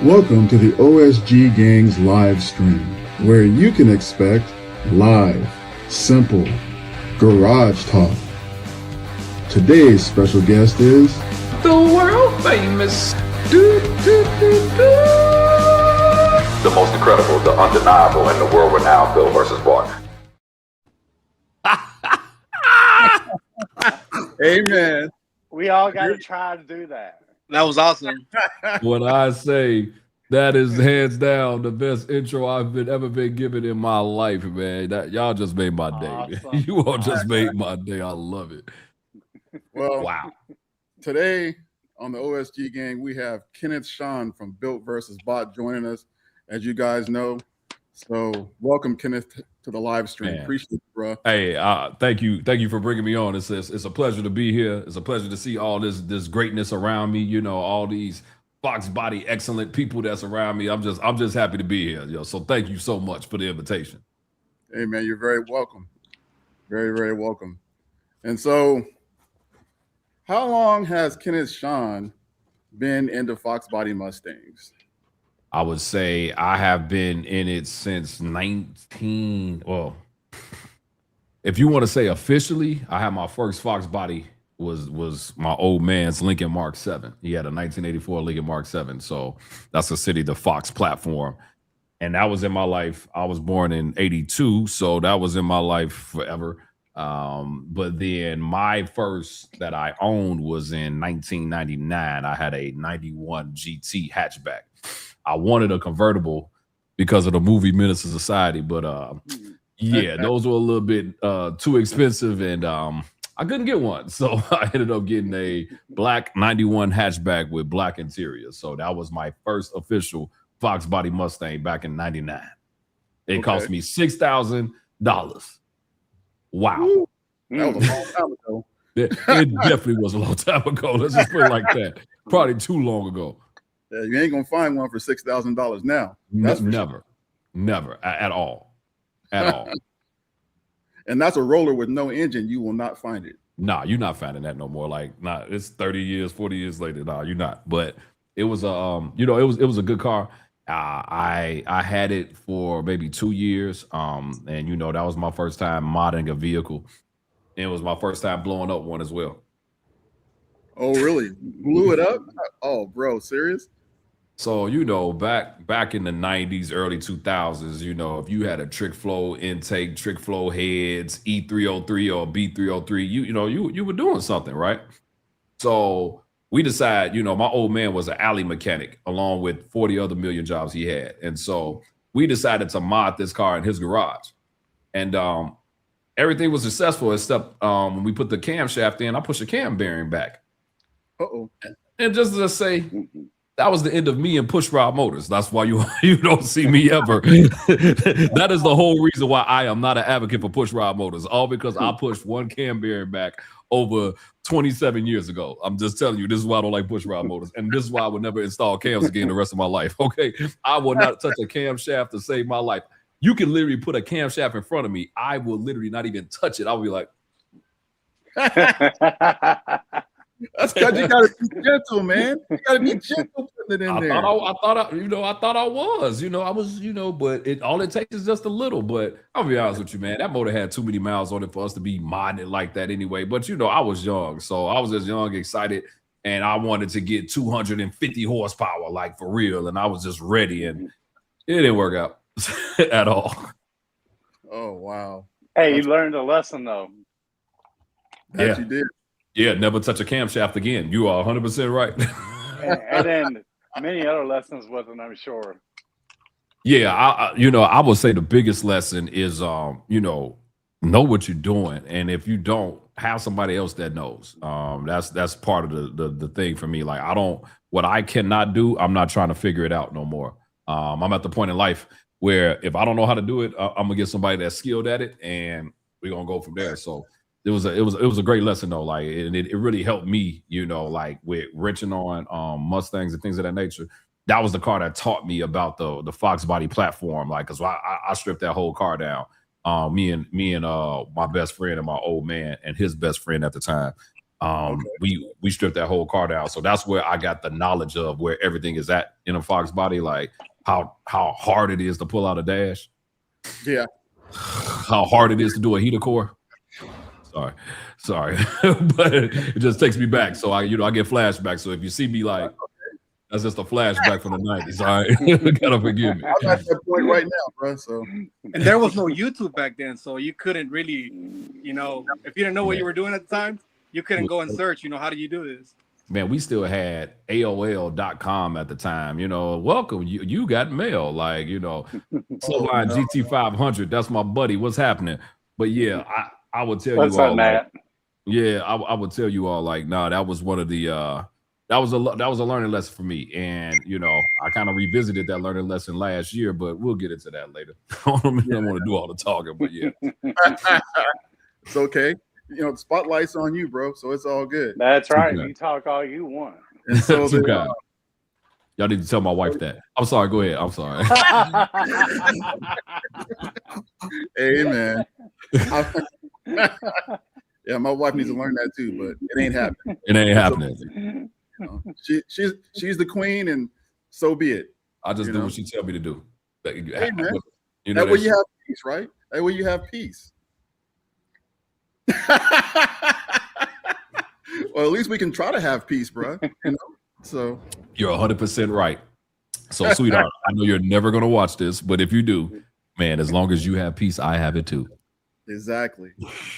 Welcome to the OSG Gang's live stream, where you can expect live, simple, garage talk. Today's special guest is the world famous the most incredible, the undeniable, and the world-renowned Bill versus Bart. Amen. We all got to try to do that. That was awesome. When I say that is hands down the best intro I've ever been given in my life, man. That y'all just made my day. Awesome. Man. You all just made my day. I love it. Well, Wow. Today on the OSG Gang, we have Kenneth Sean from Built versus Bot joining us, as you guys know. So welcome, Kenneth, to the live stream. Man. Appreciate it, bro. Hey, thank you for bringing me on. It's a pleasure to be here. It's a pleasure to see all this greatness around me. You know, all these Foxbody excellent people that's around me. I'm just happy to be here, yo. So thank you so much for the invitation. Hey, man, you're very welcome. Very, very welcome. And so, how long has Kenneth Sean been into Foxbody Mustangs? I would say I have been in it since well, if you want to say officially, I had my first Foxbody was my old man's Lincoln Mark 7. He had a 1984 Lincoln Mark 7. So that's the City, the Fox platform. And that was in my life. I was born in 82. So that was in my life forever. But then my first that I owned was in 1999. I had a 91 GT hatchback. I wanted a convertible because of the movie Menace to Society, but yeah, those were a little bit too expensive, and I couldn't get one. So I ended up getting a black 91 hatchback with black interior. So that was my first official Foxbody Mustang back in 99. It cost me $6,000. Wow. That was a long time ago. It definitely was a long time ago. Let's just put it like that. Probably too long ago. Yeah, you ain't gonna find one for $6,000 now. That's never at all. And that's a roller with no engine. You will not find it. Nah, you're not finding that no more. Like, nah, it's 30 years, 40 years later. Nah, you're not. But it was it was a good car. I had it for maybe 2 years. And that was my first time modding a vehicle. And it was my first time blowing up one as well. Oh, really? Blew it up? Oh, bro, serious? So, back in the 90s, early 2000s, if you had a trick flow intake, trick flow heads, E303 or B303, you were doing something, right? So we decided, my old man was an alley mechanic along with 40 other million jobs he had. And so we decided to mod this car in his garage. And everything was successful except when we put the camshaft in, I pushed the cam bearing back. Uh-oh. And just to say, that was the end of me and push rod motors. That's why you don't see me ever. That is the whole reason why I am not an advocate for push rod motors. All because I pushed one cam bearing back over 27 years ago. I'm just telling you, this is why I don't like push rod motors. And this is why I would never install cams again the rest of my life. Okay. I will not touch a camshaft to save my life. You can literally put a camshaft in front of me. I will literally not even touch it. I'll be like, that's because you gotta be gentle, man. You gotta be gentle putting it in there. I thought I was, but all it takes is just a little. But I'll be honest with you, man, that motor had too many miles on it for us to be modding it like that anyway. But I was young, so I was just young, excited, and I wanted to get 250 horsepower, like for real, and I was just ready, and it didn't work out at all. Oh wow! Hey, you learned a lesson though. That you did. Yeah, never touch a camshaft again. You are 100% right. And then many other lessons wasn't, I'm sure. Yeah, I would say the biggest lesson is, know what you're doing, and if you don't, have somebody else that knows. That's part of the thing for me. Like, what I cannot do, I'm not trying to figure it out no more. I'm at the point in life where if I don't know how to do it, I'm gonna get somebody that's skilled at it, and we're gonna go from there. So. It was a great lesson though, like it really helped me, like with wrenching on Mustangs and things of that nature. That was the car that taught me about the Foxbody platform, like because I stripped that whole car down. Me and my best friend and my old man and his best friend at the time, We stripped that whole car down. So that's where I got the knowledge of where everything is at in a Foxbody, like how hard it is to pull out a dash. Yeah. How hard it is to do a heater core. Sorry. But it just takes me back. So I get flashbacks. So if you see me like, that's just a flashback from the 90s. All right. Gotta forgive me. I'm at that point right now, bro. So, and there was no YouTube back then, so you couldn't really, if you didn't know what you were doing at the time, you couldn't go and search, how do you do this? Man, we still had AOL.com at the time. Welcome, you got mail, like, Slowline GT500. That's my buddy. What's happening? But yeah, I would tell What's you all. Up, Matt? Yeah, I would tell you all like, nah, that was one of the that was a learning lesson for me. And I kind of revisited that learning lesson last year, but we'll get into that later. I don't want to do all the talking, but yeah. It's okay. The spotlight's on you, bro. So it's all good. That's right. You talk all you want. And so y'all need to tell my wife that. I'm sorry. Go ahead. I'm sorry. Hey, man. Yeah, my wife needs to learn that too, but it ain't happening. It ain't happening. She's the queen, and so be it. I just do what she tell me to do. Hey, man. That way you have peace, right? That way you have peace. Well, at least we can try to have peace, bro. So you're 100% right. So, sweetheart, I know you're never gonna watch this, but if you do, man, as long as you have peace, I have it too. Exactly.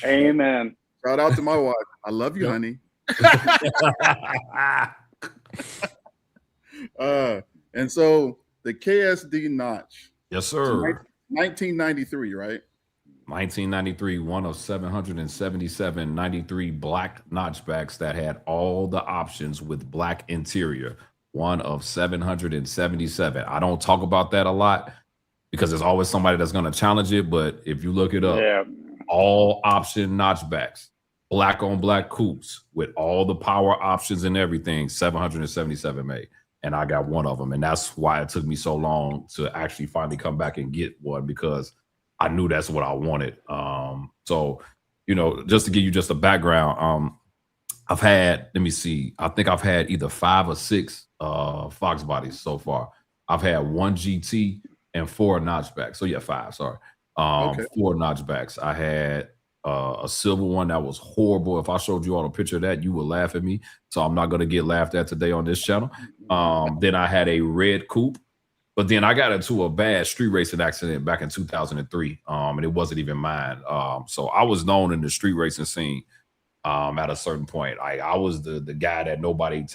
Amen. Shout out to my wife. I love you, honey. And so the KSD Notch. Yes, sir. 1993, right? 1993, one of 777 93 black notchbacks that had all the options with black interior. One of 777. I don't talk about that a lot because there's always somebody that's going to challenge it. But if you look it up, all option notchbacks, black on black coupes with all the power options and everything, 777 made. And I got one of them. And that's why it took me so long to actually finally come back and get one, because I knew that's what I wanted. So, just to give you just a background, I've had, let me see, I think I've had either 5 or 6 Fox bodies so far. I've had 1 GT and 4 notchbacks. So yeah, 5, sorry. 4 notchbacks. I had a silver one that was horrible. If I showed you all a picture of that, you would laugh at me. So I'm not going to get laughed at today on this channel. Then I had a red coupe. But then I got into a bad street racing accident back in 2003, and it wasn't even mine. So I was known in the street racing scene at a certain point. I was the guy that nobody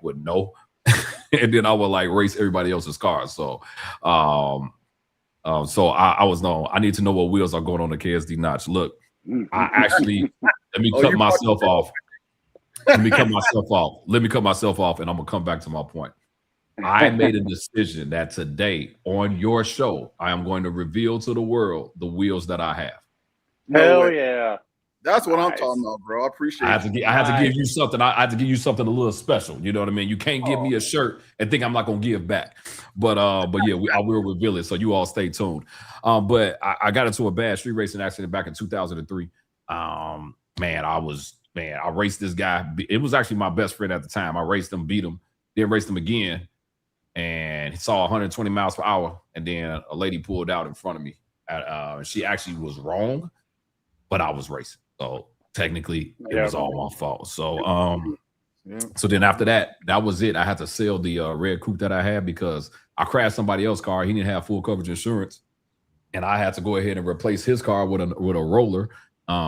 would know, and then I would race everybody else's cars. So, I was known. I need to know what wheels are going on the KSD Notch. Look, I actually let me cut myself off. Let me cut myself off, and I'm gonna come back to my point. I made a decision that today on your show, I am going to reveal to the world the wheels that I have. Hell yeah. That's what I'm talking about, bro. I appreciate it. I had to give you something. I had to give you something a little special. You know what I mean? You can't give me a shirt and think I'm not gonna give back. But yeah, I will reveal it. So you all stay tuned. But I got into a bad street racing accident back in 2003. I raced this guy. It was actually my best friend at the time. I raced him, beat him, then raced him again. And he saw 120 miles per hour, and then a lady pulled out in front of me. She actually was wrong, but I was racing, so technically it was all my fault. So, so then after that was it. I had to sell the red coupe that I had because I crashed somebody else's car. He didn't have full coverage insurance, and I had to go ahead and replace his car with a roller,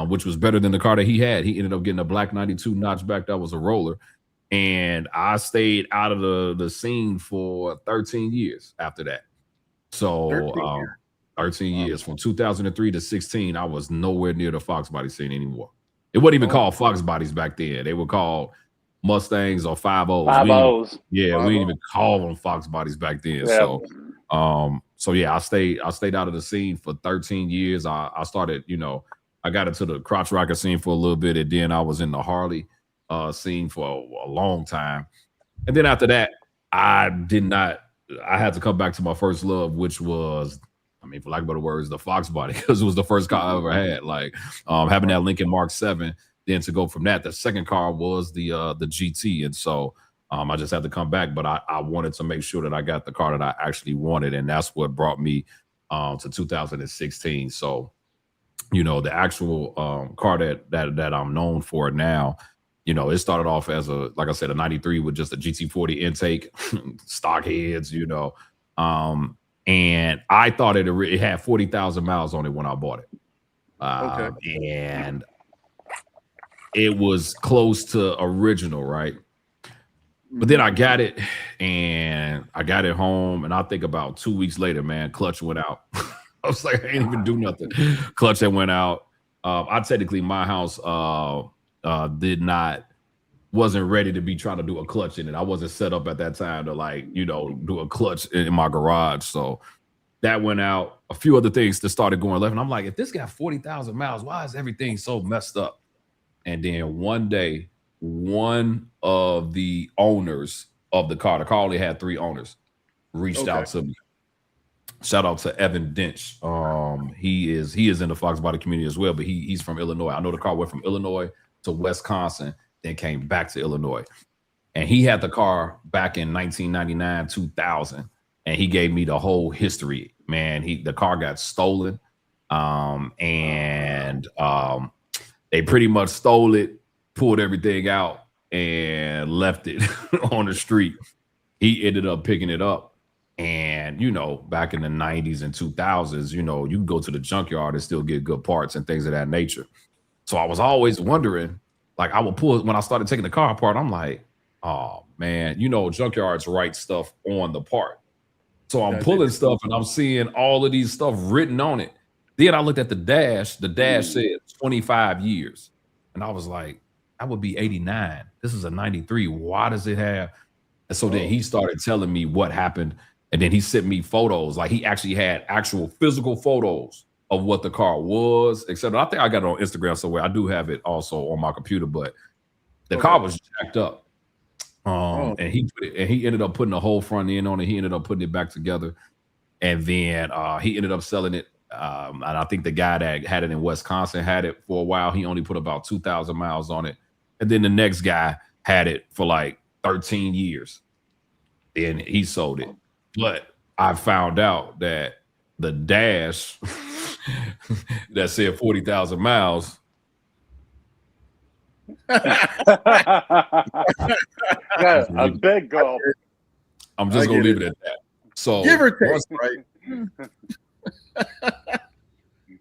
which was better than the car that he had. He ended up getting a black 92 notchback that was a roller. And I stayed out of the scene for 13 years after that. So 13 years from 2003 to 16, I was nowhere near the Fox body scene anymore. It wasn't even called Fox bodies back then. They were called Mustangs or 5.0s. 5.0s. We didn't even call them Fox bodies back then. Yeah. So yeah, I stayed out of the scene for 13 years. I started, I got into the crotch rocket scene for a little bit, and then I was in the Harley scene for a long time. And then after that, I had to come back to my first love, which was, for lack of better words, the Fox body, because it was the first car I ever had. Having that Lincoln Mark 7 then to go from that, the second car was the GT. And so I just had to come back, but I wanted to make sure that I got the car that I actually wanted. And that's what brought me to 2016. So, you know, the actual car that I'm known for now, you know, it started off as like I said, a 93 with just a GT40 intake, stock heads, you know. And I thought it had 40,000 miles on it when I bought it. And it was close to original, right? But then I got it and I got it home, and I think about 2 weeks later, man, clutch went out. I was like, I ain't even do nothing. Clutch that went out. I technically, my house wasn't ready to be trying to do a clutch in it. I wasn't set up at that time to, like, you know, do a clutch in my garage. So that went out. A few other things that started going left. And I'm like, if this got 40,000 miles, why is everything so messed up? And then one day, one of the owners of the car only had 3 owners, reached out to me. Shout out to Evan Dench. He is in the Foxbody community as well, but he's from Illinois. I know the car went from Illinois to Wisconsin, then came back to Illinois. And he had the car back in 1999, 2000. And he gave me the whole history, man. The car got stolen. They pretty much stole it, pulled everything out, and left it on the street. He ended up picking it up. And, you know, back in the 90s and 2000s, you know, you can go to the junkyard and still get good parts and things of that nature. So I was always wondering, like, I would pull, when I started taking the car apart, I'm like, oh, man, you know, junkyards write stuff on the part. So I'm pulling stuff and I'm seeing all of these stuff written on it. Then I looked at the dash. The dash said 25 years. And I was like, that would be 89. This is a 93. Why does it have? And so then he started telling me what happened. And then he sent me photos. Like, he actually had actual physical photos of what the car was, etc. I think I got it on Instagram somewhere. I do have it also on my computer, but the car was jacked up. And he ended up putting the whole front end on it. He ended up putting it back together. And then he ended up selling it. And I think the guy that had it in Wisconsin had it for a while. He only put about 2,000 miles on it. And then the next guy had it for like 13 years. And he sold it. But I found out that the dash that said 40,000 miles. A big gulp. I'm just going to leave it at that. So give or take, right?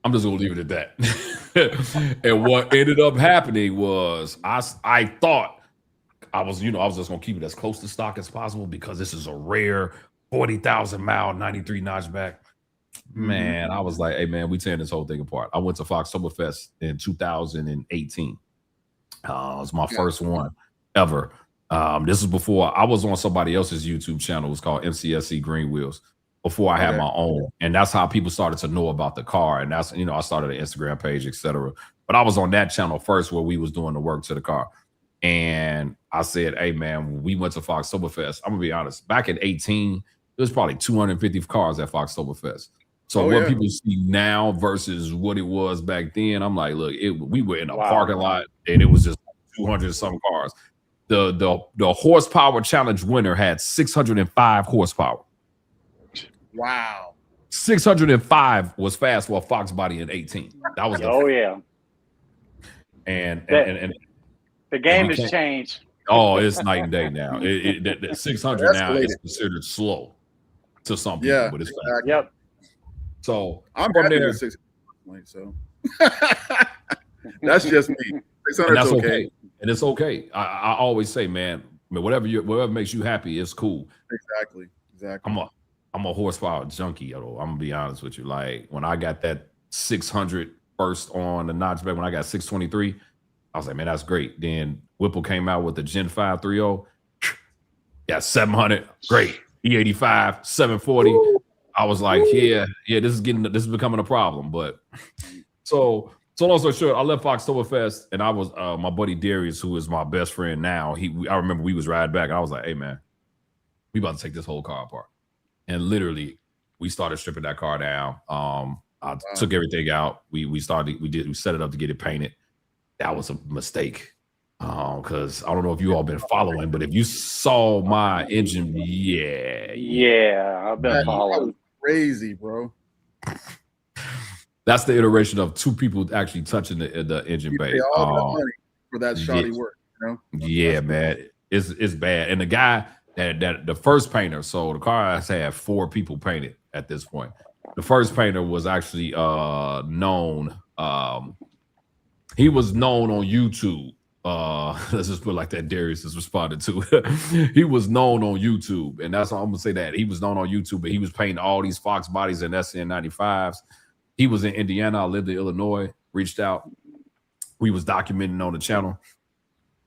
I'm just going to leave it at that. And what ended up happening was I thought I was just going to keep it as close to stock as possible because this is a rare 40,000 mile 93 notchback. Man, I was like, hey, man, we tearing this whole thing apart. I went to Foxtoberfest in 2018. It was my first one ever. This is before I was on somebody else's YouTube channel. It was called MCSC Green Wheels before I had my own. And that's how people started to know about the car. And that's, you know, I started an Instagram page, etc. But I was on that channel first where we was doing the work to the car. And I said, hey, man, when we went to Foxtoberfest, I'm going to be honest, back in 18, there was probably 250 cars at Foxtoberfest. So what people see now versus what it was back then, I'm like, look, we were in a parking lot and it was just 200 some cars. The horsepower challenge winner had 605 horsepower. Wow. 605 was fast for a Foxbody in 18. That was And the game has changed. Oh, it's night and day now. The 600 now is considered slow to some people, but it's fast. Yep. So I'm happy with 600. So that's just me. 600 is okay. And it's okay. I always say, man, whatever makes you happy is cool. Exactly. I'm a horsepower junkie, though. I'm gonna be honest with you. Like, when I got that 600 first on the notchback, when I got 623, I was like, man, that's great. Then Whipple came out with the Gen 5 3.0. Got 700, great. E85, 740. Woo. I was like, yeah, this is becoming a problem. But so long story short, I left Foxtoberfest, and I was my buddy Darius, who is my best friend now. I remember we was riding back, and I was like, hey, man, we about to take this whole car apart. And literally, we started stripping that car down. I took everything out. We set it up to get it painted. that was a mistake. Because I don't know if you all been following, but if you saw my engine, Yeah, I've been That following. was crazy, bro. That's the iteration of two people actually touching the engine You bay. pay all that money for that shoddy work, you know? Yeah, man, it's bad. And the guy that the first painter, so the car has had 4 people painted at this point. The first painter was actually known. He was known on YouTube. Let's just put it like that. Darius is responding to. He was known on YouTube, and that's all I'm gonna say. That he was known on YouTube, but he was painting all these Fox bodies and SN95s. He was in Indiana. I lived in Illinois. Reached out. We was documenting on the channel,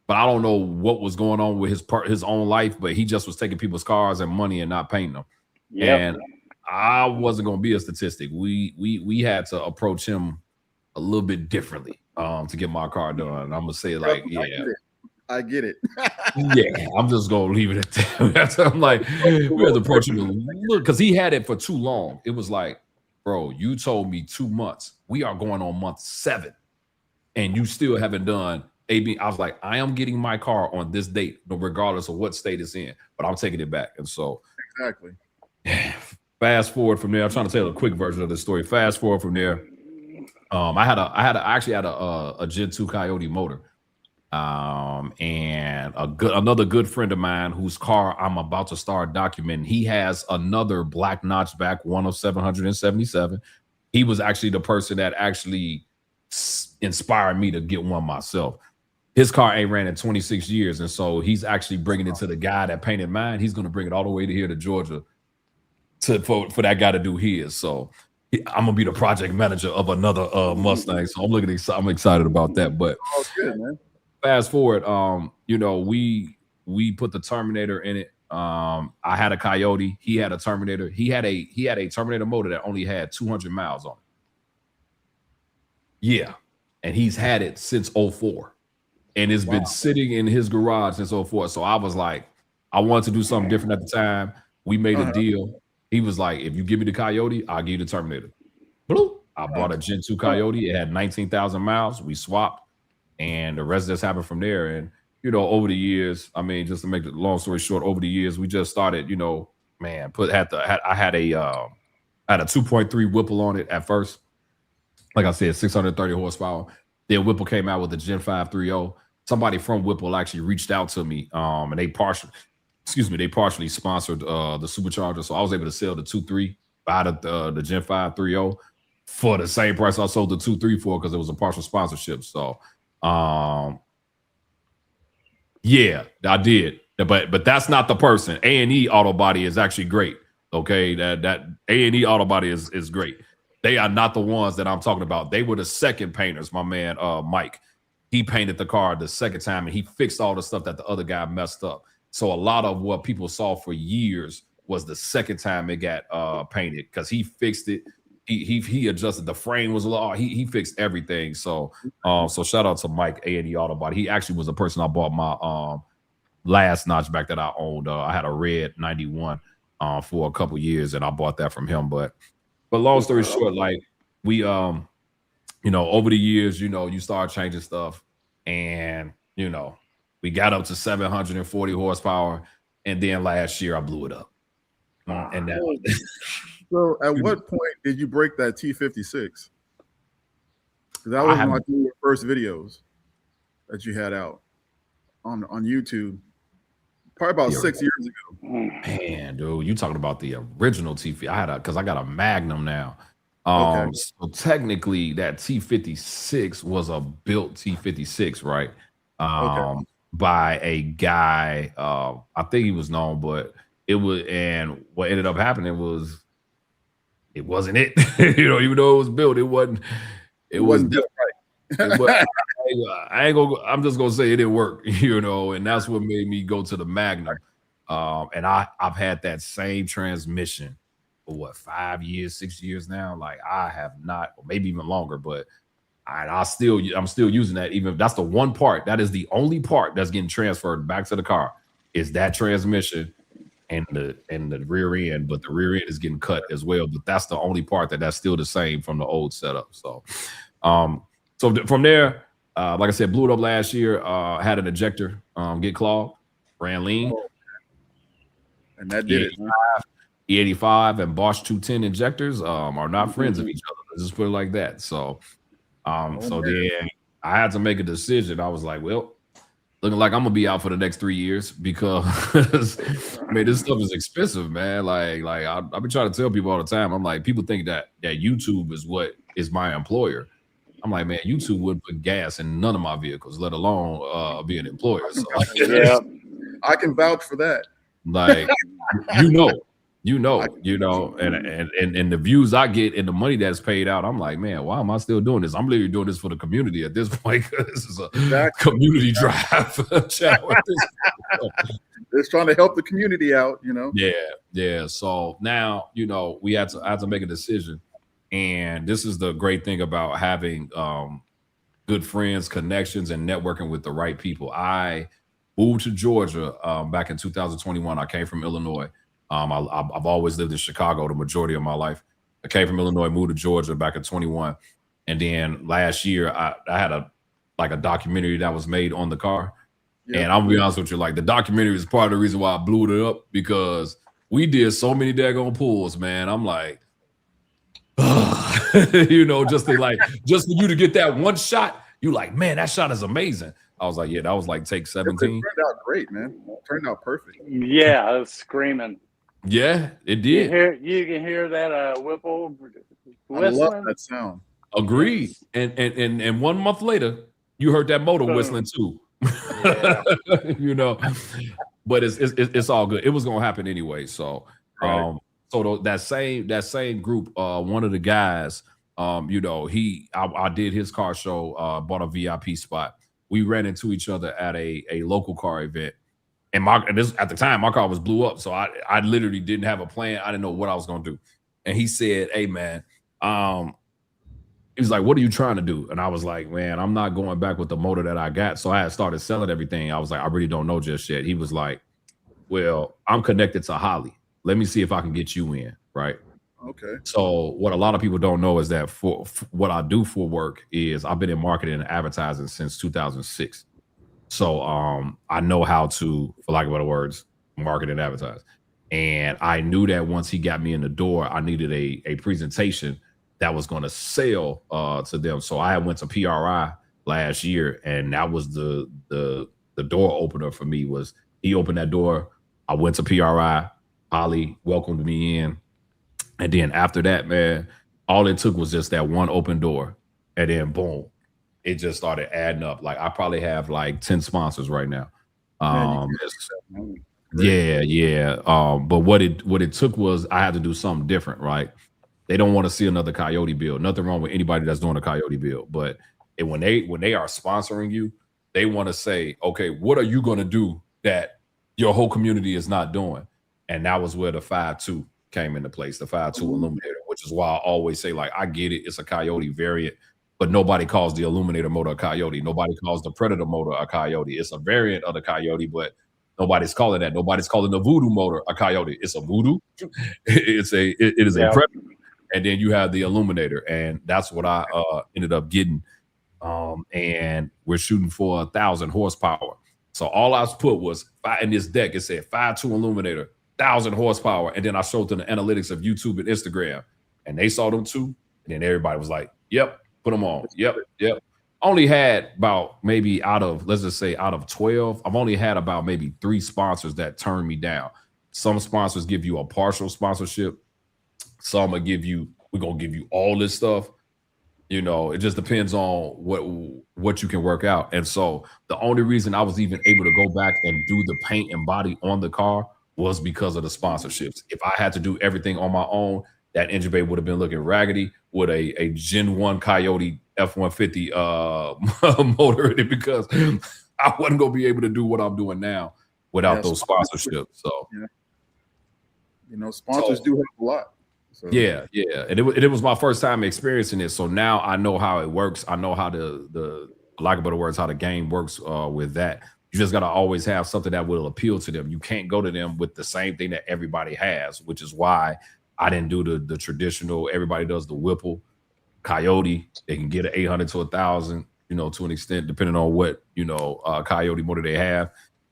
but I don't know what was going on with his own life. But he just was taking people's cars and money and not painting them. Yep. And I wasn't gonna be a statistic. We had to approach him a little bit differently to get my car done. I'm gonna say like, I get it. yeah, I'm just gonna leave it at that. I'm like, we had to approach him a little because he had it for too long. It was like, bro, you told me 2 months. We are going on month 7, and you still haven't done AB. I was like, I am getting my car on this date, regardless of what state it's in, but I'm taking it back. And so, Exactly. fast forward from there. I'm trying to tell a quick version of the story. Fast forward from there. I actually had a Gen 2 Coyote motor. And another good friend of mine whose car I'm about to start documenting. He has another black notchback, one of 777. He was actually the person that actually inspired me to get one myself. His car ain't ran in 26 years, and so he's actually bringing it to the guy that painted mine. He's going to bring it all the way to here to Georgia for that guy to do his. So I'm gonna be the project manager of another Mustang. So I'm excited about that. But Oh, good, man. fast forward, you know, we put the Terminator in it. I had a Coyote. He had a Terminator. He had a Terminator motor that only had 200 miles on it. Yeah, and he's had it since 04, and it's been sitting in his garage since 04. So I was like, I wanted to do something different at the time. We made a deal. He was like, if you give me the Coyote, I'll give you the Terminator. Bloop. I bought a Gen 2 Coyote. It had 19,000 miles. We swapped, and the rest just happened from there. And, you know, over the years, I mean, just to make the long story short, over the years, we just started, you know, man, I had a 2.3 Whipple on it at first. Like I said, 630 horsepower. Then Whipple came out with the Gen 5 3.0. Somebody from Whipple actually reached out to me, and they partially sponsored the supercharger. So I was able to sell the 2.3 out of the Gen 5 3.0 for the same price I sold the 2.3 for, because it was a partial sponsorship. So yeah, I did. But that's not the person. A&E Auto Body is actually great. Okay, that A&E Auto Body is great. They are not the ones that I'm talking about. They were the second painters. My man Mike, he painted the car the second time, and he fixed all the stuff that the other guy messed up. So a lot of what people saw for years was the second time it got painted, because he fixed it. He adjusted. The frame was a lot. He fixed everything. So so shout out to Mike, A&E Auto Body. He actually was the person I bought my last notchback that I owned. I had a red 91 for a couple years, and I bought that from him. But long story short, like we you know, over the years, you know, you start changing stuff, and you know, we got up to 740 horsepower, and then last year I blew it up. And that. So, at what point did you break that T56? That was one of your first videos that you had out on YouTube, probably about 6 years ago. Man, dude, you talking about the original T50? Because I got a Magnum now. Okay. So technically, that T56 was a built T56, right? By a guy. I think he was known, but it was. And what ended up happening was, it wasn't it. You know, even though it was built, it wasn't. It wasn't right. I ain't gonna. I'm just gonna say it didn't work. You know, and that's what made me go to the Magnum. And I've had that same transmission for what, 5 years, 6 years now. Like, I have not, or maybe even longer, but I'm still using that. Even that's the one part, that is the only part that's getting transferred back to the car, is that transmission and the rear end. But the rear end is getting cut as well. But that's the only part that's still the same from the old setup. So so from there, like I said, blew it up last year. Had an ejector get clogged, ran lean. Oh, and that did E85, E85 and Bosch 210 injectors are not friends of each other. Let's just put it like that. So, then I had to make a decision. I was like, well, looking like I'm gonna be out for the next 3 years because man, this stuff is expensive, man. Like I've been trying to tell people all the time. I'm like, people think that YouTube is what is my employer. I'm like, man, YouTube wouldn't put gas in none of my vehicles, let alone be an employer. So, Yeah. I can vouch for that. like, you know, and the views I get and the money that's paid out, I'm like, man, why am I still doing this? I'm literally doing this for the community at this point. This is a community drive channel. It's trying to help the community out, you know. Yeah. So now, I had to make a decision, and this is the great thing about having good friends, connections, and networking with the right people. I moved to Georgia back in 2021. I came from Illinois. I've always lived in Chicago the majority of my life. I came from Illinois, moved to Georgia back in 21. And then last year, I had a documentary that was made on the car. Yeah. And I'm gonna be honest with you, like the documentary is part of the reason why I blew it up, because we did so many daggone pulls, man. I'm like, just for you to get that one shot, you like, man, that shot is amazing. I was like, yeah, that was like take 17. It turned out great, man. It turned out perfect. Yeah, I was screaming. Yeah, it did. You can hear that Whipple whistling. I love that sound. Agreed. And 1 month later, you heard that motor whistling too. Yeah. But it's all good. It was gonna happen anyway. So that same group, one of the guys, I did his car show, bought a VIP spot. We ran into each other at a local car event. And at the time, my car was blew up. So I literally didn't have a plan. I didn't know what I was going to do. And he said, hey, man, he was like, what are you trying to do? And I was like, man, I'm not going back with the motor that I got. So I had started selling everything. I was like, I really don't know just yet. He was like, well, I'm connected to Holly. Let me see if I can get you in. Right. Okay. So what a lot of people don't know is that for what I do for work is I've been in marketing and advertising since 2006. So I know how to, for lack of better words, market and advertise. And I knew that once he got me in the door, I needed a presentation that was going to sell to them. So I went to PRI last year, and that was the door opener for me. Was he opened that door? I went to PRI. Holly welcomed me in. And then after that, man, all it took was just that one open door. And then boom, it just started adding up. Like I probably have like 10 sponsors right now. Yeah. But what it took was I had to do something different, right? They don't want to see another Coyote build. Nothing wrong with anybody that's doing a Coyote build. But when they are sponsoring you, they want to say, okay, what are you going to do that your whole community is not doing? And that was where the 5.2 came into place, the 5.2 Illuminator, which is why I always say, like, I get it. It's a Coyote variant, but nobody calls the Illuminator motor a Coyote. Nobody calls the Predator motor a Coyote. It's a variant of the Coyote, but nobody's calling that. Nobody's calling the Voodoo motor a Coyote. It's a Voodoo. It is a Predator. And then you have the Illuminator, and that's what I ended up getting. And we're shooting for 1,000 horsepower. So all I put was in this deck, it said 5.2 Illuminator, 1,000 horsepower. And then I showed them the analytics of YouTube and Instagram, and they saw them too. And then everybody was like, yep, put them on. Yep. Only had about maybe let's just say out of 12, I've only had about maybe 3 sponsors that turned me down. Some sponsors give you a partial sponsorship. Some will we're going to give you all this stuff. It just depends on what you can work out. And so the only reason I was even able to go back and do the paint and body on the car was because of the sponsorships. If I had to do everything on my own, that engine bay would have been looking raggedy with a Gen 1 Coyote F-150 motor in it, because I wasn't going to be able to do what I'm doing now without those sponsorships. So, sponsors do help a lot. So. Yeah. And it was my first time experiencing it. So now I know how it works. I know how the lack of better words, how the game works with that. You just got to always have something that will appeal to them. You can't go to them with the same thing that everybody has, which is why I didn't do the traditional. Everybody does the Whipple Coyote. They can get an 800 to 1,000. you know, to an extent, depending on what, you know, Coyote motor they have.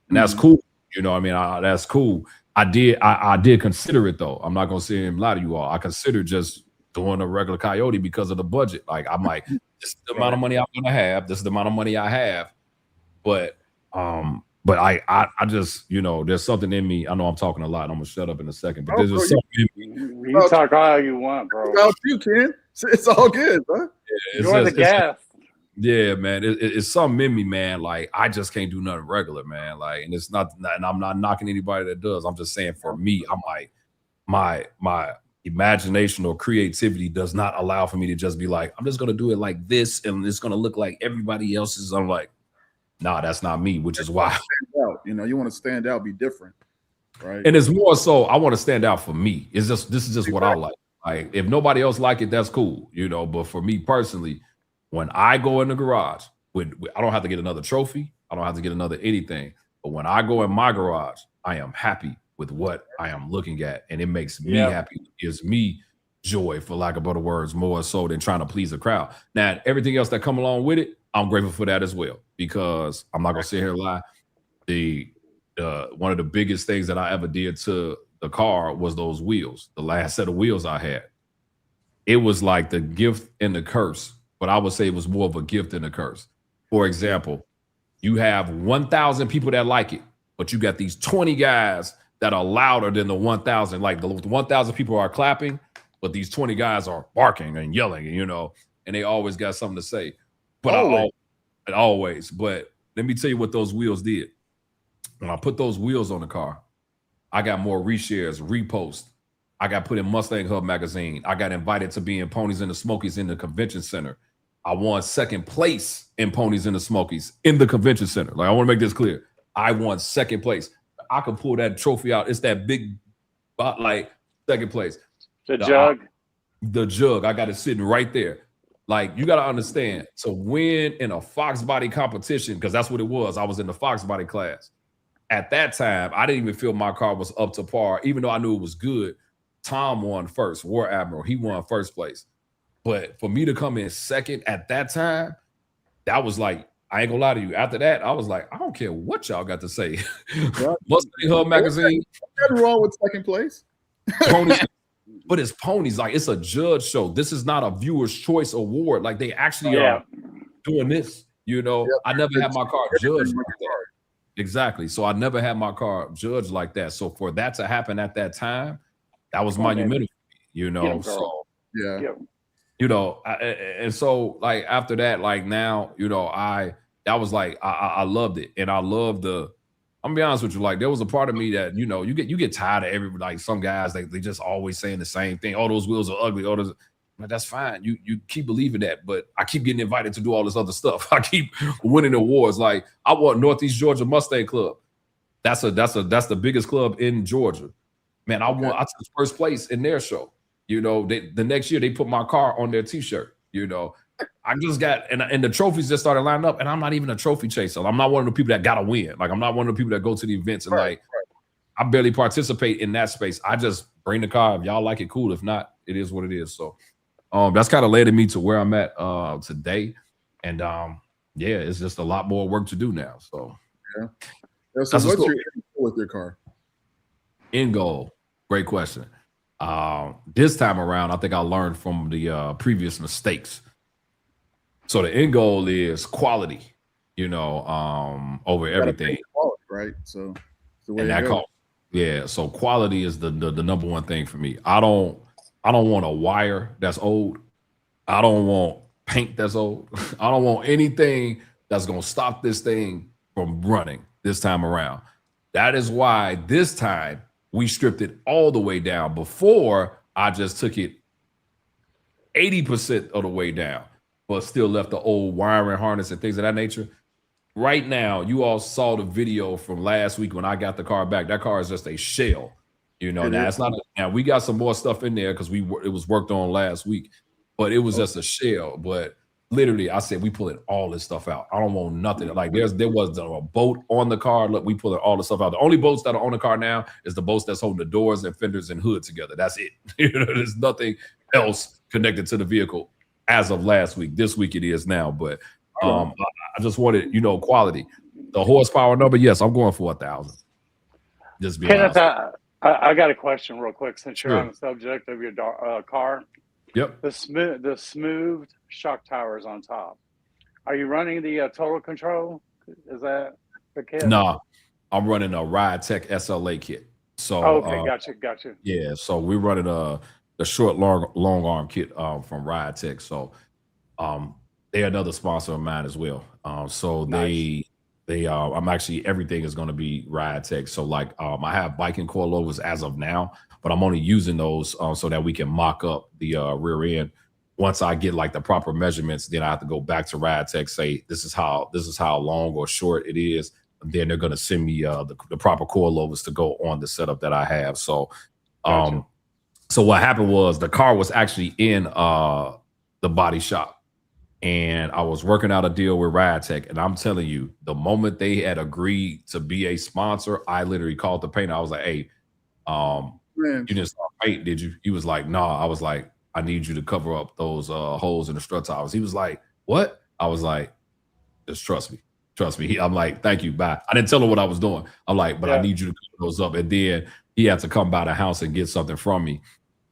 And that's cool. You know what I mean? That's cool. I did consider it though. I'm not going to sit and lie to you all. I considered just doing a regular Coyote because of the budget. Like I'm like, this is the amount of money I'm going to have. This is the amount of money I have. But I just, you know, there's something in me. I know I'm talking a lot. And I'm gonna shut up in a second, but there's just something in me. You talk all you want, bro. About you, Ken. It's all good, huh? You're the guest. Yeah, man. It's something in me, man. Like I just can't do nothing regular, man. Like, and it's not, and I'm not knocking anybody that does. I'm just saying for me, I'm like, my imagination or creativity does not allow for me to just be like, I'm just gonna do it like this, and it's gonna look like everybody else's. I'm like, nah, that's not me, which is why. You know, you want to stand out, be different, right? And it's more so I want to stand out for me. It's just this is just what I like. Like if nobody else like it, that's cool, you know. But for me personally, when I go in the garage, I don't have to get another trophy. I don't have to get another anything. But when I go in my garage, I am happy with what I am looking at, and it makes me happy. It gives me joy, for lack of better words, more so than trying to please the crowd. Now, everything else that come along with it, I'm grateful for that as well, because I'm not gonna sit here and lie. One of the biggest things that I ever did to the car was those wheels. The last set of wheels I had, it was like the gift and the curse, but I would say it was more of a gift than a curse. For example, you have 1,000 people that like it, but you got these 20 guys that are louder than the 1,000. Like the 1,000 people are clapping, but these 20 guys are barking and yelling, you know, and they always got something to say. But always. But let me tell you what those wheels did. When I put those wheels on the car, I got more reshares, reposts. I got put in Mustang Hub magazine. I got invited to be in Ponies and the Smokies in the convention center. I won second place in Ponies and the Smokies in the convention center. Like, I want to make this clear. I won second place. I could pull that trophy out. It's that big, like, second place. The jug. The jug. I got it sitting right there. Like, you got to understand, to win in a Foxbody competition, because that's what it was. I was in the Foxbody class. At that time, I didn't even feel my car was up to par, even though I knew it was good. Tom won first, War Admiral. He won first place. But for me to come in second at that time, that was like, I ain't gonna lie to you. After that, I was like, I don't care what y'all got to say. Mustang Hub magazine. Nothing wrong with second place. Ponies, but it's Ponies. Like, it's a judge show. This is not a viewer's choice award. Like, they actually are doing this. You know, I never had my car judged like that. Exactly. So I never had my car judged like that. So for that to happen at that time, that was monumental, you know. So you know, and so like after that, like now, you know, that was like I loved it, and I loved I'm gonna be honest with you, like there was a part of me that, you know, you get tired of everybody. Like some guys, they just always saying the same thing. Oh, those wheels are ugly. Oh, those. But that's fine. You keep believing that, but I keep getting invited to do all this other stuff. I keep winning awards. Like I won Northeast Georgia Mustang Club. That's the biggest club in Georgia. Man, I took first place in their show. You know, the next year they put my car on their T-shirt. You know, I just got and the trophies just started lining up. And I'm not even a trophy chaser. I'm not one of the people that gotta win. Like I'm not one of the people that go to the events and I barely participate in that space. I just bring the car. If y'all like it, cool. If not, it is what it is. So. That's kind of led me to where I'm at today, and it's just a lot more work to do now. So, So what's your end goal with your car? End goal, great question. This time around, I think I learned from the previous mistakes. So the end goal is quality, you know, over everything. Quality, right? So the way so quality is the number one thing for me. I don't want a wire that's old. I don't want paint that's old. I don't want anything that's going to stop this thing from running this time around. That is why this time we stripped it all the way down. Before, I just took it 80% of the way down, but still left the old wiring harness and things of that nature. Right now, you all saw the video from last week when I got the car back. That car is just a shell. You know, now we got some more stuff in there because it was worked on last week, but it was just a shell. But literally, I said we pulling all this stuff out. I don't want nothing. Like there was a boat on the car. Look, we pulling all the stuff out. The only boats that are on the car now is the boats that's holding the doors and fenders and hood together. That's it. You know, there's nothing else connected to the vehicle as of last week. This week it is now, but I just wanted, you know, quality. The horsepower number, yes, I'm going for 1,000. Just be Kenneth, honest. I got a question real quick since you're Sure. on the subject of your car. Yep. The smoothed shock towers on top. Are you running the total control? Is that the kit? No, I'm running a Ride Tech SLA kit. So okay, gotcha. Yeah, so we're running the short long arm kit from Ride Tech. So they're another sponsor of mine as well. So Nice. I'm actually, everything is going to be Ride Tech. So like I have biking coilovers as of now, but I'm only using those so that we can mock up the rear end. Once I get like the proper measurements, then I have to go back to Ride Tech, say this is how long or short it is. And then they're going to send me the proper coilovers to go on the setup that I have. So Gotcha. so what happened was the car was actually in the body shop, and I was working out a deal with Ride Tech. And I'm telling you, the moment they had agreed to be a sponsor, I literally called the painter. I was like, hey, you didn't start paint, did you? He was like, no. I was like, I need you to cover up those holes in the strut towers. He was like, what? I was like, just trust me. Trust me. I'm like, thank you, bye. I didn't tell him what I was doing. I'm like, but I need you to cover those up. And then he had to come by the house and get something from me.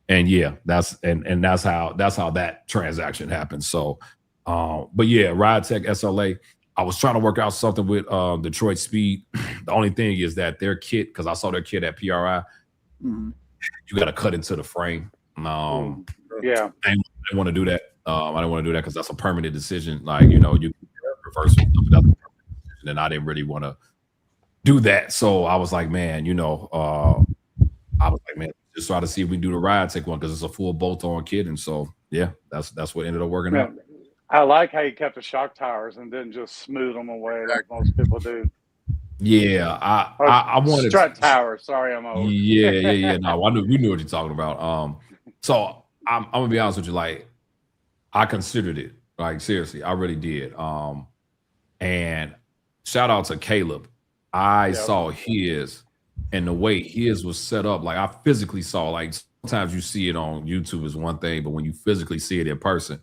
And yeah, that's how that transaction happened. So but yeah, Ride Tech SLA. I was trying to work out something with Detroit Speed. The only thing is that their kit, because I saw their kit at PRI, you got to cut into the frame. Yeah, I didn't want to do that. I didn't want to do that because that's a permanent decision. Like, you know, you reverse it, and I didn't really want to do that. So I was like, man, you know, I was like, man, just try to see if we can do the Ride Tech one because it's a full bolt-on kit. And so, yeah, that's what ended up working out. I like how you kept the shock towers and didn't just smooth them away like most people do. Yeah, I wanted strut towers. Sorry, I'm old. Yeah. No, we knew what you're talking about. So I'm gonna be honest with you, like I considered it, like seriously, I really did. And shout out to Caleb. I saw his, and the way his was set up, like I physically saw, like sometimes you see it on YouTube is one thing, but when you physically see it in person,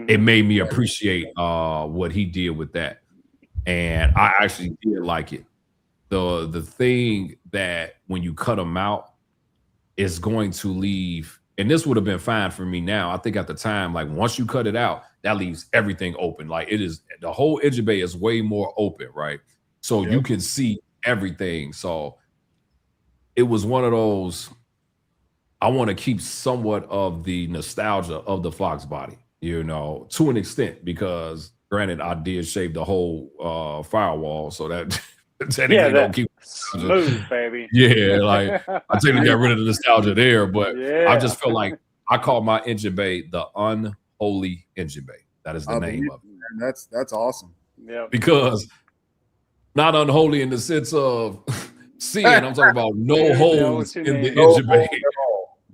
it made me appreciate what he did with that. And I actually did like it. The thing that when you cut them out is going to leave, and this would have been fine for me now. I think at the time, like once you cut it out, that leaves everything open. Like it is, the whole engine bay is way more open, right? So you can see everything. So it was one of those, I want to keep somewhat of the nostalgia of the Foxbody, you know, to an extent, because granted, I did shave the whole firewall, so that technically don't keep smooth, baby. Yeah, like I technically got rid of the nostalgia there, but I just felt like I called my engine bay the unholy engine bay. That is the name of it. Man, that's awesome. Yeah, because not unholy in the sense of seeing. I'm talking about no holes in the engine bay.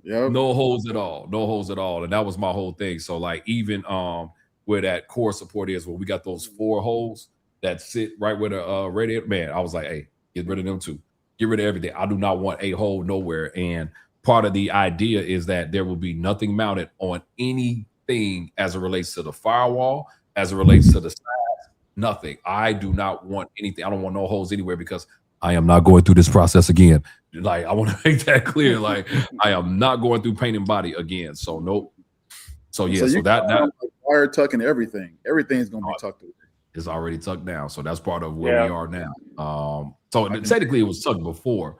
No holes at all. No holes at all. And that was my whole thing. So like even where that core support is, where we got those 4 holes that sit right where the radiator, man, I was like, hey, get rid of them too. Get rid of everything. I do not want a hole nowhere. And part of the idea is that there will be nothing mounted on anything as it relates to the firewall, as it relates to the sides, nothing. I do not want anything. I don't want no holes anywhere because I am not going through this process again. Like, I want to make that clear. Like, I am not going through paint and body again. So, nope. So, yeah. So that wire tucking everything's going to be tucked away. It's already tucked down. So that's part of where we are now. So technically it was tucked before.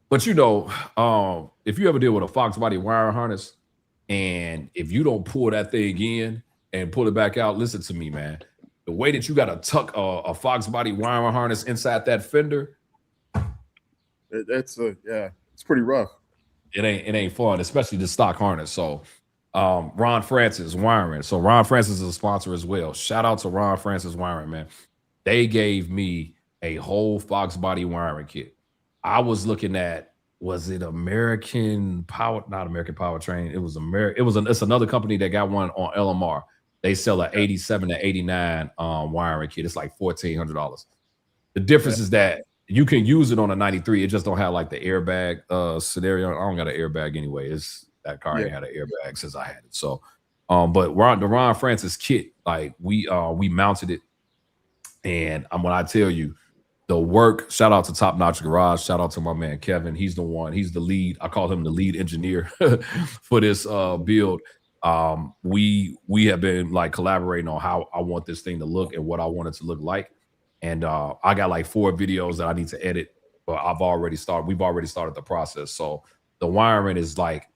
But, you know, if you ever deal with a Foxbody wire harness, and if you don't pull that thing in and pull it back out, listen to me, man. The way that you got to tuck a Foxbody wire harness inside that fender, it's pretty rough. It ain't fun, especially the stock harness. So Ron Francis Wiring. So Ron Francis is a sponsor as well. Shout out to Ron Francis Wiring, man. They gave me a whole Foxbody wiring kit. I was looking at, was it American Power? Not American Powertrain. It was it's another company that got one on LMR. They sell an 87 to 89 wiring kit. It's like $1,400. The difference is that you can use it on a 93. It just don't have like the airbag scenario. I don't got an airbag anyway. That car ain't had an airbag since I had it. So But the Ron Francis kit, like we mounted it, and when I tell you the work, shout out to Top Notch Garage, shout out to my man Kevin. He's the lead. I call him the lead engineer for this build. We have been like collaborating on how I want this thing to look and what I want it to look like. And I got like 4 videos that I need to edit, but we've already started the process. So the wiring is like,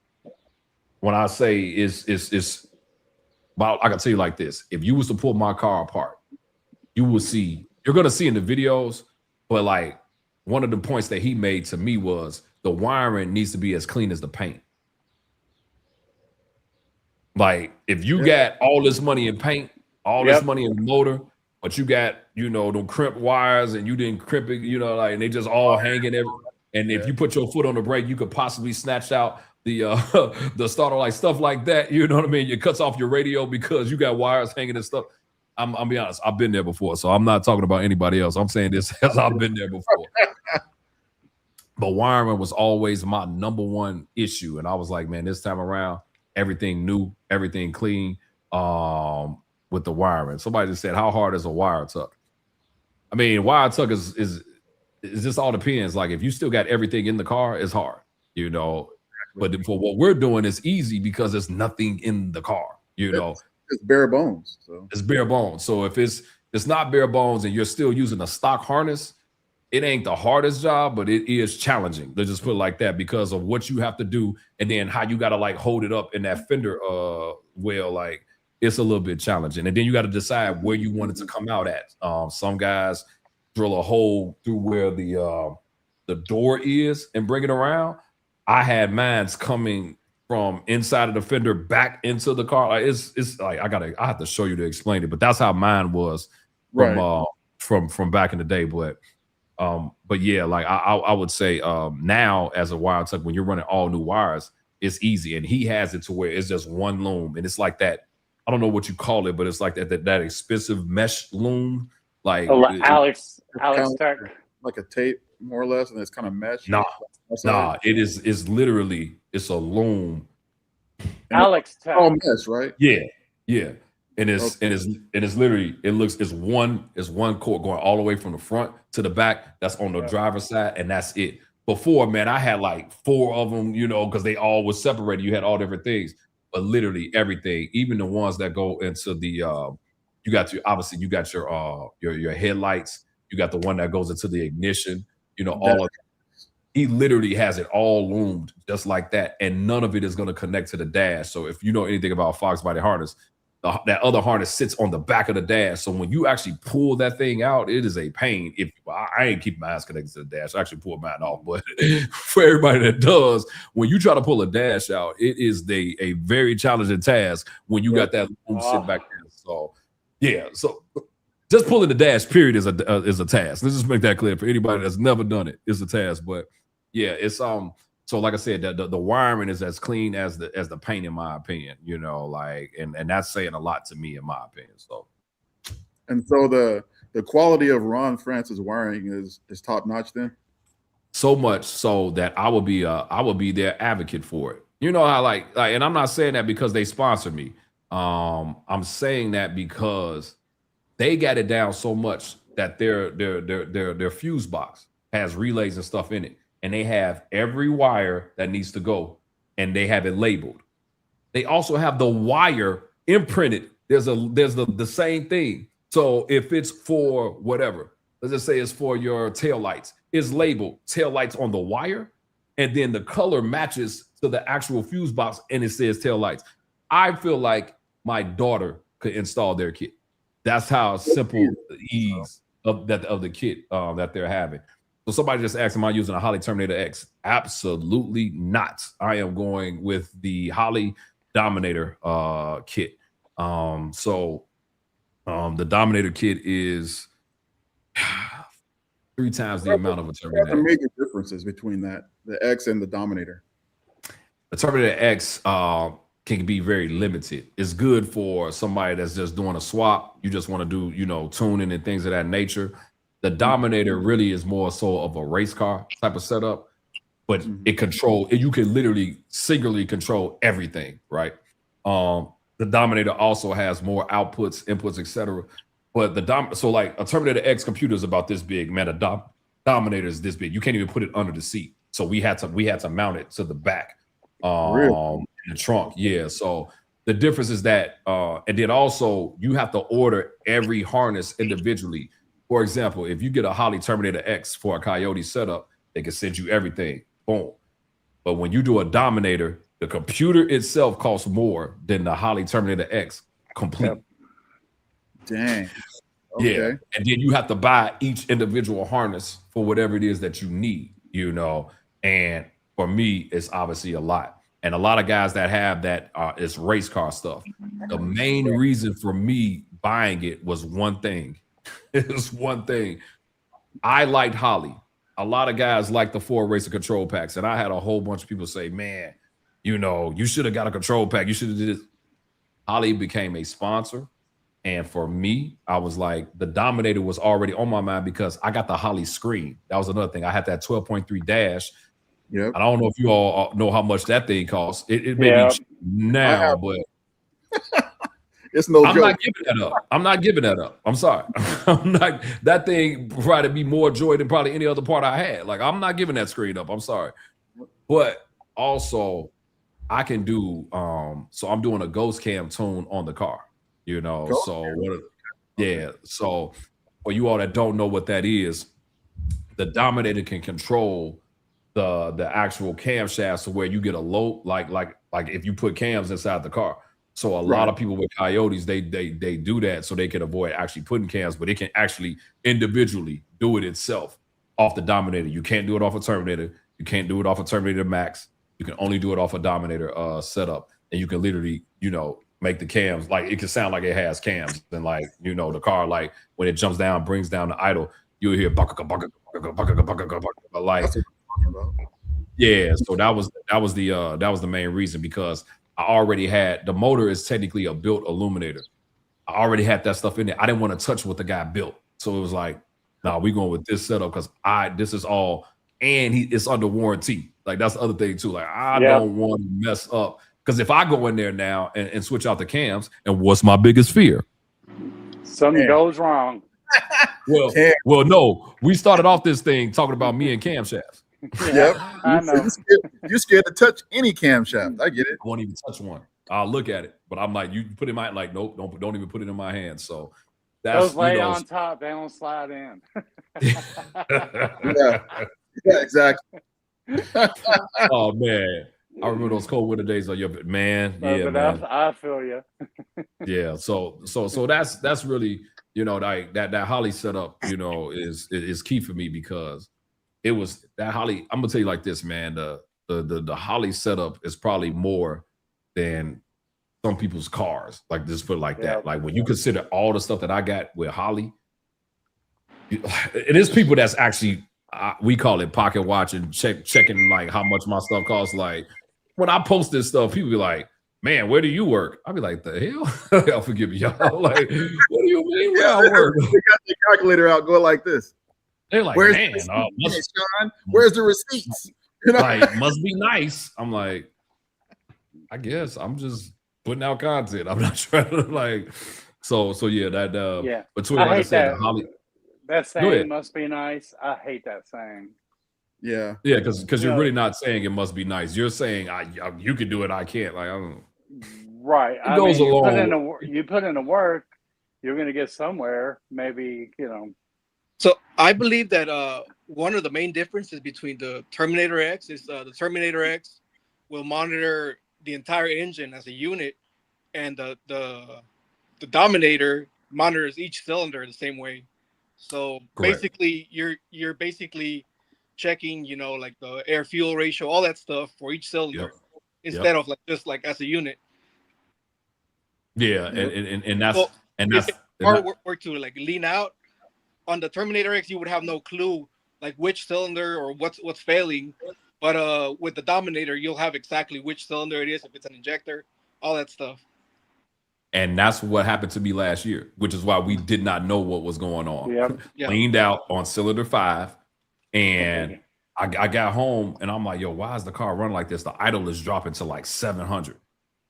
when I say it's about, I can tell you like this: if you was to pull my car apart, you're gonna see in the videos, but like one of the points that he made to me was the wiring needs to be as clean as the paint. Like if you got all this money in paint, all this money in the motor, but you got, them crimped wires and you didn't crimp it, like, and they just all hanging there. And if you put your foot on the brake, you could possibly snatch out the starter, like stuff like that. You know what I mean? It cuts off your radio because you got wires hanging and stuff. I'm be honest, I've been there before, so I'm not talking about anybody else. I'm saying this as I've been there before. But wiring was always my number one issue, and I was like, man, this time around, everything new, everything clean. With the wiring, somebody just said, how hard is a wire tuck? I mean, wire tuck is just all depends. Like if you still got everything in the car, it's hard, But for what we're doing, it's easy because there's nothing in the car, It's bare bones. So it's bare bones. So if it's not bare bones and you're still using a stock harness, it ain't the hardest job, but it is challenging. Let's just put it like that because of what you have to do and then how you got to like hold it up in that fender well, like it's a little bit challenging. And then you got to decide where you want it to come out at. Some guys drill a hole through where the door is and bring it around. I had mines coming from inside of the fender back into the car. Like it's like I have to show you to explain it, but that's how mine was from back in the day. But yeah, like I would say now as a wire tuck, when you're running all new wires, it's easy. And he has it to where it's just one loom, and it's like that. I don't know what you call it, but it's like that expensive mesh loom. Like Alex Tech, like a tape, more or less, and it's kind of mesh. Nah, it's literally it's a loom. Alex Tech. Oh, mesh, right? Yeah. And it's literally it's one cord going all the way from the front to the back. That's on the driver's side, and that's it. Before, man, I had like 4 of them, because they all were separated. You had all different things, but literally everything, even the ones that go into the you got your headlights. You got the one that goes into the ignition. All of. He literally has it all loomed just like that, and none of it is going to connect to the dash. So if you know anything about Foxbody harness, that other harness sits on the back of the dash. So when you actually pull that thing out, it is a pain. If I ain't keeping my ass connected to the dash, I actually pull mine off. But for everybody that does, when you try to pull a dash out, it is a very challenging task when you got that loom sitting back there. So yeah, so just pulling the dash period is a task. Let's just make that clear for anybody that's never done it. It's a task, but yeah, it's so like I said, the wiring is as clean as the paint, in my opinion, like, and that's saying a lot to me, in my opinion. So, and so the quality of Ron Francis wiring is top notch then? So much so that I would be their advocate for it. How like, and I'm not saying that because they sponsored me. I'm saying that because they got it down so much that their fuse box has relays and stuff in it. And they have every wire that needs to go, and they have it labeled. They also have the wire imprinted. There's the same thing. So if it's for whatever, let's just say it's for your tail lights, it's labeled tail lights on the wire, and then the color matches to the actual fuse box, and it says tail lights. I feel like my daughter could install their kit. That's how simple the ease of the kit that they're having. So somebody just asked, am I using a Holley Terminator X? Absolutely not. I am going with the Holley Dominator kit. The Dominator kit is 3 times the amount of a Terminator. What are the major differences between the X and the Dominator? The Terminator X can be very limited. It's good for somebody that's just doing a swap. You just want to do, tuning and things of that nature. The Dominator really is more so of a race car type of setup, but you can literally singularly control everything, right? the Dominator also has more outputs, inputs, etc. But so like a Terminator X computer is about this big, man. A Dominator is this big. You can't even put it under the seat. So we had to mount it to the back, in the trunk. Yeah. So the difference is that, and then also you have to order every harness individually. For example, if you get a Holley Terminator X for a Coyote setup, they can send you everything. Boom. But when you do a Dominator, the computer itself costs more than the Holley Terminator X complete. Yep. Dang. Okay. Yeah. And then you have to buy each individual harness for whatever it is that you need, you know. And for me, it's obviously a lot. And a lot of guys that have that is race car stuff. The main reason for me buying it was one thing. It was one thing. I liked Holley. A lot of guys like the 4 racer control packs. And I had a whole bunch of people say, man, you know, you should have got a control pack. You should have did this. Holley became a sponsor. And for me, I was like, the Dominator was already on my mind because I got the Holley screen. That was another thing. I had that 12.3 dash. Yep. I don't know if you all know how much that thing costs. It may be cheap now, but it's no I'm joke. not giving that up. I'm not giving that up. I'm sorry. I'm not. That thing provided me more joy than probably any other part I had. Like, I'm not giving that screen up. I'm sorry. But also, I can do. So I'm doing a ghost cam tune on the car. You know. Ghost so cam. what? Yeah. So for you all that don't know what that is, the Dominator can control the actual camshafts to where you get a low, like if you put cams inside the car. So a lot of people with Coyotes, they do that so they can avoid actually putting cams, but it can actually individually do it itself off the Dominator. You can't do it off a Terminator. You can't do it off a Terminator Max. You can only do it off a Dominator setup. And you can literally, you know, make the cams, like it can sound like it has cams. And like, you know, the car, like when it jumps down, brings down the idle, you'll hear like, yeah. So that was the main reason, because I already had, the motor is technically a built illuminator. I already had that stuff in there. I didn't want to touch what the guy built. So it was like, nah, we going with this setup because this is all, and it's under warranty. Like that's the other thing too. Like I don't want to mess up, because if I go in there now and switch out the cams, and what's my biggest fear? Something goes wrong. Well, no. We started off this thing talking about me and camshafts. Yep. I know. You're scared to touch any camshaft. I get it. I won't even touch one. I'll look at it, but I'm like, you put it in my, like, nope, don't even put it in my hand. So that's, those lay on top, they don't slide in. Yeah, exactly. Oh man, I remember those cold winter days. Like, man, yeah, man. I feel you. Yeah, so that's really, you know, like that Holley setup, you know, is key for me, because it was that Holley. I'm gonna tell you like this, man. The Holley setup is probably more than some people's cars. Like, just put it like that. Like when you consider all the stuff that I got with Holley, it is people that's actually, we call it pocket watching, checking like how much my stuff costs. Like when I post this stuff, people be like, man, where do you work? I'll be like, the hell? Y'all forgive me, y'all. Like, what do you mean where I work? They got the calculator out, go like this. They're like, where's man, Sean? Where's the receipts? You know? Like, must be nice. I'm like, I guess I'm just putting out content. I'm not trying to like, so yeah, that between, like I said, the Holley, that saying must be nice. I hate that saying. Yeah, because you're really not saying it must be nice. You're saying you can do it, I can't. Like, I don't. Right. It goes along. You put in the work, you're going to get somewhere. Maybe, you know. So I believe that one of the main differences between the Terminator X is the Terminator X will monitor the entire engine as a unit, and the Dominator monitors each cylinder the same way. So basically, you're basically checking, you know, like the air fuel ratio, all that stuff for each cylinder, instead of like just like as a unit. Yeah, and that's hard work to like lean out. On the Terminator X, you would have no clue like which cylinder or what's failing, but with the Dominator, you'll have exactly which cylinder it is, if it's an injector, all that stuff. And that's what happened to me last year, which is why we did not know what was going on. Yep. Leaned out on cylinder 5, and I got home, and I'm like, yo, why is the car running like this? The idle is dropping to like 700.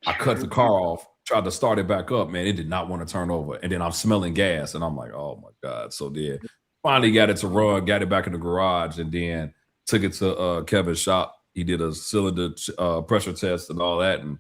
I cut the car off, tried to start it back up, man. It did not want to turn over. And then I'm smelling gas, and I'm like, oh my God. So then finally got it to run, got it back in the garage, and then took it to Kevin's shop. He did a cylinder pressure test and all that. And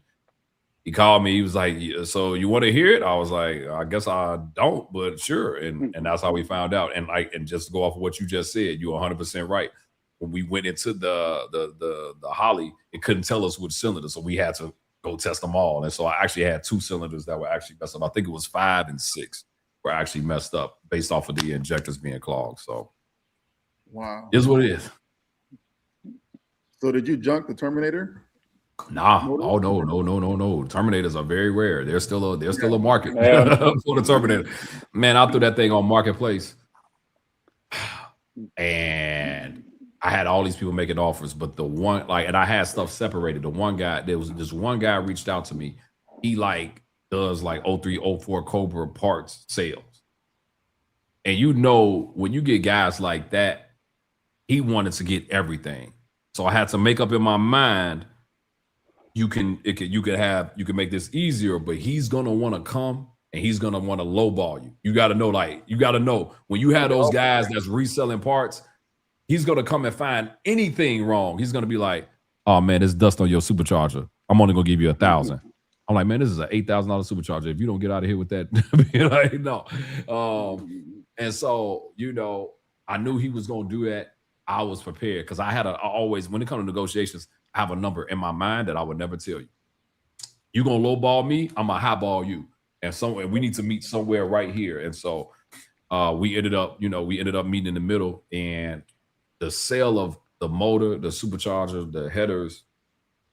he called me. He was like, so you want to hear it? I was like, I guess I don't, but sure. And that's how we found out. And just to go off of what you just said, you're 100% right. When we went into the Holly, it couldn't tell us which cylinder. So we had to go test them all. And so I actually had 2 cylinders that were actually messed up. I think it was 5 and 6 were actually messed up based off of the injectors being clogged. So wow, is what it is. So did you junk the Terminator? Nah. Oh no. Terminators are very rare. There's still a market for the Terminator. Man, I threw that thing on Marketplace, and I had all these people making offers, but the one and I had stuff separated. The one guy, there was this one guy reached out to me. He does 03, 04 Cobra parts sales, and when you get guys like that, he wanted to get everything. So I had to make up in my mind. You can make this easier, but he's gonna want to come and he's gonna want to lowball you. You got to know when you have those guys that's reselling parts, he's gonna come and find anything wrong. He's gonna be like, "Oh man, there's dust on your supercharger. I'm only gonna give you 1,000." I'm like, "Man, this is an $8,000 supercharger. If you don't get out of here with that," no. And so I knew he was gonna do that. I was prepared because I always, when it comes to negotiations, I have a number in my mind that I would never tell you. You're gonna lowball me, I'm gonna highball you, and we need to meet somewhere right here. And so we ended up meeting in the middle. And the sale of the motor, the supercharger, the headers,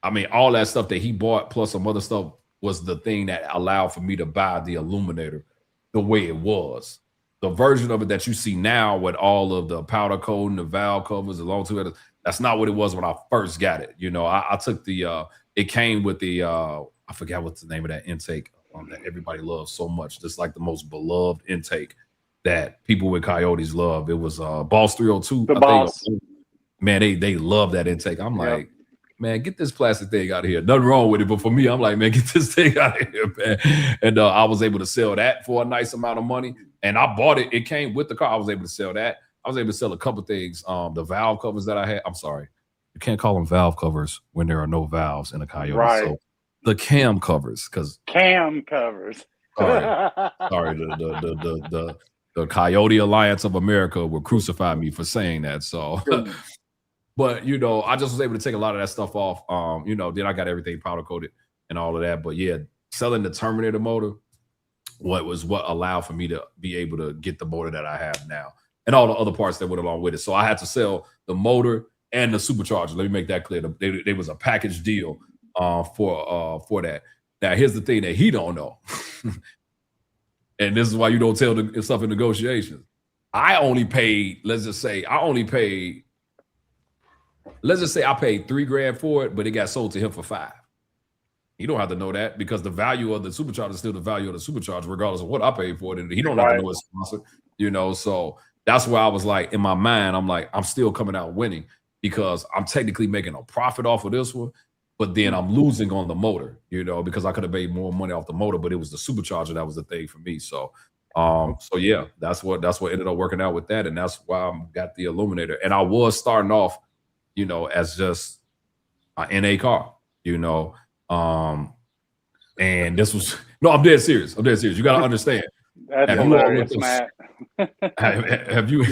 I mean, all that stuff that he bought plus some other stuff was the thing that allowed for me to buy the Illuminator the way it was. The version of it that you see now with all of the powder coat and the valve covers, the long tube, that's not what it was when I first got it. I took it came with the, I forgot what's the name of that intake that everybody loves so much. Just like the most beloved intake that people with Coyotes love. It was Boss 302. The Boss. Man, they love that intake. I'm like, man, get this plastic thing out of here. Nothing wrong with it, but for me, I'm like, man, get this thing out of here, man. And I was able to sell that for a nice amount of money. And I bought it. It came with the car. I was able to sell that. I was able to sell a couple things. The valve covers that I had. I'm sorry. You can't call them valve covers when there are no valves in a Coyote. Right. So the cam covers, cam covers. Sorry. The Coyote Alliance of America will crucify me for saying that. So, but I just was able to take a lot of that stuff off. Then I got everything powder coated and all of that. But yeah, selling the Terminator motor, what allowed for me to be able to get the motor that I have now and all the other parts that went along with it. So I had to sell the motor and the supercharger. Let me make that clear. There was a package deal for that. Now here's the thing that he don't know. And this is why you don't tell the stuff in negotiations. I paid $3,000 for it, but it got sold to him for $5,000. You don't have to know that because the value of the supercharger is still the value of the supercharger, regardless of what I paid for it. And he don't have to know it's sponsored, So that's where I was like, in my mind, I'm like, I'm still coming out winning because I'm technically making a profit off of this one, but then I'm losing on the motor, because I could have made more money off the motor, but it was the supercharger that was the thing for me. So, yeah, that's what ended up working out with that, and that's why I got the Illuminator. And I was starting off, as just an NA car, and this was I'm dead serious. You got to understand. That's hilarious, Matt. Have you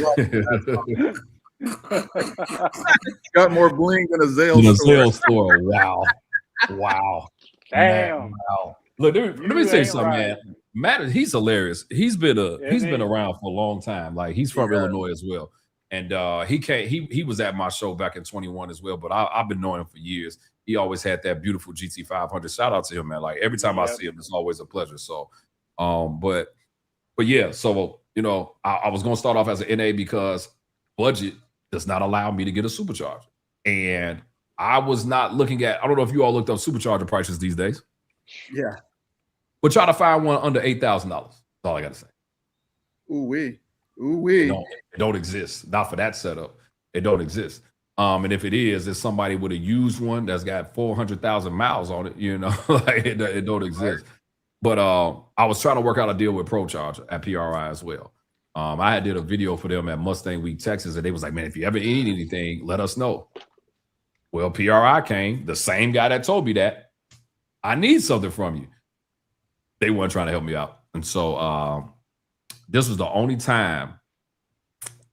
got more bling than a Zale store? Wow. Damn. Wow. Look, let me say something, man. Matt, he's hilarious. He's been around for a long time. Like he's from Illinois as well. And he was at my show back in 21 as well, but I've been knowing him for years. He always had that beautiful GT500. Shout out to him, man. Like every time I see him, it's always a pleasure. So, but yeah, so I was gonna start off as an NA because budget does not allow me to get a supercharger. And I was not looking at, I don't know if you all looked up supercharger prices these days. Yeah. But try to find one under $8,000. That's all I gotta say. Ooh-wee. It don't exist. Not for that setup. It don't exist. And if it is, it's somebody with a used one that's got 400,000 miles on it, like it don't exist. But I was trying to work out a deal with Pro Charger at PRI as well. I did a video for them at Mustang Week, Texas, and they was like, man, if you ever need anything, let us know. Well, PRI came, the same guy that told me that. I need something from you. They weren't trying to help me out. And so this was the only time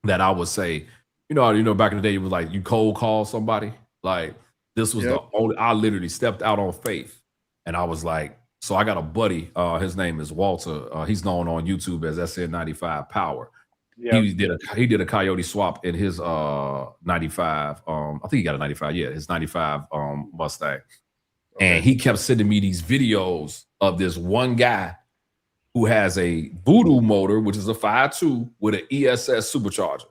that I would say, you know, back in the day, it was like you cold call somebody. Like this was the only, I literally stepped out on faith. And I was like, so I got a buddy, his name is Walter. He's known on YouTube as SN95 Power. Yep. He did a Coyote swap in his 95. I think he got a 95. Yeah, his 95 Mustang. Okay. And he kept sending me these videos of this one guy who has a Voodoo motor, which is a 5.2 with an ESS supercharger.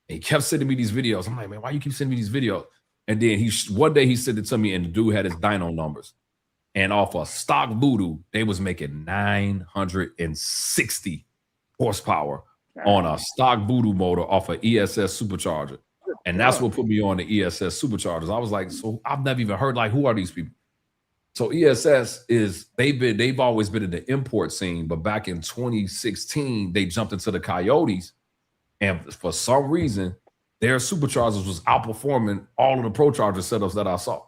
And he kept sending me these videos. I'm like, man, why you keep sending me these videos? And then one day he sent it to me, and the dude had his dyno numbers. And off a stock Voodoo, they was making 960 horsepower on a stock Voodoo motor off an ESS supercharger. And that's what put me on the ESS superchargers. I was like, so I've never even heard, like, who are these people? So ESS is, they've always been in the import scene, but back in 2016, they jumped into the Coyotes. And for some reason, their superchargers was outperforming all of the Pro Charger setups that I saw.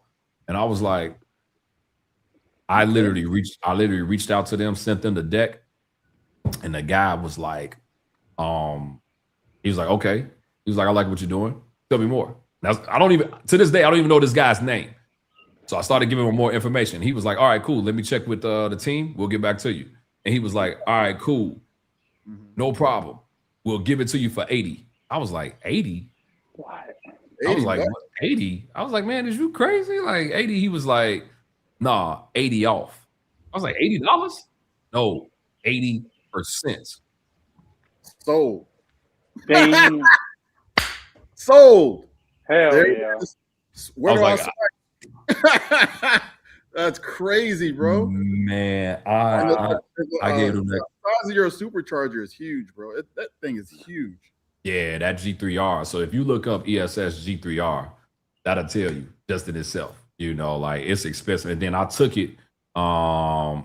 And I was like, I literally reached out to them, sent them the deck, and the guy was like, he was like, okay. He was like, I like what you're doing. Tell me more. Now, to this day, I don't even know this guy's name. So I started giving him more information. He was like, all right, cool. Let me check with the team. We'll get back to you. And he was like, all right, cool. No problem. We'll give it to you for 80. I was like, 80? What? I was like, what, 80? I was like, man, is you crazy? Like 80? He was like, nah, 80 off. I was like, $80? No, 80%. Sold. Ding. Sold. Hell there yeah. Where do I start? That's crazy, bro. Man, I gave him that. The size of your supercharger is huge, bro. That thing is huge. Yeah, that G3R. So if you look up ESS G3R, that'll tell you just in itself. You know, like it's expensive. And then I took it and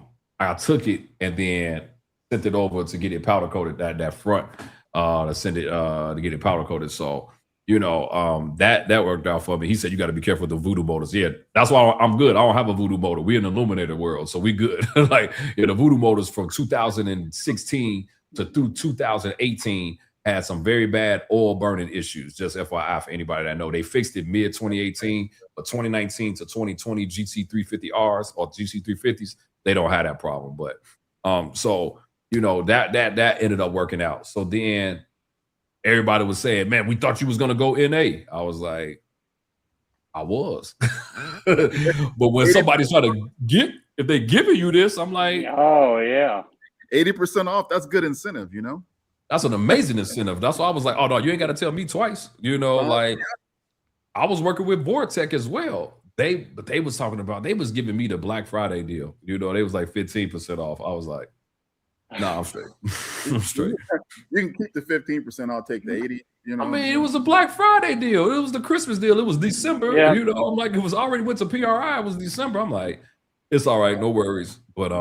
then sent it over to get it powder coated, that front to send it to get it powder coated. So, you know, that worked out for me. He said, you got to be careful with the Voodoo motors. Yeah, that's why I'm good. I don't have a Voodoo motor. We're in the Illuminator world, so we good. Like, the Voodoo motors from 2016 to through 2018 had some very bad oil burning issues. Just FYI for anybody that know. They fixed it mid 2018, but 2019 to 2020 GT350Rs or GT350s, they don't have that problem. But so you know that ended up working out. So then everybody was saying, man, we thought you was gonna go NA. I was like, I was. But when somebody's trying to if they're giving you this, I'm like, oh yeah, 80% off. That's good incentive, you know. That's an amazing incentive. That's why I was like, oh no, you ain't got to tell me twice. You know, like I was working with Vortec as well. They was talking about, they was giving me the Black Friday deal. You know, they was like 15% off. I was like, nah, I'm straight. I'm straight. You can keep the 15%. I'll take the 80. You know, I mean, it was a Black Friday deal. It was the Christmas deal. It was December. Yeah. You know, I'm like, it was already went to PRI. It was December. I'm like, it's all right, no worries. But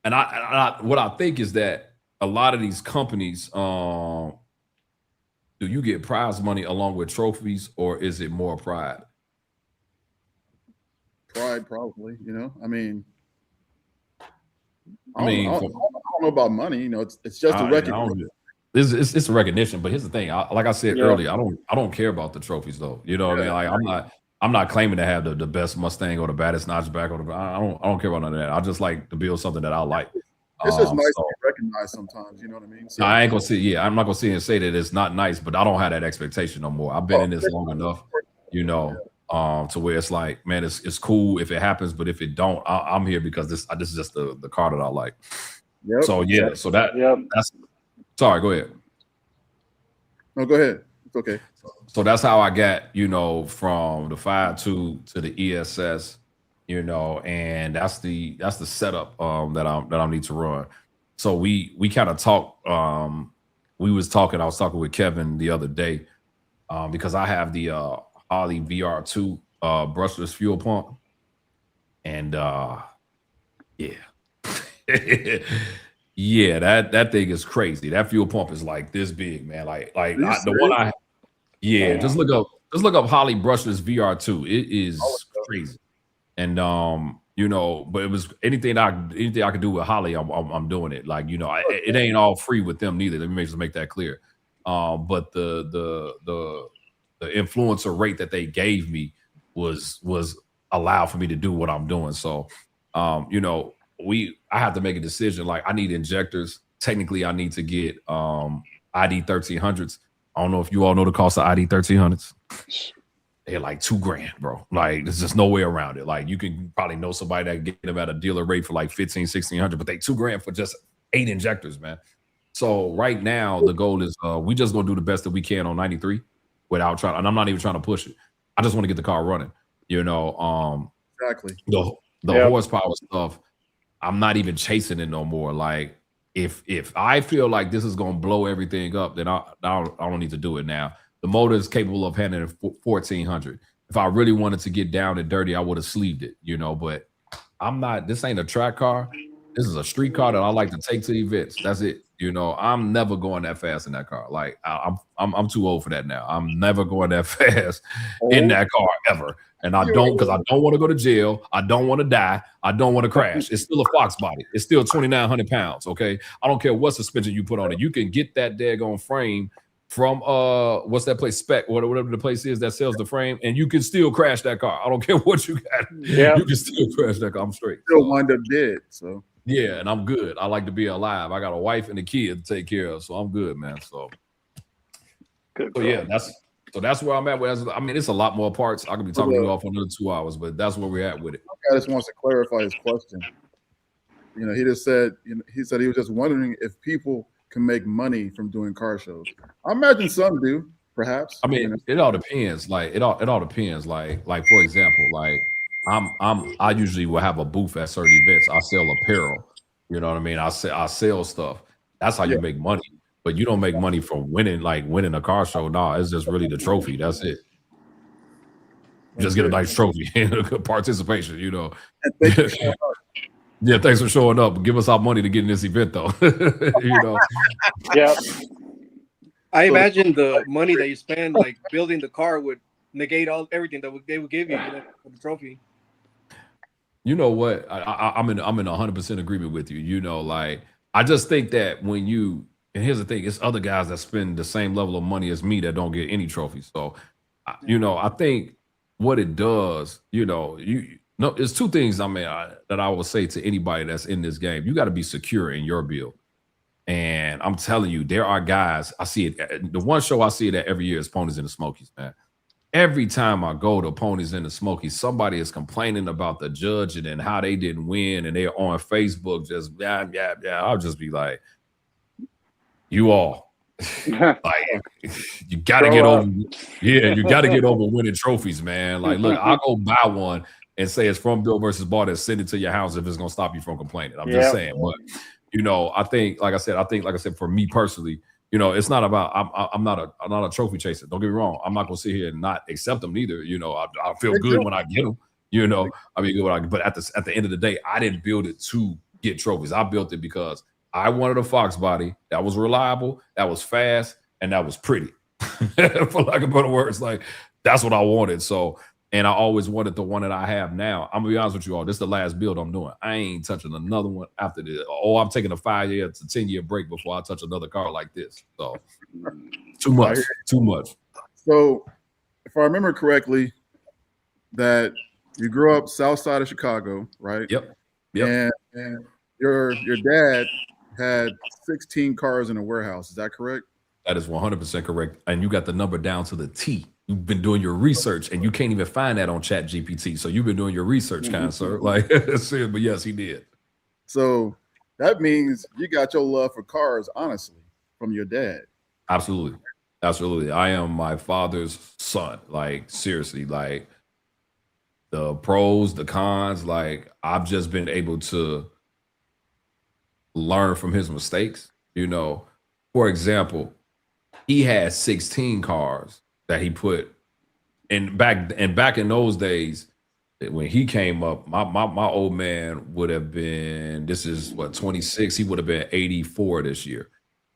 and I what I think is that a lot of these companies, do you get prize money along with trophies, or is it more pride? Pride, probably. You know, I mean, I don't know about money. You know, it's just a recognition. It's a recognition. But here's the thing: like I said earlier, I don't care about the trophies though. You know what I mean? Like I'm not claiming to have the best Mustang or the baddest notchback or I don't care about none of that. I just like to build something that I like. It's just nice to be recognized sometimes, you know what I mean? So, I ain't gonna say, I'm not gonna sit and say that it's not nice, but I don't have that expectation no more. I've been in this long enough, you know, to where it's like, man, it's cool if it happens, but if it don't, I'm here because this is just the car that I like. Yep. So so that's sorry, go ahead. No, go ahead. It's okay. So that's how I got, you know, from the 5.2 to the ESS. You know, and that's the setup that I need to run. So we kind of talked. I was talking with Kevin the other day because I have the Holley VR2 brushless fuel pump, and yeah, Yeah, that thing is crazy. That fuel pump is like this big, man. The one yeah, Damn. just look up Holly Brush's VR2. It is crazy. And you know, but it was anything I could do with Holly, I'm doing it. Like, you know, it ain't all free with them neither. Let me just make that clear. But the influencer rate that they gave me was allowed for me to do what I'm doing. So you know, I have to make a decision. Like, I need injectors. Technically, I need to get ID 1300s. I don't know if you all know the cost of ID 1300s. They're like $2,000, bro. Like, there's just no way around it. Like, you can probably know somebody that can get them at a dealer rate for like 15, 1600, but they $2,000 for just 8 injectors, man. So right now the goal is we just gonna do the best that we can on 93 without trying, and I'm not even trying to push it. I just want to get the car running. You know, exactly. The horsepower stuff, I'm not even chasing it no more. Like, if I feel like this is gonna blow everything up, then I don't need to do it now. The motor is capable of handling 1400. If I really wanted to get down and dirty, I would have sleeved it, you know, but I'm not, this ain't a track car. This is a street car that I like to take to events. That's it. You know, I'm never going that fast in that car. Like, I'm too old for that now. I'm never going that fast in that car ever. And I don't, because I don't want to go to jail. I don't want to die. I don't want to crash. It's still a Foxbody. It's still 2,900 pounds. Okay. I don't care what suspension you put on it. You can get that daggone frame from what's that place, Spec, whatever the place is that sells the frame, and you can still crash that car. I don't care what you got. Yeah, you can still crash that car. I'm straight. Still wind up dead. So yeah, and I'm good. I like to be alive. I got a wife and a kid to take care of, so I'm good, man. So good. So yeah, that's where I'm at. I mean, it's a lot more parts. I could be talking to you all for another 2 hours, but that's where we're at with it. I just wants to clarify his question. You know, he just said, he said he was just wondering if people can make money from doing car shows. I imagine some do, perhaps. I mean, it all depends. Like, it all depends. Like for example, like I usually will have a booth at certain events. I sell apparel. You know what I mean? I sell stuff. That's how you make money. But you don't make money from winning a car show. No, it's just really the trophy. That's it. You just get a nice trophy and a good participation, you know. Yeah, thanks for showing up. Give us our money to get in this event, though. You know. Yeah. I imagine the money that you spend, like building the car, would negate everything that they would give you, for the trophy. You know what? I'm in 100% agreement with you. You know, like, I just think that when you, and here's the thing, it's other guys that spend the same level of money as me that don't get any trophies. So, you know, I think what it does, you know, it's two things, I mean, that I will say to anybody that's in this game. You got to be secure in your build. And I'm telling you, there are guys, I see it. The one show I see it at every year is Ponies in the Smokies, man. Every time I go to Ponies in the Smokies, somebody is complaining about the judging and how they didn't win. And they're on Facebook just, yeah. I'll just be like, you all. Like, you got to get over. Yeah, you got to get over winning trophies, man. Like, look, I'll go buy one and say it's from Bill versus Bart and send it to your house if it's going to stop you from complaining. I'm just saying. But, you know, I think, like I said, for me personally, you know, it's not about, I'm not a trophy chaser. Don't get me wrong. I'm not going to sit here and not accept them either. You know, I feel good when I get them, you know, I mean, but at the end of the day, I didn't build it to get trophies. I built it because I wanted a Foxbody that was reliable, that was fast, and that was pretty. For lack of better words, like, that's what I wanted. So, and I always wanted the one that I have now. I'm gonna be honest with you all. This is the last build I'm doing. I ain't touching another one after this. Oh, I'm taking a 5-year to 10-year break before I touch another car like this. So, too much. So, if I remember correctly, that you grew up south side of Chicago, right? Yep. And your dad had 16 cars in a warehouse. Is that correct? That is 100% correct. And you got the number down to the T. You've been doing your research, and you can't even find that on Chat GPT. So you've been doing your research, kind of, sir. Like, but yes, he did. So that means you got your love for cars, honestly, from your dad. Absolutely. Absolutely. I am my father's son. Like, seriously, like, the pros, the cons, like, I've just been able to learn from his mistakes. You know, for example, he had 16 cars that he put in back in those days. when he came up, my old man would have been, this is what, 26. He would have been 84 this year,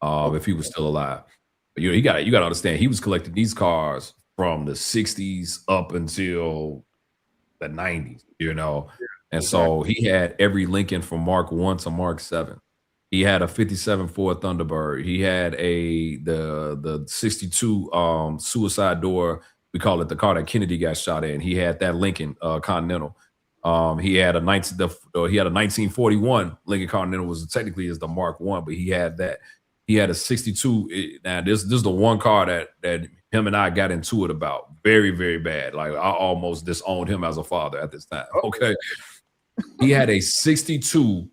if he was still alive. But you got to understand, he was collecting these cars from the 60s up until the 90s, And so he had every Lincoln from Mark 1 to Mark 7. He had a 57 Ford Thunderbird. He had the 62 suicide door. We call it the car that Kennedy got shot in. He had that Lincoln Continental. He had a 1941 Lincoln Continental, was technically is the Mark 1, but he had that. He had a 62. Now this is the one car that him and I got into it about very, very bad. Like I almost disowned him as a father at this time. Okay. He had a 62.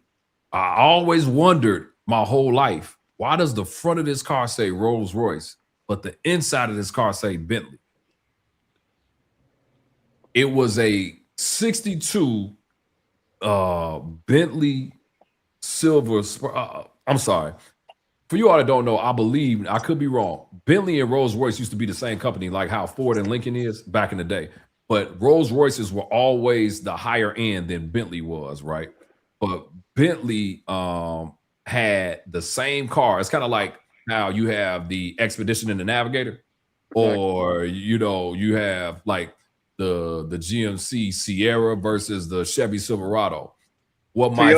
I always wondered my whole life, why does the front of this car say Rolls Royce, but the inside of this car say Bentley? It was a 62 Bentley silver. I'm sorry. For you all that don't know, I believe, I could be wrong, Bentley and Rolls Royce used to be the same company, like how Ford and Lincoln is back in the day. But Rolls Royces were always the higher end than Bentley was, right? But Bentley had the same car. It's kind of like how you have the Expedition and the Navigator, or you have like the GMC Sierra versus the Chevy Silverado. What my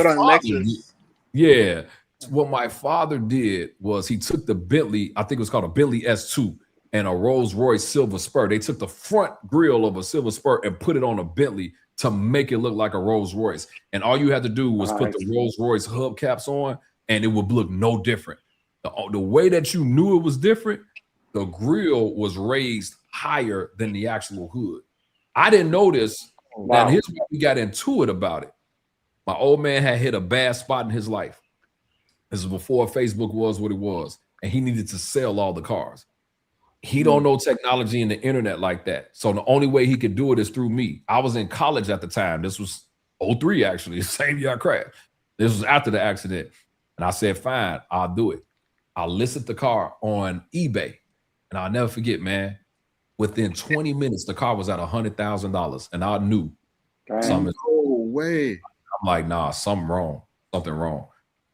father did was he took the Bentley, I think it was called a Bentley S2, and a Rolls Royce Silver Spur. They took the front grille of a Silver Spur and put it on a Bentley to make it look like a Rolls Royce. And all you had to do was put the Rolls Royce hubcaps on, and it would look no different. The way that you knew it was different, the grille was raised higher than the actual hood. I didn't notice. Wow. And here's why we got into it about it. My old man had hit a bad spot in his life. This is before Facebook was what it was, and he needed to sell all the cars. He don't know technology and the internet like that. So the only way he could do it is through me. I was in college at the time. This was 03, actually, the same year I crashed. This was after the accident. And I said, fine, I'll do it. I listed the car on eBay. And I'll never forget, man, within 20 minutes, the car was at $100,000. And I knew something. No way. I'm like, nah, something wrong.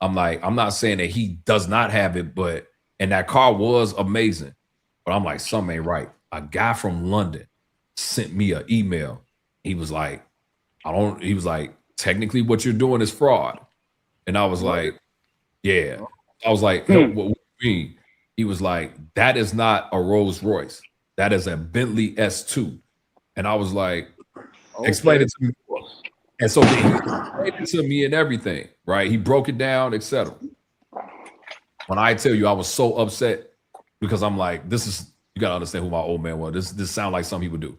I'm like, I'm not saying that he does not have it, and that car was amazing. But I'm like, something ain't right. A guy from London sent me an email. He was like, technically what you're doing is fraud. And I was like, yeah. I was like, what do you mean? He was like, that is not a Rolls Royce. That is a Bentley S2. And I was like, explain it to me. And so he explained it to me and everything, right? He broke it down, etc. When I tell you I was so upset, because I'm like, you gotta understand who my old man was. This sounds like something he would do.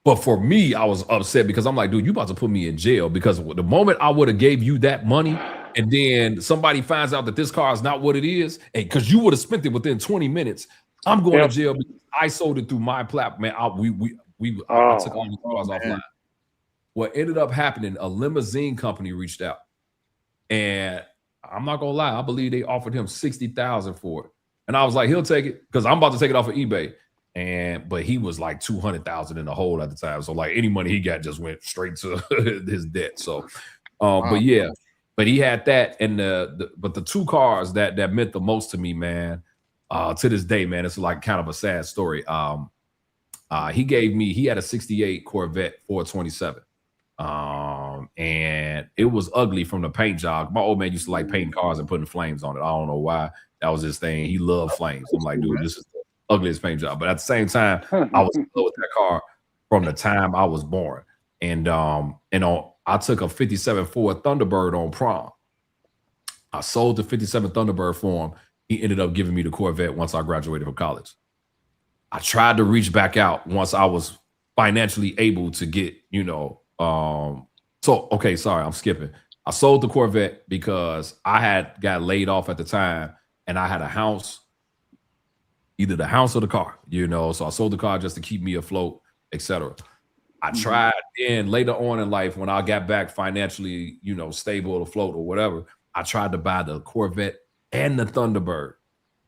But for me, I was upset because I'm like, dude, you about to put me in jail, because the moment I would have gave you that money and then somebody finds out that this car is not what it is, and because you would have spent it within 20 minutes, I'm going to jail because I sold it through my platform. Man, I took all the cars offline. What ended up happening, a limousine company reached out, and I'm not gonna lie, I believe they offered him $60,000 for it. And I was like, he'll take it, because I'm about to take it off of eBay. But he was like $200,000 in the hole at the time. So like any money he got just went straight to his debt. So but he had that, and but the two cars that meant the most to me, man, to this day, man, it's like kind of a sad story. He had a 68 Corvette 427. And it was ugly from the paint job. My old man used to like painting cars and putting flames on it. I don't know why. That was his thing. He loved flames. I'm like, dude, this is the ugliest paint job. But at the same time, I was in love with that car from the time I was born. And I took a 57 Ford Thunderbird on prom. I sold the 57 Thunderbird for him. He ended up giving me the Corvette once I graduated from college. I tried to reach back out once I was financially able to get, sorry, I'm skipping. I sold the Corvette because I had got laid off at the time, and I had a house, either the house or the car, so I sold the car just to keep me afloat, etc. I tried then later on in life, when I got back financially, stable, afloat or whatever, I tried to buy the Corvette and the Thunderbird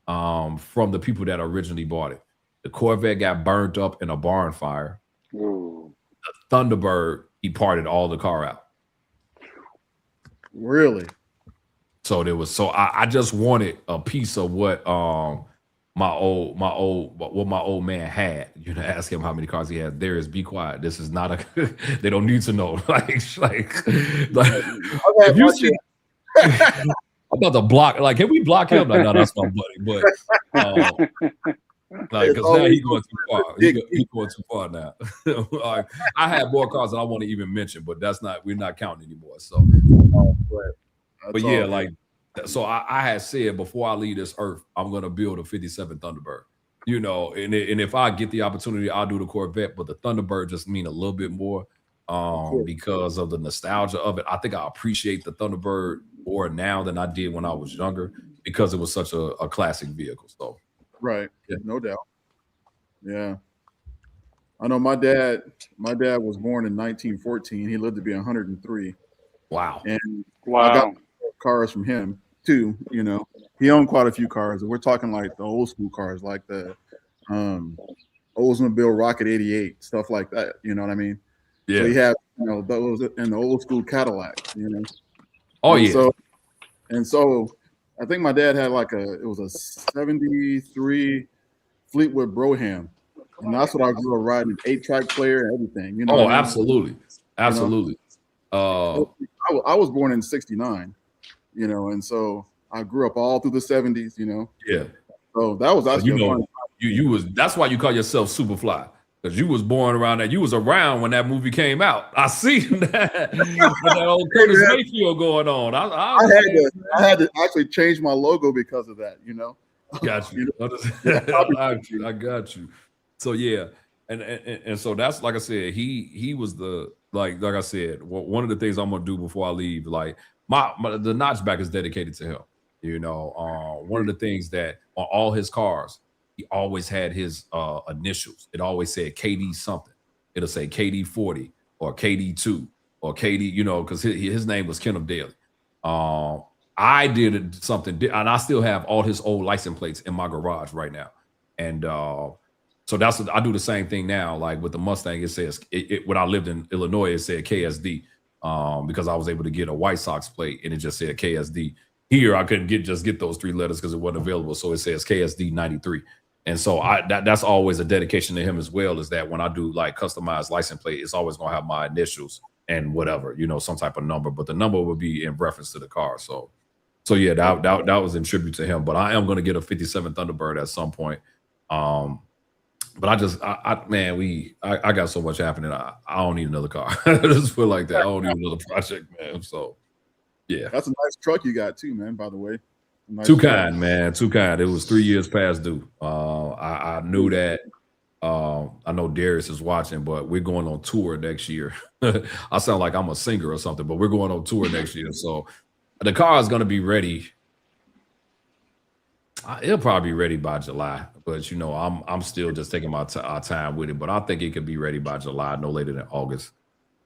from the people that originally bought it. The Corvette got burned up in a barn fire. The Thunderbird he parted all the car out. Really? So there was, so I just wanted a piece of what my old man had. You know, ask him how many cars he had. There is, be quiet. This is not a they don't need to know. like if you see I'm about to block, like, can we block him? Like, no, that's my buddy. But like, because now he's going too far. He's going too far now. Like, I had more cars that I want to even mention, but we're not counting anymore. So but yeah, like, so I had said before I leave this earth, I'm gonna build a 57 Thunderbird. You know, and if I get the opportunity, I'll do the Corvette, but the Thunderbird just mean a little bit more because of the nostalgia of it. I think I appreciate the Thunderbird more now than I did when I was younger because it was such a classic vehicle. So right, yeah, no doubt. Yeah, I know my dad was born in 1914. He lived to be 103. Wow. And wow. I got cars from him too. You know, he owned quite a few cars. We're talking like the old school cars, like the Oldsmobile Rocket 88, stuff like that. You know what I mean? Yeah. So he had, you know, those in the old school Cadillac. You know. Oh, and yeah. So I think my dad had like it was a 73 Fleetwood Brougham. And that's what I grew up riding, 8-track player and everything. You know. Oh, absolutely. Absolutely. You know? I was born in 69, you know, and so I grew up all through the 70s, you know. Yeah. So that was actually you was, that's why you call yourself Superfly. Because you was born around that. You was around when that movie came out. I see that with that old Curtis Mayfield going on. I had to actually change my logo because of that, you know. Got you. I got you. So yeah, and so that's, like I said, he was the like I said, one of the things I'm gonna do before I leave, like the notchback is dedicated to him. You know, one of the things that on all his cars, he always had his initials. It always said KD something. It'll say KD 40 or KD 2 or KD, you know, because his name was Kenneth Daly. I did something, and I still have all his old license plates in my garage right now. And so that's what I do the same thing now. Like with the Mustang, it says when I lived in Illinois, it said KSD because I was able to get a White Sox plate and it just said KSD. Here I couldn't get those 3 letters because it wasn't available, so it says KSD 93. And so that's always a dedication to him as well. Is that when I do like customized license plate, it's always gonna have my initials and whatever, you know, some type of number, but the number would be in reference to the car. So yeah, that was in tribute to him. But I am gonna get a 57 Thunderbird at some point. But I got so much happening. I don't need another car. I just feel like that. I don't need another project, man. So yeah. That's a nice truck you got too, man, by the way. Nice Too kind, man. Too kind. It was 3 years past due. I knew that. I know Darius is watching, but we're going on tour next year. I sound like I'm a singer or something, but we're going on tour next year. So the car is going to be ready. It'll probably be ready by July, but you know, I'm still just taking my time with it. But I think it could be ready by July, no later than August.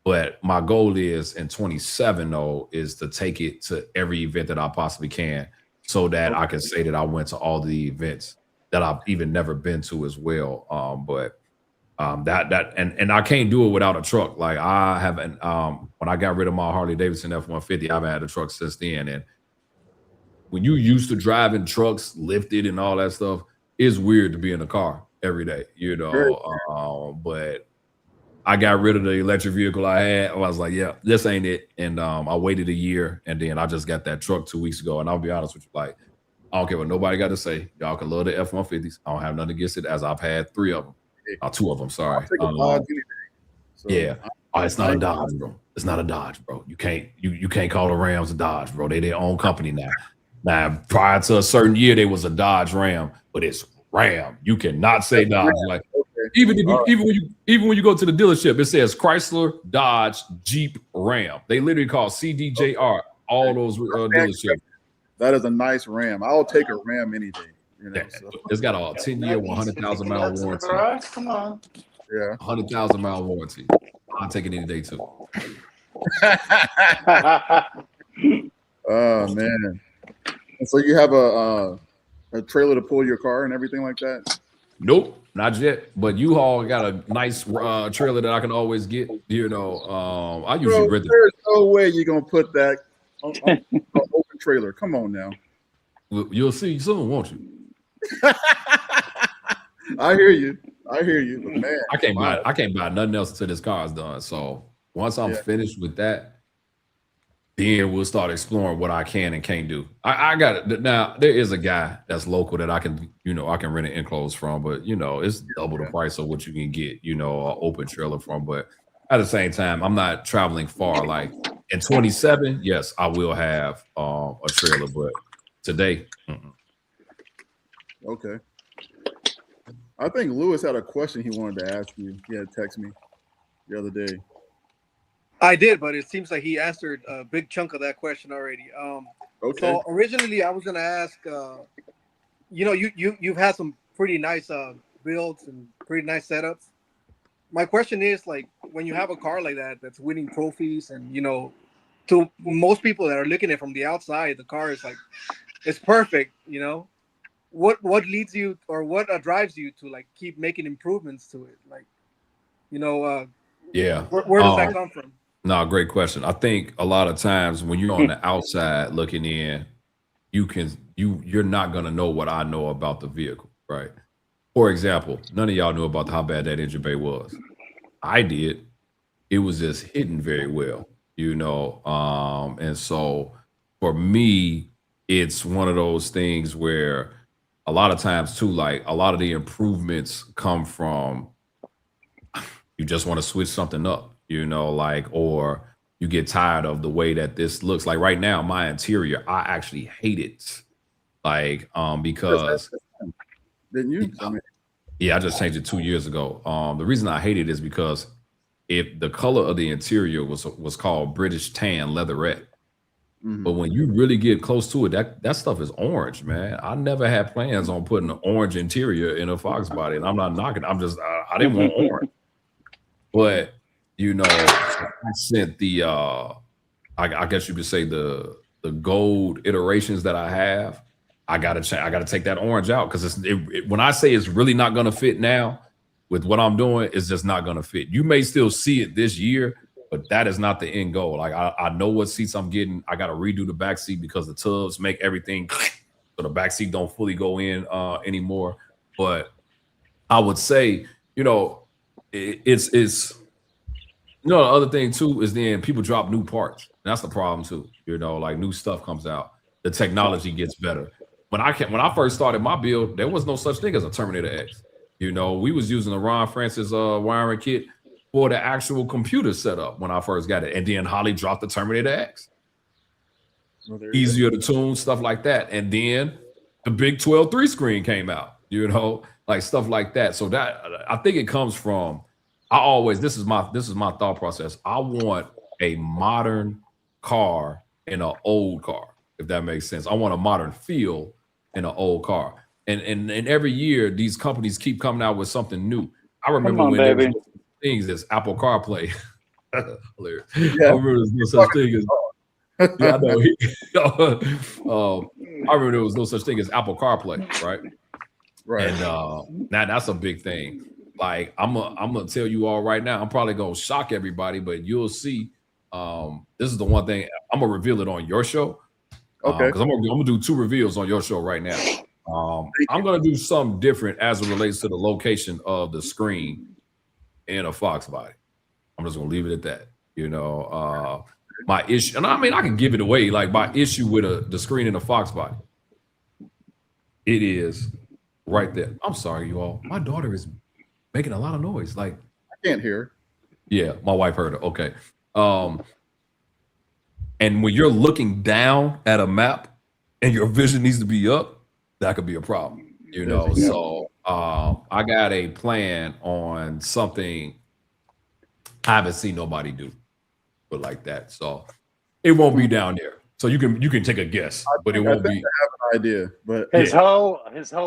But my goal is in 27 though, is to take it to every event that I possibly can, so that I can say that I went to all the events that I've even never been to as well. And I can't do it without a truck. Like I haven't. When I got rid of my Harley Davidson F-150, I haven't had a truck since then. And when you used to driving trucks, lifted and all that stuff, it's weird to be in a car every day, you know. But I got rid of the electric vehicle I had. I was like, yeah, this ain't it. And I waited a year, and then I just got that truck 2 weeks ago. And I'll be honest with you, like, I don't care what nobody got to say. Y'all can love the F-150s. I don't have nothing against it, as I've had 3 of them. 2 of them, sorry. Yeah. Oh, it's not a Dodge, bro. It's not a Dodge, bro. You can't call the Rams a Dodge, bro. They their own company now. Now, prior to a certain year, they was a Dodge Ram, but it's Ram. You cannot say Dodge. Like even when you go to the dealership, it says Chrysler, Dodge, Jeep, Ram. They literally call CDJR all those dealerships. That is a nice Ram. I'll take a Ram any day. You know, so. It's got a 10-year, 100,000 mile warranty. Come on. Yeah, 100,000 mile warranty. I'll take it any day too. Oh man. And so you have a trailer to pull your car and everything like that? Nope, not yet. But U-Haul got a nice trailer that I can always get. You know, I usually rent it. There's no way you're gonna put that on an open trailer. Come on now. You'll see soon, won't you? I hear you. But man, I can't buy nothing else until this car is done. So once I'm finished with that, then we'll start exploring what I can and can't do. I got it. Now there is a guy that's local that I can rent an enclosed from, but it's double the price of what you can get, an open trailer from. But at the same time, I'm not traveling far. Like in 27, yes, I will have a trailer, but today, okay. I think Lewis had a question he wanted to ask you. He had texted me the other day. I did, but it seems like he answered a big chunk of that question already. Okay. So originally, I was going to ask, you've had some pretty nice builds and pretty nice setups. My question is, like, when you have a car like that that's winning trophies, and to most people that are looking at it from the outside, the car is like, it's perfect. What leads you, or what drives you to like keep making improvements to it? Like, yeah, where does that come from? No, great question. I think a lot of times when you're on the outside looking in, you're not gonna know what I know about the vehicle, right? For example, none of y'all knew about how bad that engine bay was. I did. It was just hidden very well, and so for me, it's one of those things where a lot of times too, like a lot of the improvements come from you just want to switch something up, or you get tired of the way that this looks. Like right now, my interior, I actually hate it. Like, because didn't you? Yeah, I just changed it 2 years ago. The reason I hate it is because if the color of the interior was called British tan leatherette. But when you really get close to it, that stuff is orange, man. I never had plans on putting an orange interior in a Foxbody, and I'm not knocking. I'm just I didn't want orange. But I sent the I guess you could say the gold iterations that I have. I gotta take that orange out because when I say it's really not gonna fit now with what I'm doing, it's just not gonna fit. You may still see it this year, but that is not the end goal. Like I know what seats I'm getting. I gotta redo the back seat because the tubs make everything so the back seat don't fully go in anymore. But I would say, it's the other thing too is then people drop new parts. That's the problem too. Like new stuff comes out. The technology gets better. When I first started my build, there was no such thing as a Terminator X. We was using the Ron Francis wiring kit for the actual computer setup when I first got it. And then Holly dropped the Terminator X. Easier to tune, stuff like that. And then the big 12.3 screen came out, like stuff like that. So that I think it comes from this is my thought process. I want a modern car in an old car, if that makes sense. I want a modern feel in an old car. And every year these companies keep coming out with something new. I remember when there was things as Apple CarPlay. Hilarious. Yeah. I remember there was no such thing as I know. I remember there was no such thing as Apple CarPlay, right? Right. And now that's a big thing. Like I'm gonna tell you all right now, I'm probably gonna shock everybody, but you'll see. This is the one thing I'm gonna reveal it on your show. Okay. Because I'm gonna do 2 reveals on your show right now. I'm gonna do something different as it relates to the location of the screen in a Foxbody. I'm just gonna leave it at that. My issue, and I mean I can give it away. Like my issue with the screen in a Foxbody, it is right there. I'm sorry, you all. My daughter is making a lot of noise. Like I can't hear. Yeah, my wife heard it. Okay. And when you're looking down at a map and your vision needs to be up, that could be a problem. So I got a plan on something I haven't seen nobody do, but like that. So it won't be down there. So you can take a guess, but it won't be. I have an idea, but his whole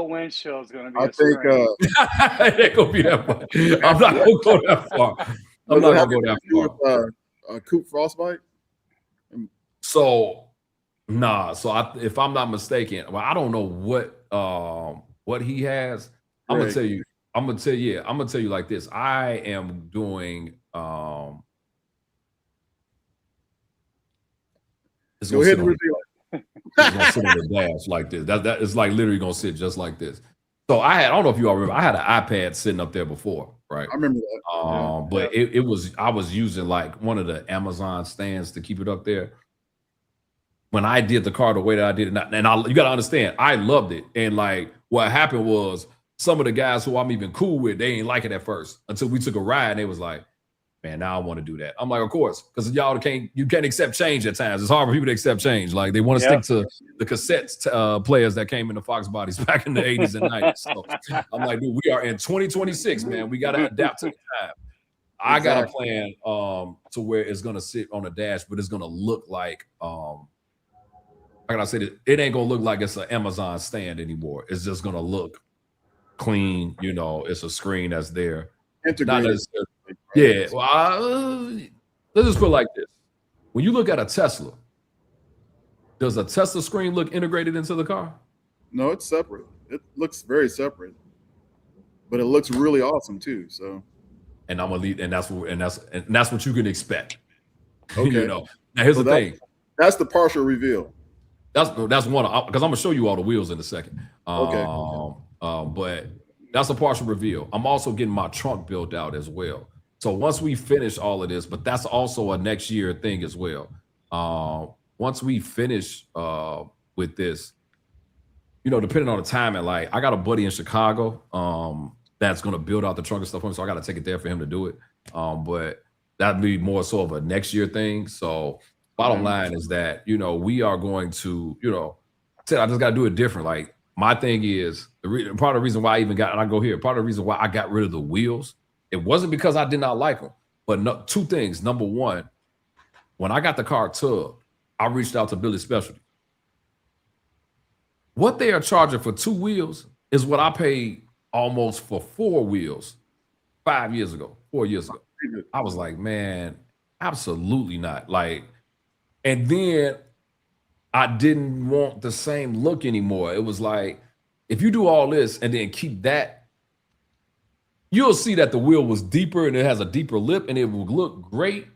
windshield is going to be. It gonna be that far. I'm not gonna go that far. I'm not gonna go that far. A coupe frostbite. So nah. So if I'm not mistaken, well, I don't know what he has. I'm gonna tell you. I'm gonna tell you. I'm gonna tell you like this. I am doing. It's Go ahead and reveal it. It's gonna sit on the dash like this. That is like literally gonna sit just like this. So I don't know if you all remember. I had an iPad sitting up there before, right? I remember that. But it was I was using like one of the Amazon stands to keep it up there. When I did the car the way that I did it, and you got to understand, I loved it. And like what happened was some of the guys who I'm even cool with, they ain't like it at first until we took a ride. And they was like, man, now I want to do that. I'm like, of course, because y'all you can't accept change at times. It's hard for people to accept change. Like they want to stick to the cassette players that came in the Fox bodies back in the 80s and 90s. So I'm like, dude, we are in 2026, man. We got to adapt to the time. I got a plan to where it's gonna sit on the dash, but it's gonna look like like I said, it ain't gonna look like it's an Amazon stand anymore. It's just gonna look clean. You know, it's a screen that's there. Not necessarily. Yeah. Well, let's just put it like this: when you look at a Tesla, does a Tesla screen look integrated into the car? No, it's separate. It looks very separate, but it looks really awesome too. So, and I'm gonna leave, and that's what you can expect. Okay. You know. Now here's the thing. That's the partial reveal. That's one because I'm gonna show you all the wheels in a second. Okay. But that's a partial reveal. I'm also getting my trunk built out as well. So once we finish all of this, but that's also a next year thing as well. Once we finish with this, you know, depending on the timing, like I got a buddy in Chicago that's gonna build out the trunk and stuff for me, so I got to take it there for him to do it. But that'd be more so of a next year thing. So bottom line is that, you know, we are going to, you know, I just got to do it different. Like my thing is part of the reason why I even got, and I go here, part of the reason why I got rid of the wheels, it wasn't because I did not like them, but two things. Number one, when I got the car tubbed, I reached out to Billy Specialty. What they are charging for 2 wheels is what I paid almost for 4 wheels 4 years ago. I was like, man, absolutely not. Like, and then I didn't want the same look anymore. It was like, if you do all this and then keep that, you'll see that the wheel was deeper and it has a deeper lip and it will look great.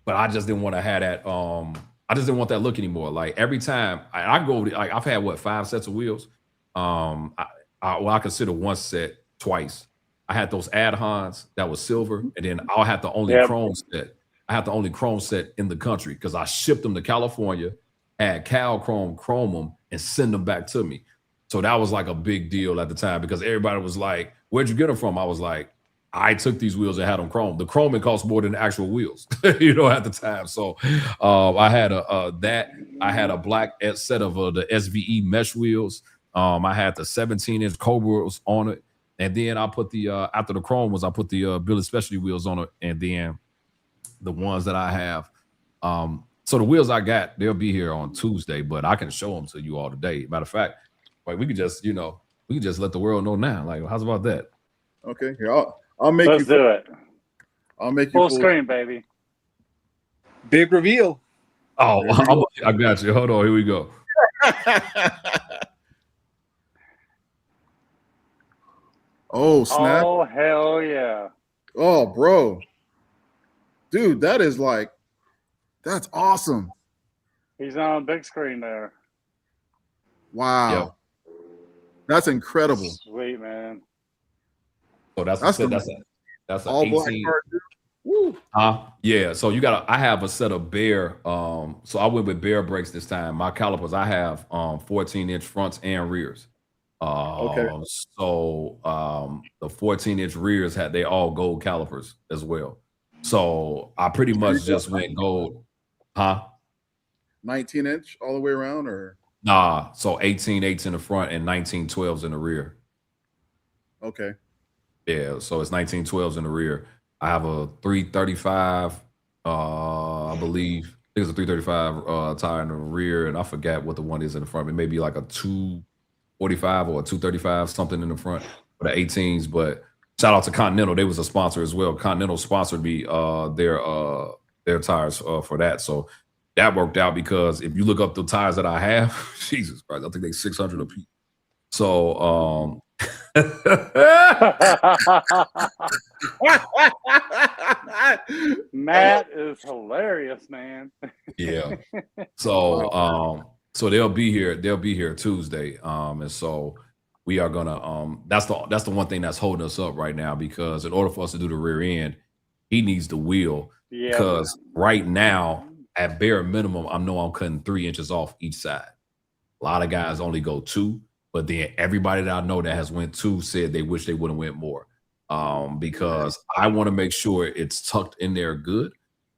But I just didn't want to have that. I just didn't want that look anymore. Like every time I go, like I've had 5 sets of wheels. I consider one set twice. I had those Adhons that was silver, and then I'll have the only chrome set. I have the only chrome set in the country because I shipped them to California, had Cal chrome them, and send them back to me. So that was like a big deal at the time because everybody was like, "Where'd you get them from?" I was like, "I took these wheels and had them chrome. The chroming cost more than the actual wheels, you know, at the time." So I had I had a black set of the SVE mesh wheels. I had the 17-inch Cobras on it, and then I put the after the chrome was I put the Billy Specialty wheels on it, and then the ones that I have. So the wheels I got, they'll be here on Tuesday, but I can show them to you all today. Matter of fact, like we could just, you know, let the world know now. Like, how's about that? Okay, here I'll make Let's do it. I'll make full you screen, baby. Big reveal. Oh, I got you. Hold on, here we go. Oh, snap. Oh, hell yeah. Oh, bro. Dude, that's awesome. He's on a big screen there. Wow. Yep. That's incredible. Sweet, man. So that's an all 18. black car, dude. Woo. Yeah. So I have a set of Bear. So I went with Bear brakes this time. My calipers, I have 14-inch fronts and rears. Okay. So the 14-inch rears they all gold calipers as well. So I pretty much just went gold. 19-inch all the way around, or nah? So 18/8s in the front and 19/12s in the rear. Okay. Yeah. So it's 19/12s in the rear. I have a 335. I believe. I think it's a 335 tire in the rear, and I forgot what the one is in the front. It may be like a 245 or a 235, something in the front for the 18s. But shout out to Continental. They was a sponsor as well. Continental sponsored me their tires for that. So that worked out because if you look up the tires that I have, Jesus Christ, I think they 600 a piece. So Matt is hilarious, man. Yeah. So they'll be here. They'll be here Tuesday. And so we are gonna. That's the one thing that's holding us up right now, because in order for us to do the rear end, he needs the wheel. Yeah. Because right now, at bare minimum, I know I'm cutting 3 inches off each side. A lot of guys only go 2, but then everybody that I know that has went 2 said they wish they would have went more. Because I want to make sure it's tucked in there good.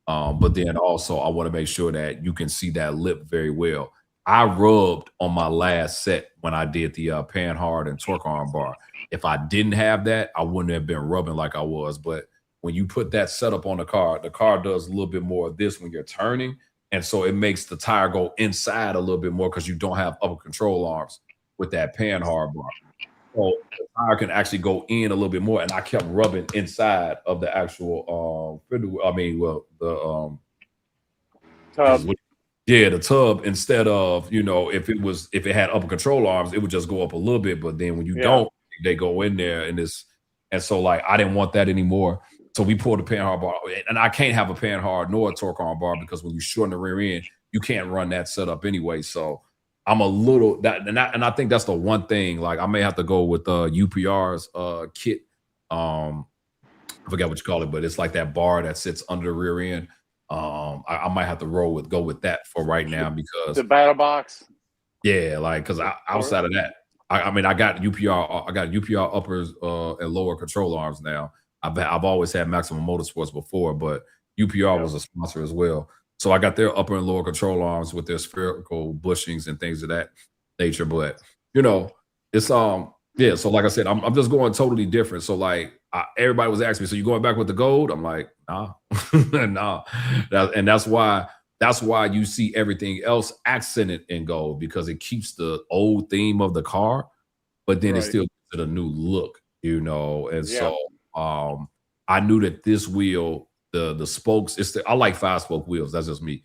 But then also I want to make sure that you can see that lip very well. I rubbed on my last set when I did the pan hard and torque arm bar. If I didn't have that, I wouldn't have been rubbing like I was. But when you put that setup on the car does a little bit more of this when you're turning. And so it makes the tire go inside a little bit more because you don't have upper control arms with that pan hard bar. So the tire can actually go in a little bit more. And I kept rubbing inside of the actual Tub. Yeah, the tub, instead of, if it had upper control arms, it would just go up a little bit. But then when you don't, they go in there and so like I didn't want that anymore. So we pulled the pan hard bar, and I can't have a pan hard nor a torque arm bar because when you shorten the rear end, you can't run that setup anyway. So I'm a little and I think that's the one thing. Like I may have to go with UPR's kit. I forget what you call it, but it's like that bar that sits under the rear end. I might have to go with that for right now because the battle box. Yeah, like because outside of that, I got UPR uppers and lower control arms now. I've always had Maximum Motorsports before, but UPR was a sponsor as well. So I got their upper and lower control arms with their spherical bushings and things of that nature. But it's So like I said, I'm just going totally different. So like everybody was asking me, so you going back with the gold? I'm like, nah, nah. And that's why you see everything else accented in gold, because it keeps the old theme of the car, but then it still gives it a new look, And so I knew that this wheel, the spokes, I like 5-spoke wheels. That's just me.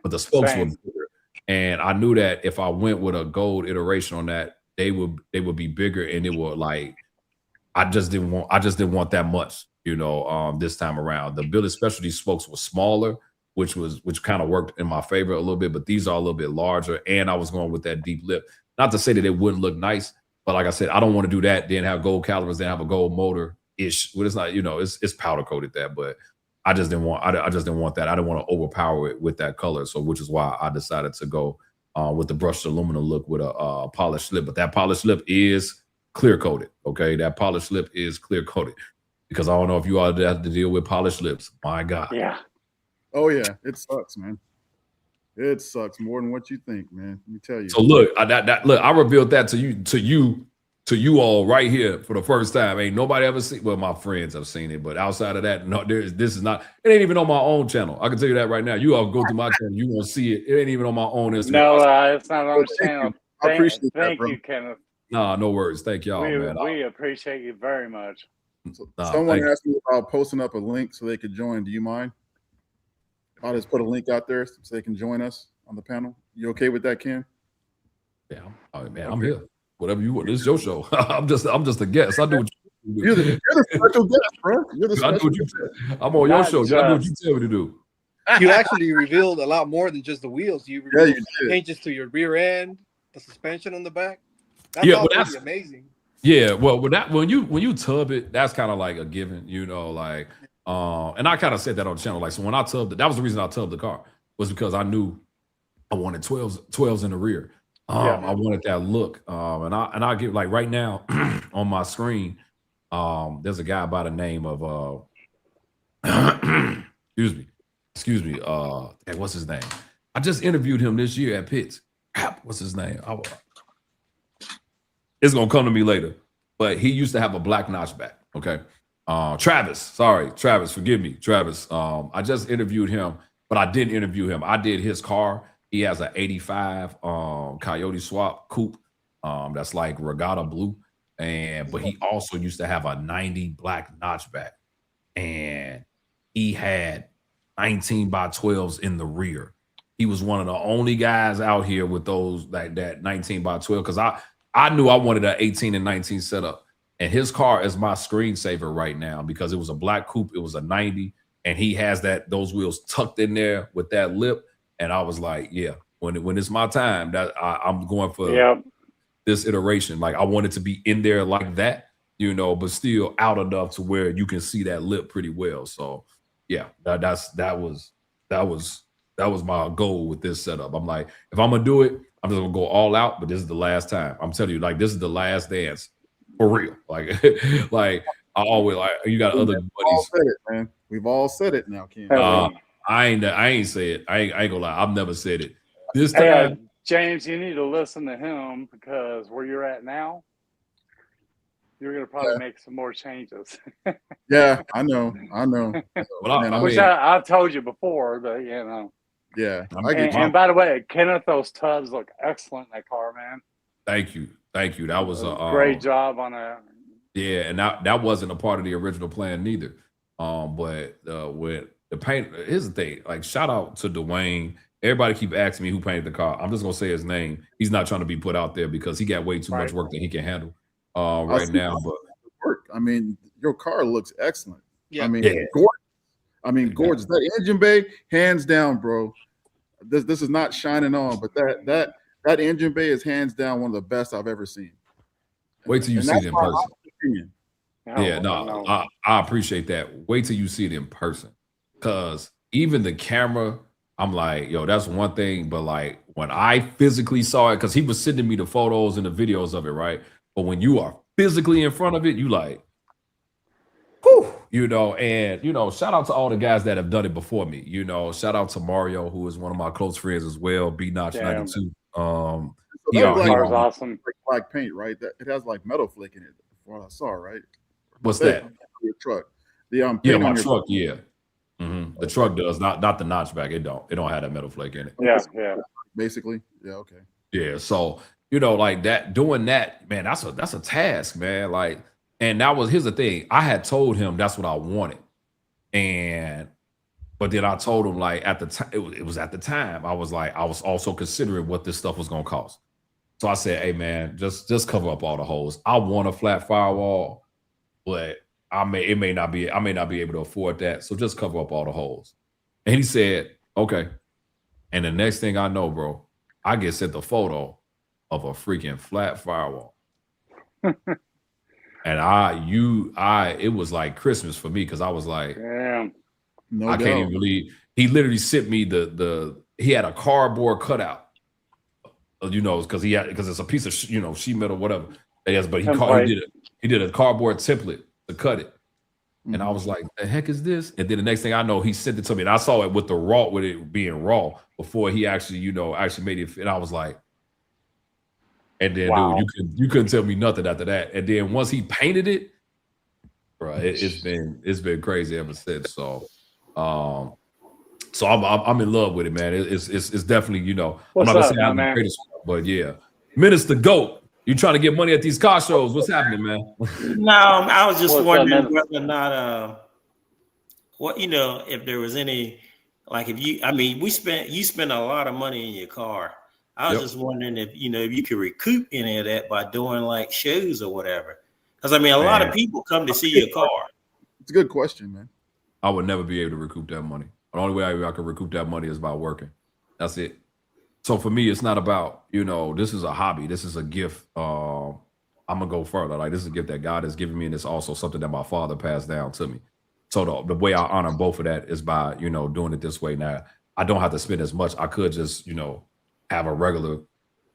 But the spokes were bigger. And I knew that if I went with a gold iteration on that, they would be bigger, and it would like I just didn't want that much, this time around. The Billet Specialty spokes were smaller, which kind of worked in my favor a little bit, but these are a little bit larger, and I was going with that deep lip. Not to say that it wouldn't look nice, but like I said, I don't want to do that, then have gold calipers, then have a gold motor-ish. Well, it's not, it's powder coated that, but I just didn't want that. I didn't want to overpower it with that color. So which is why I decided to go with the brushed aluminum look with a polished lip. But that polished lip is clear coated. Okay, that polished lip is clear coated, because I don't know if you all have to deal with polished lips. My God. Yeah. Oh yeah, it sucks, man. It sucks more than what you think, man. Let me tell you. So look, I revealed that to you all right here for the first time. Ain't nobody ever seen. Well, my friends have seen it, but outside of that, no. This is not. It ain't even on my own channel. I can tell you that right now. You all go to my channel, you won't see it. It ain't even on my own Instagram. No, it's not on the channel. I appreciate that, Thank bro. you, Kenneth. Nah, no worries. Thank y'all, man. We appreciate you very much. Someone asked me about posting up a link so they could join. Do you mind? I'll just put a link out there so they can join us on the panel. You okay with that, Ken? Yeah, man, I'm here. Whatever you want. This is your show. I'm just a guest. I do what you do. You're the special guest, bro. You're the special guest. I'm on your show. You do what you tell me to do. You actually revealed a lot more than just the wheels. You revealed changes to your rear end, the suspension on the back. That's pretty amazing. Yeah, well, when you tub it, that's kind of like a given, like and I kind of said that on the channel. Like, so when I tubbed it, that was the reason I tubbed the car, was because I knew I wanted 12s in the rear. I wanted that look. And I give, like, right now on my screen, there's a guy by the name of excuse me, what's his name? I just interviewed him this year at Pitts. What's his name? It's gonna come to me later, but he used to have a black notchback. Okay, Travis. Forgive me, Travis. I just interviewed him, but I didn't interview him. I did his car. He has an '85 Coyote Swap coupe. That's like regatta blue, but he also used to have a '90 black notchback, and he had 19x12s in the rear. He was one of the only guys out here with those that 19x12, because I knew I wanted an 18 and 19 setup, And his car is my screensaver right now because it was a black coupe. It was a 90. And he has those wheels tucked in there with that lip. And I was like, yeah, when it's my time, that I'm going for this iteration. Like I want it to be in there like that, you know, but still out enough to where you can see that lip pretty well. So yeah, that was my goal with this setup. I'm like, if I'm gonna do it, I'm just gonna go all out. But this is the last time. I'm telling you, like this is the last dance for real. Like, like I always like you got other buddies. All said it, man. We've all said it now, Ken. I ain't say it. I ain't gonna lie. I've never said it. This time, James, you need to listen to him because where you're at now, you're gonna probably make some more changes. Yeah, I know. Well, Which I've told you before, but you know. Yeah. And by the way, Kenneth, those tubs look excellent in that car, man. Thank you. That was a great job on that. Yeah, and that wasn't a part of the original plan neither. But with the paint, here's the thing. Like, shout out to Dwayne. Everybody keep asking me who painted the car. I'm just gonna say his name. He's not trying to be put out there because he got way too much work that he can handle right now. But work. I mean, your car looks excellent. Yeah. I mean, gorgeous. Gorgeous. That engine bay, hands down, bro. This is not shining on, but that engine bay is hands down one of the best I've ever seen. Wait till you see it in person. Yeah, no. I appreciate that. Wait till you see it in person. Because even the camera, I'm like, yo, that's one thing. But like when I physically saw it, because he was sending me the photos and the videos of it, right? But when you are physically in front of it, you like, whew, you know, and, you know, shout out to all the guys that have done it before me. You know, shout out to Mario, who is one of my close friends as well, B Notch 92. So that car's awesome. Black paint, right? That it has like metal flake in it. From what I saw, right? What's that? Your truck. My truck. Yeah. Mm-hmm. The truck does not the notchback. It don't have that metal flake in it. Yeah. Basically, yeah. Okay. Yeah. So you know, like that, doing that, man. That's a task, man. Like, and here's the thing. I had told him that's what I wanted, but then I told him like at the time it was at the time I was like I was also considering what this stuff was gonna cost. So I said, hey man, just cover up all the holes. I want a flat firewall, but I may not be able to afford that. So just cover up all the holes. And he said, okay. And the next thing I know, bro, I get sent the photo of a freaking flat firewall. And it was like Christmas for me because I was like, damn. No I can't even believe he literally sent me he had a cardboard cutout. You know, because it's a piece of sheet metal, whatever. Yes, but he did a cardboard template to cut it. Mm-hmm. And I was like, the heck is this? And then the next thing I know, he sent it to me. And I saw it with it being raw before he actually made it. And I was like, and then dude, you couldn't tell me nothing after that. And then once he painted it, bro, it's been crazy ever since. So I'm in love with it, man. It's definitely, I'm not gonna say I'm the greatest, but yeah. Minister Goat, you trying to get money at these car shows? What's happening, man? No, I was just wondering whether or not, if there was any, like you spend a lot of money in your car. I was just wondering if you could recoup any of that by doing like shows or whatever. Because a lot of people come to see your car. It's a good question, man. I would never be able to recoup that money. The only way I can recoup that money is by working. That's it. So for me, it's not about, this is a hobby. This is a gift. I'm going to go further. Like, this is a gift that God has given me, and it's also something that my father passed down to me. So the way I honor both of that is by, doing it this way. Now, I don't have to spend as much. I could just, have a regular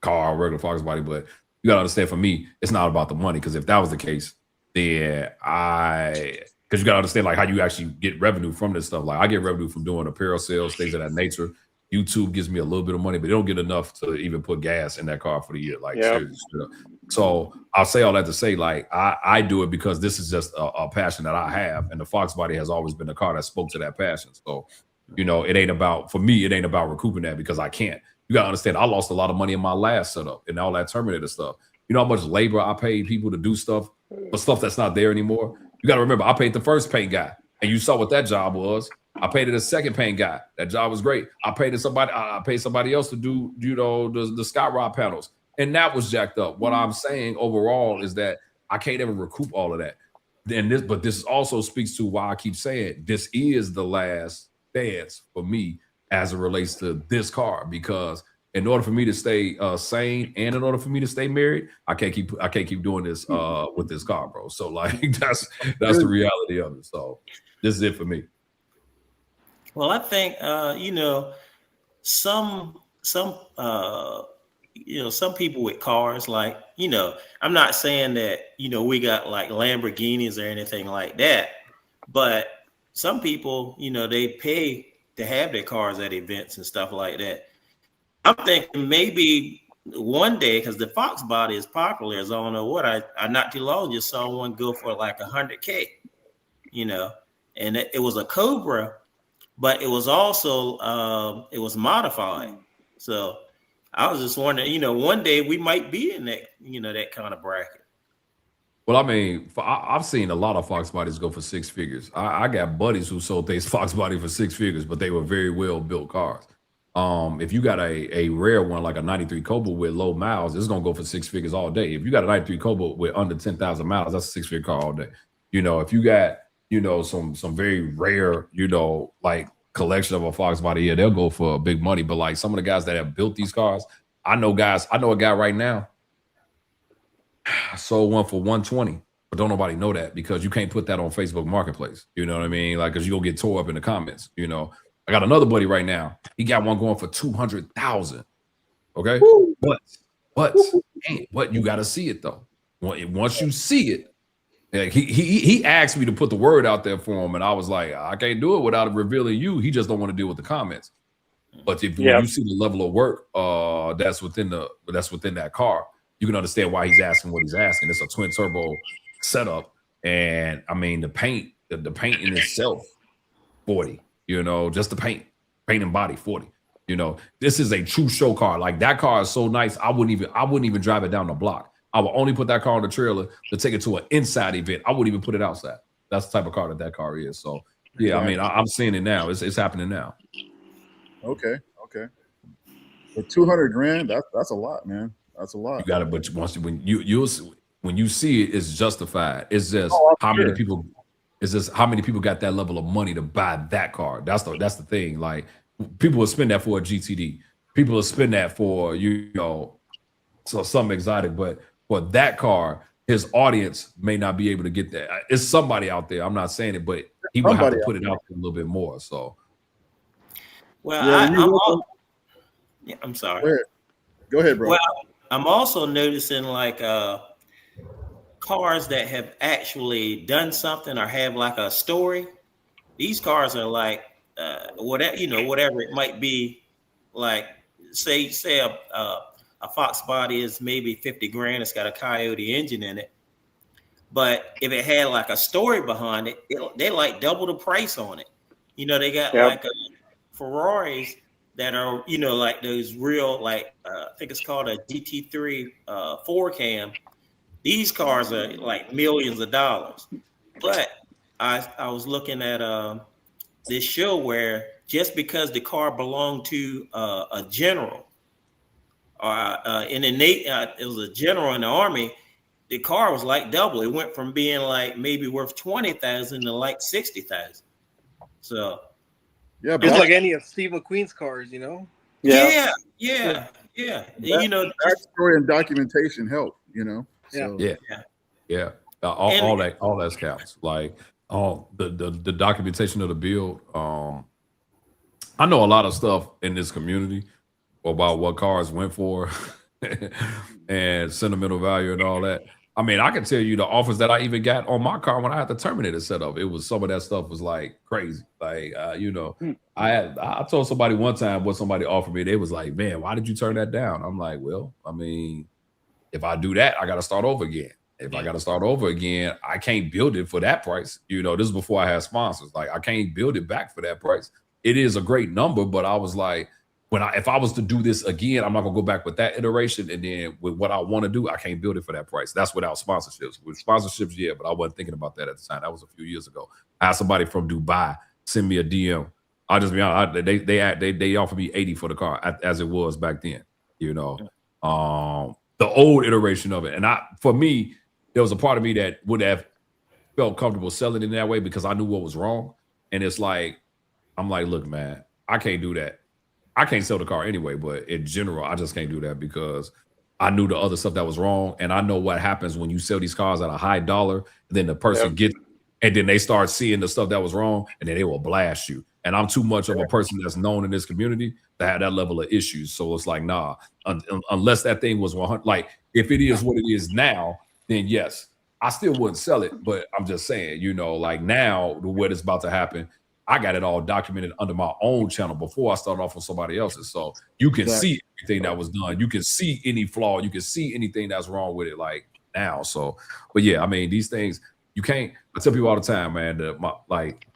car, a regular Foxbody, but you got to understand, for me, it's not about the money, because if that was the case, then because you got to understand like how you actually get revenue from this stuff. Like I get revenue from doing apparel sales, things of that nature. YouTube gives me a little bit of money, but they don't get enough to even put gas in that car for the year. Like, so I'll say all that to say, like, I do it because this is just a passion that I have. And the Foxbody has always been the car that spoke to that passion. So, it ain't about recouping that, because I can't. You got to understand, I lost a lot of money in my last setup and all that Terminator stuff. You know how much labor I paid people to do stuff, but stuff that's not there anymore. You got to remember, I paid the first paint guy, and you saw what that job was. I paid the second paint guy. That job was great. I paid somebody else to do, the Scott Rod panels, and that was jacked up. What I'm saying overall is that I can't ever recoup all of that. But this also speaks to why I keep saying this is the last dance for me as it relates to this car, because in order for me to stay sane and in order for me to stay married, I can't keep doing this with this car, bro. So like that's the reality of it. So this is it for me. Well, I think some some people with cars, like, I'm not saying that, we got like Lamborghinis or anything like that, but some people, they pay to have their cars at events and stuff like that. I'm thinking maybe one day, because the Foxbody is popular, as I don't know what, I not too long just saw one go for like $100K, and it was a Cobra, but it was also it was modified. So I was just wondering, one day we might be in that, that kind of bracket. Well, I mean, I've seen a lot of Fox bodies go for 6 figures. I got buddies who sold their Fox body for 6 figures, but they were very well built cars. If you got a rare one like a 93 Cobalt with low miles, it's gonna go for 6 figures all day. If you got a 93 Cobalt with under 10,000 miles, that's a 6-figure car all day. If you got some very rare like collection of a Fox body, yeah, they'll go for big money. But like some of the guys that have built these cars, I know a guy right now. I sold one for 120, but don't nobody know that because you can't put that on Facebook Marketplace. You know what I mean? Like, because you'll get tore up in the comments. I got another buddy right now. He got one going for 200,000. Okay, but you got to see it though. Once you see it, like he asked me to put the word out there for him, and I was like, I can't do it without revealing you. He just don't want to deal with the comments. But if you see the level of work that's within that car, you can understand why he's asking what he's asking. It's a twin turbo setup, and I mean the paint in itself, 40. Just the paint and body, 40. This is a true show car. Like that car is so nice. I wouldn't even drive it down the block. I would only put that car on the trailer to take it to an inside event. I wouldn't even put it outside. That's the type of car that car is. So yeah, I mean, I'm seeing it now. It's happening now. Okay. But 200 grand, that's a lot, man. That's a lot. You got it, but when you see it, it's justified. It's just how many people got that level of money to buy that car. That's the thing. Like people will spend that for a GTD. People will spend that for so something exotic, but for that car, his audience may not be able to get that. It's somebody out there. I'm not saying it, but he will have to put it out there a little bit more. So, well, I'm sorry. Go ahead, bro. Well, I'm also noticing like cars that have actually done something or have like a story. These cars are like whatever it might be. Like say a Fox body is maybe 50 grand. It's got a Coyote engine in it. But if it had like a story behind it, they like double the price on it. They got like Ferraris that are, like those real, like, I think it's called a GT3 4 cam. These cars are like millions of dollars. But I was looking at this show where just because the car belonged to a general, it was a general in the army, the car was like double. It went from being like maybe worth 20,000 to like 60,000. So yeah, it's like any of Steve McQueen's cars, Yeah. That story and documentation help, So. Yeah. All that counts. Like the documentation of the build. I know a lot of stuff in this community about what cars went for and sentimental value and all that. I mean, I can tell you the offers that I even got on my car when I had the Terminator set up. It was some of that stuff was like crazy. Like, I told somebody one time what somebody offered me. They was like, man, why did you turn that down? I'm like, well, I mean, if I do that, I got to start over again. If I got to start over again, I can't build it for that price. This is before I had sponsors. Like, I can't build it back for that price. It is a great number, but I was like, if I was to do this again, I'm not gonna go back with that iteration, and then with what I want to do, I can't build it for that price. That's without sponsorships. With sponsorships, yeah, but I wasn't thinking about that at the time. That was a few years ago. I had somebody from Dubai send me a DM. I'll just be honest, they offered me 80 for the car as it was back then. The old iteration of it, and for me, there was a part of me that would have felt comfortable selling it in that way because I knew what was wrong. And it's like, I'm like, look, man, I can't do that. I can't sell the car anyway, but in general, I just can't do that because I knew the other stuff that was wrong. And I know what happens when you sell these cars at a high dollar, then the person gets, and then they start seeing the stuff that was wrong, and then they will blast you. And I'm too much of a person that's known in this community to have that level of issues. So it's like, nah, unless that thing was 100, like if it is what it is now, then yes, I still wouldn't sell it. But I'm just saying, you know, like now what is about to happen, I got it all documented under my own channel before I started off on somebody else's. So you can see everything that was done. You can see any flaw. You can see anything that's wrong with it like now. So, but yeah, I mean, these things, you can't, I tell people all the time, man, like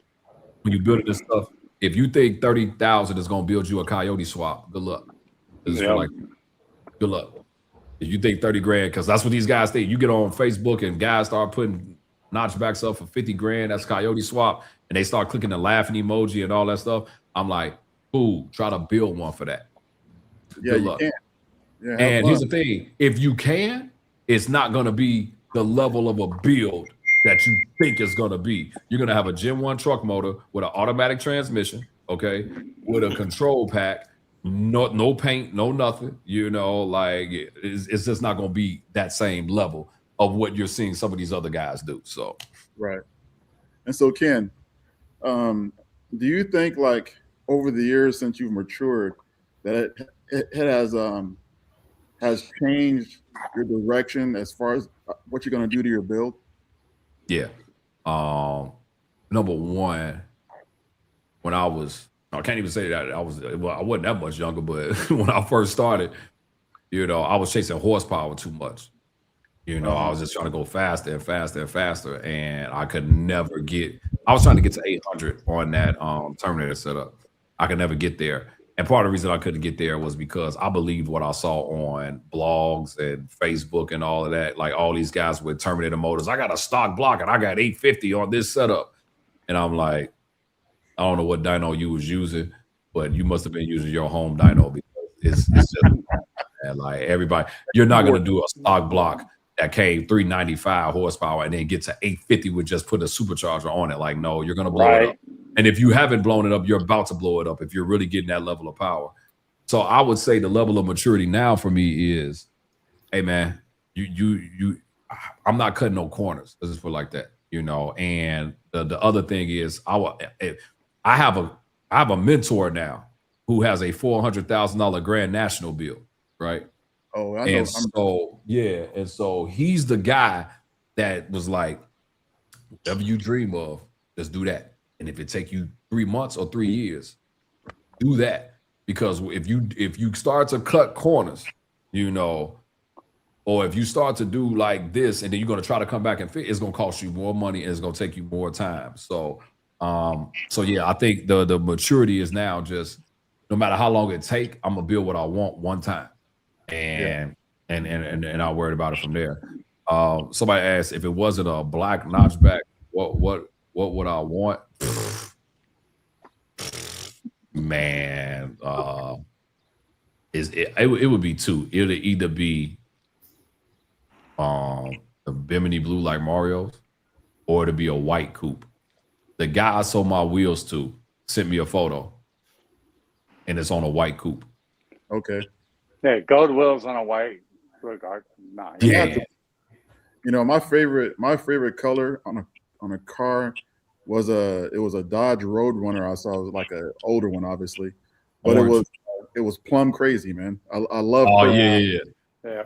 when you building this stuff, if you think 30,000 is going to build you a coyote swap, good luck. Like, good luck. If you think 30 grand, because that's what these guys think. You get on Facebook and guys start putting notchbacks up for 50 grand, that's coyote swap, and they start clicking the laughing emoji and all that stuff. I'm like, ooh, try to build one for that. Yeah, good luck. You can. Yeah, and here's the thing, if you can, it's not going to be the level of a build that you think is going to be. You're going to have a Gen 1 truck motor with an automatic transmission, okay, with a control pack, no paint, no nothing, you know, like it's just not going to be that same level of what you're seeing some of these other guys do. So right. And so Ken, do you think like over the years since you've matured that it has changed your direction as far as what you're going to do to your build? Yeah. Number one, when I can't even say that I wasn't that much younger, but when I first started, you know, I was chasing horsepower too much. You know, I was just trying to go faster and faster and faster, and I could never get. I was trying to get to 800 on that Terminator setup. I could never get there, and part of the reason I couldn't get there was because I believed what I saw on blogs and Facebook and all of that. Like all these guys with Terminator motors, I got a stock block and I got 850 on this setup, and I'm like, I don't know what dyno you was using, but you must have been using your home dyno because it's just like everybody. You're not gonna do a stock block that came 395 horsepower and then get to 850 with just put a supercharger on it. Like, no, you're going to blow it up. And if you haven't blown it up, you're about to blow it up if you're really getting that level of power. So I would say the level of maturity now for me is, hey man, I'm not cutting no corners. Let's just put it like that, you know. And the other thing is I have a mentor now who has a $400,000 Grand National build, right? Oh, I know. And so he's the guy that was like, whatever you dream of, just do that. And if it take you 3 months or 3 years, do that. Because if you start to cut corners, you know, or if you start to do like this, and then you're going to try to come back and fit, it's going to cost you more money and it's going to take you more time. So yeah, I think the maturity is now just no matter how long it take, I'm gonna build what I want one time. And I'll worry about it from there. Somebody asked if it wasn't a black notchback, what would I want? Man, it would be two. It would either be the Bimini blue like Mario's, or to be a white coupe. The guy I sold my wheels to sent me a photo, and it's on a white coupe. Okay. Yeah, gold wheels on a white regard. Nice. Yeah. You know, my favorite color on a car was it was a Dodge Roadrunner. I saw. It was like an older one, obviously, but Orange. it was plum crazy, man. I love. Oh plum. Yeah.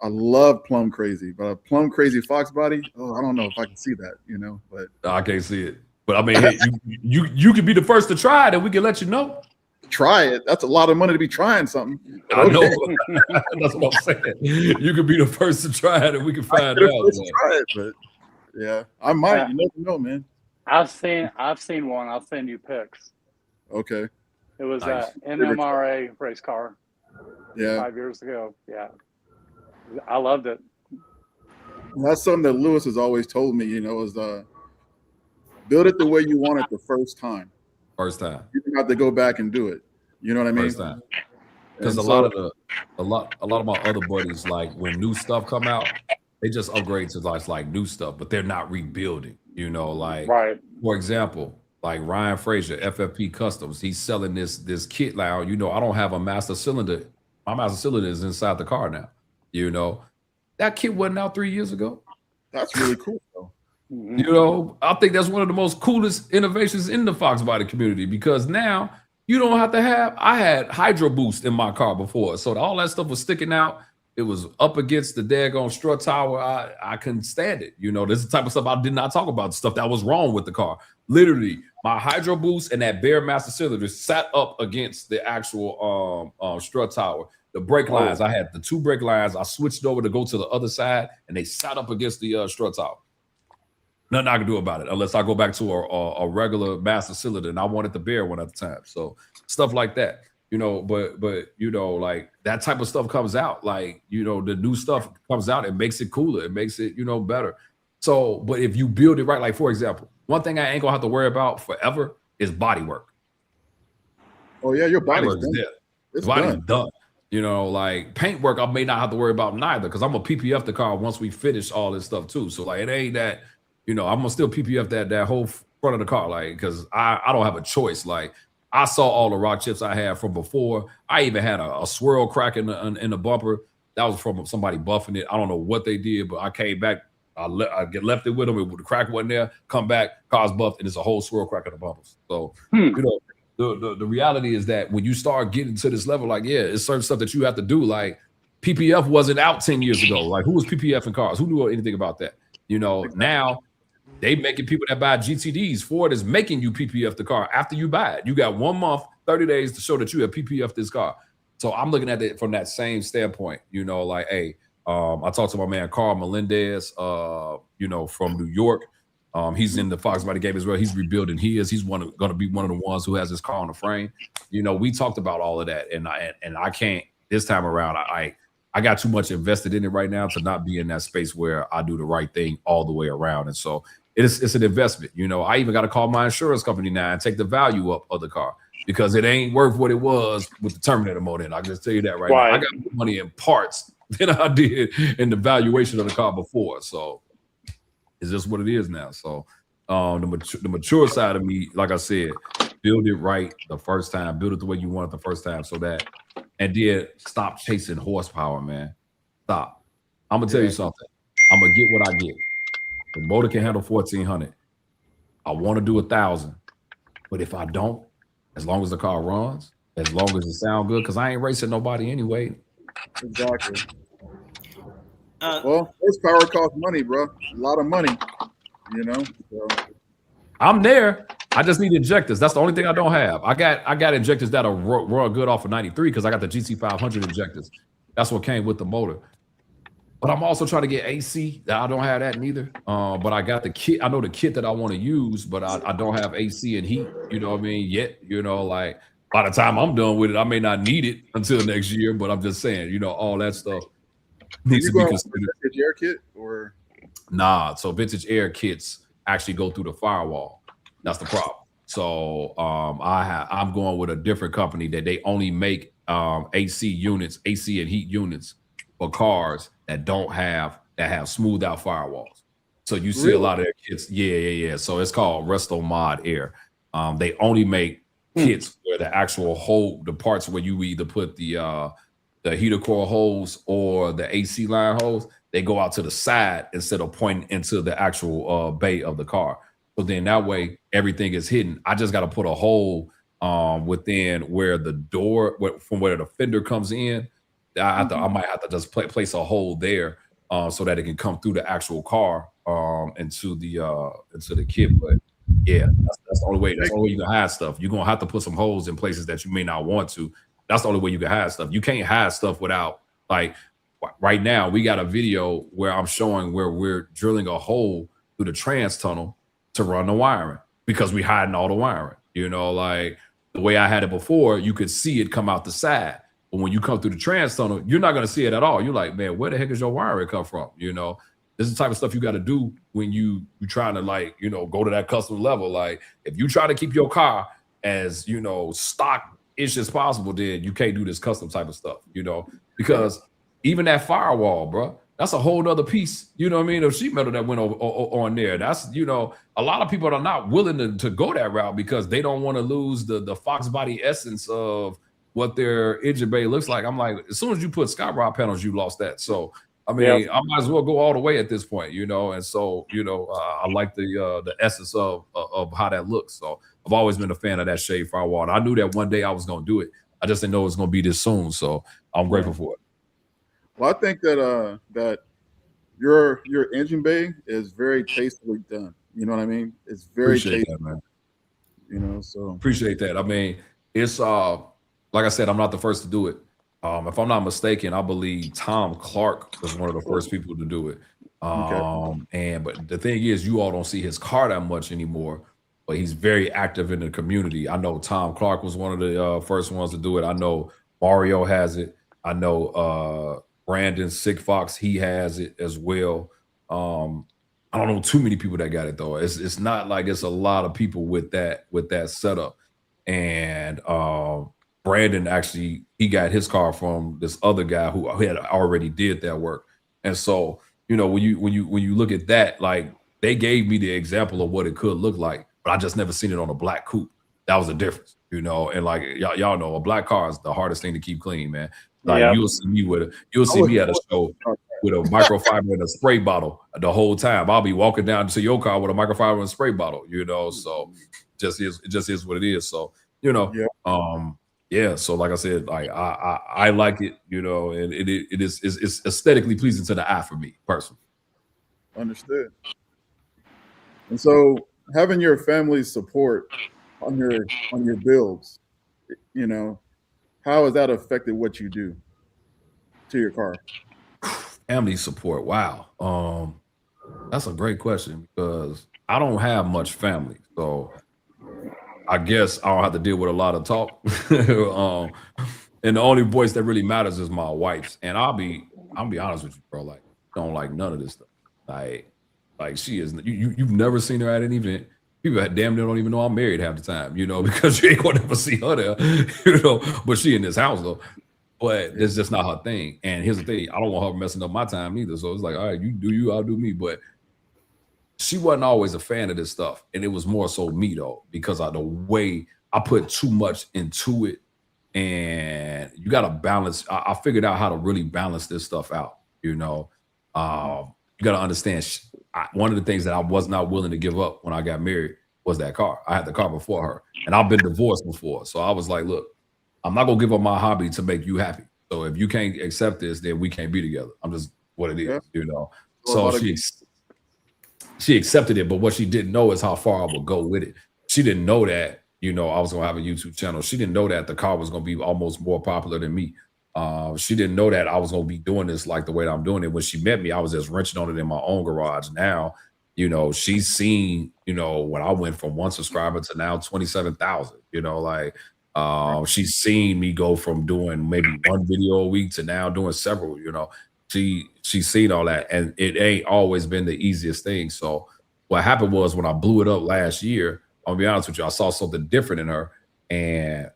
I love plum crazy, but a plum crazy Foxbody. Oh, I don't know if I can see that. You know, but I can't see it. But I mean, hey, you could be the first to try it, and we can let you know. Try it. That's a lot of money to be trying something. I know. That's what I'm saying. You could be the first to try it, and we can find out. Try it, but yeah, I might. You never know, man. I've seen one. I'll send you pics. Okay. It was Nice. an NMRA race car. Yeah. 5 years ago. Yeah. I loved it. That's something that Lewis has always told me, you know, is build it the way you want it the first time. First time. You don't have to go back and do it. You know what I mean? First time. Because a lot of my other buddies, like when new stuff come out, They just upgrade to like new stuff, but they're not rebuilding. You know, like for example, like Ryan Frazier, FFP Customs, he's selling this kit now. You know, I don't have a master cylinder. My master cylinder is inside the car now. You know, that kit wasn't out 3 years ago. That's really cool, though. You know, I think that's one of the most coolest innovations in the Foxbody community, because now you don't have to have. I had Hydro Boost in my car before, so all that stuff was sticking out. It was up against the daggone strut tower. I couldn't stand it. You know, this is the type of stuff I did not talk about, the stuff that was wrong with the car. Literally, my Hydro Boost and that bare master cylinder sat up against the actual strut tower. The brake lines, I had the 2 brake lines. I switched over to go to the other side, and they sat up against the strut tower. Nothing I can do about it unless I go back to a regular master cylinder, and I wanted the bare one at the time. So stuff like that. You know, but you know, like that type of stuff comes out, like, you know, the new stuff comes out, it makes it cooler, it makes it, you know, better. So, but if you build it right, like for example, one thing I ain't gonna have to worry about forever is body work. Oh yeah, your body's done. The body's done. You know, like paint work, I may not have to worry about neither, because I'm gonna PPF the car once we finish all this stuff too. So like, it ain't that, you know, I'm gonna still PPF that whole front of the car, like, because I don't have a choice. Like, I saw all the rock chips I had from before. I even had a swirl crack in the bumper. That was from somebody buffing it. I don't know what they did, but I came back. I left it with them. The crack wasn't there. Come back, car's buffed, and it's a whole swirl crack in the bumpers. So, you know, the reality is that when you start getting to this level, like, yeah, it's certain stuff that you have to do. Like, PPF wasn't out 10 years ago. Like, who was PPF in cars? Who knew anything about that? You know, now they making people that buy GTDs. Ford is making you PPF the car after you buy it. You got 1 month, 30 days to show that you have PPF this car. So I'm looking at it from that same standpoint. You know, like, hey, I talked to my man Carl Melendez, you know, from New York. He's in the Foxbody game as well. He's rebuilding his. He's going to be one of the ones who has his car on the frame. You know, we talked about all of that, and I can't this time around. I got too much invested in it right now to not be in that space where I do the right thing all the way around. And so it's an investment. You know, I even got to call my insurance company now and take the value up of the car, because it ain't worth what it was with the Terminator mode in. I can just tell you that right now. I got more money in parts than I did in the valuation of the car before. So it's just what it is now. So the mature side of me, like I said, build it right the first time, build it the way you want it the first time, so that, and then stop chasing horsepower, man. Stop. I'm gonna tell you something. I'm gonna get what I get. The motor can handle 1,400. I want to do 1,000, but if I don't, as long as the car runs, as long as it sounds good, because I ain't racing nobody anyway. Exactly. Well, horsepower costs money, bro. A lot of money, you know. So. I'm there. I just need injectors. That's the only thing I don't have. I got injectors that'll run good off of 93, because I got the GT500 injectors. That's what came with the motor. But I'm also trying to get AC. I don't have that neither. But I got the kit. I know the kit that I want to use, but I don't have AC and heat. You know what I mean? Yet, you know, like by the time I'm done with it, I may not need it until next year. But I'm just saying, you know, all that stuff needs to be considered. Vintage air kit or nah? So vintage air kits actually go through the firewall. That's the problem. So I'm going with a different company that they only make AC units, AC and heat units for cars that have smoothed out firewalls. So you see a lot of their kits. Yeah. So it's called Resto Mod Air. They only make kits where the actual hole, the parts where you either put the heater core hose or the AC line hose, they go out to the side instead of pointing into the actual bay of the car. So then that way everything is hidden. I just got to put a hole within where the door, from where the fender comes in. I might have to just place a hole there so that it can come through the actual car into the kit. But yeah, that's the only way. That's the only way you can hide stuff. You're gonna have to put some holes in places that you may not want to. That's the only way you can hide stuff. You can't hide stuff without, like, right now we got a video where I'm showing where we're drilling a hole through the trans tunnel to run the wiring, because we hiding all the wiring. You know, like the way I had it before, you could see it come out the side. But when you come through the trans tunnel, you're not going to see it at all. You're like, man, where the heck is your wiring come from? You know, this is the type of stuff you got to do when you trying to, like, you know, go to that custom level. Like, if you try to keep your car as, you know, stock-ish as possible, then you can't do this custom type of stuff, you know, because even that firewall, bro, that's a whole nother piece, you know what I mean, of sheet metal that went on there. That's, you know, a lot of people are not willing to go that route because they don't want to lose the Foxbody essence of what their engine bay looks like. I'm like, as soon as you put Scott Rod panels, you lost that. So I mean, I might as well go all the way at this point, you know. And so, you know, I like the essence of how that looks. So I've always been a fan of that shade firewall. And I knew that one day I was going to do it. I just didn't know it was going to be this soon. So I'm grateful for it. Well, I think that that your engine bay is very tastefully done. You know what I mean? It's very appreciate that, man. You know, so appreciate that. I mean, it's like I said, I'm not the first to do it. If I'm not mistaken, I believe Tom Clark was one of the first people to do it. But the thing is, you all don't see his car that much anymore, but he's very active in the community. I know Tom Clark was one of the first ones to do it. I know Mario has it. I know Brandon Sick Fox, he has it as well. I don't know too many people that got it though. It's not like it's a lot of people with that setup. And Brandon actually, he got his car from this other guy who had already did that work. And so, you know, when you look at that, like they gave me the example of what it could look like, but I just never seen it on a black coupe. That was the difference, you know. And like y'all know, a black car is the hardest thing to keep clean, man. Like you'll see me at a show with a microfiber and a spray bottle the whole time. I'll be walking down to your car with a microfiber and a spray bottle, you know. So it just is what it is. So, you know, so like I said, like I like it, you know, and it's aesthetically pleasing to the eye for me personally. Understood. And so having your family's support on your builds, you know, how has that affected what you do to your car? Family support. Wow. That's a great question because I don't have much family. So I guess I don't have to deal with a lot of talk. And the only voice that really matters is my wife's. And I'll be honest with you, bro. Like, I don't like none of this stuff. Like she is. You've never seen her at an event. People damn near don't even know I'm married half the time, you know, because you ain't gonna never see her there, you know. But she in this house though. But it's just not her thing. And here's the thing: I don't want her messing up my time either. So it's like, all right, you do you, I'll do me. But she wasn't always a fan of this stuff, and it was more so me though, because of the way I put too much into it. And you got to balance. I figured out how to really balance this stuff out. You know, you got to understand. One of the things that I was not willing to give up when I got married was that car. I had the car before her, and I've been divorced before. So I was like, look, I'm not gonna give up my hobby to make you happy. So if you can't accept this, then we can't be together. I'm just what it is, you know. So she accepted it, but what she didn't know is how far I would go with it. She didn't know that, you know, I was gonna have a YouTube channel. She didn't know that the car was gonna be almost more popular than me. She didn't know that I was gonna be doing this like the way that I'm doing it. When she met me, I was just wrenching on it in my own garage. Now, you know, she's seen, you know, when I went from 1 subscriber to now 27,000, you know, like she's seen me go from doing maybe 1 video a week to now doing several, you know. She's seen all that, and it ain't always been the easiest thing. So what happened was when I blew it up last year, I'll be honest with you, I saw something different in her, and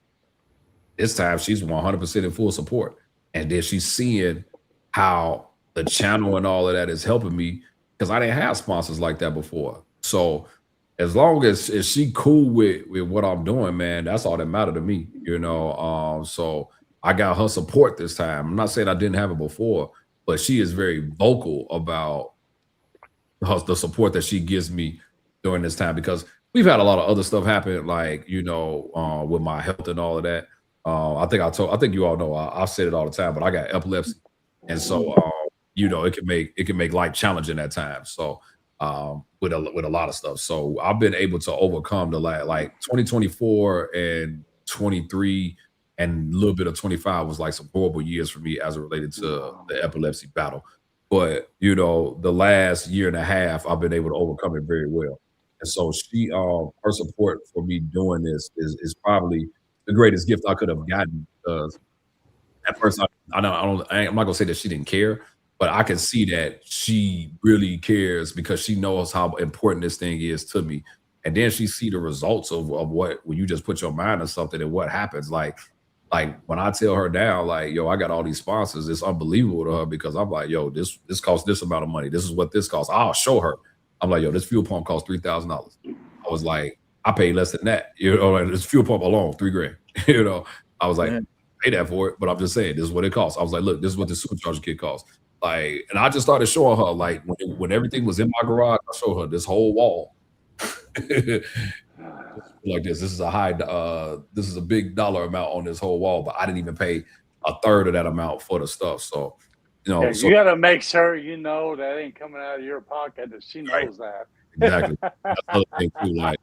this time she's 100% in full support. And then she's seeing how the channel and all of that is helping me because I didn't have sponsors like that before. So as long as she cool with what I'm doing, man, that's all that mattered to me, you know. So I got her support this time. I'm not saying I didn't have it before, but she is very vocal about the support that she gives me during this time because we've had a lot of other stuff happen, like, you know, with my health and all of that. I think you all know I said it all the time, but I got epilepsy, and so you know, it can make life challenging at times. So with a lot of stuff. So I've been able to overcome the like 2024 and 23 and a little bit of 25 was like some horrible years for me as it related to the epilepsy battle. But you know, the last year and a half, I've been able to overcome it very well. And so her support for me doing this is probably the greatest gift I could have gotten. Because at first, I'm not gonna say that she didn't care, but I can see that she really cares because she knows how important this thing is to me. And then she see the results of what when you just put your mind on something and what happens. Like Like when I tell her now, like, yo, I got all these sponsors, it's unbelievable to her because I'm like, yo, this costs this amount of money. This is what this costs. I'll show her. I'm like, yo, this fuel pump costs $3,000. I was like, I paid less than that. You know, like, this fuel pump alone, $3,000. You know, I was like, pay that for it, but I'm just saying, this is what it costs. I was like, look, this is what the supercharger kit costs. Like, and I just started showing her, like, when everything was in my garage, I showed her this whole wall. Like this is a big dollar amount on this whole wall, but I didn't even pay a third of that amount for the stuff. So, you know, you got to make sure you know that ain't coming out of your pocket, that she knows that. Exactly. That's another thing too.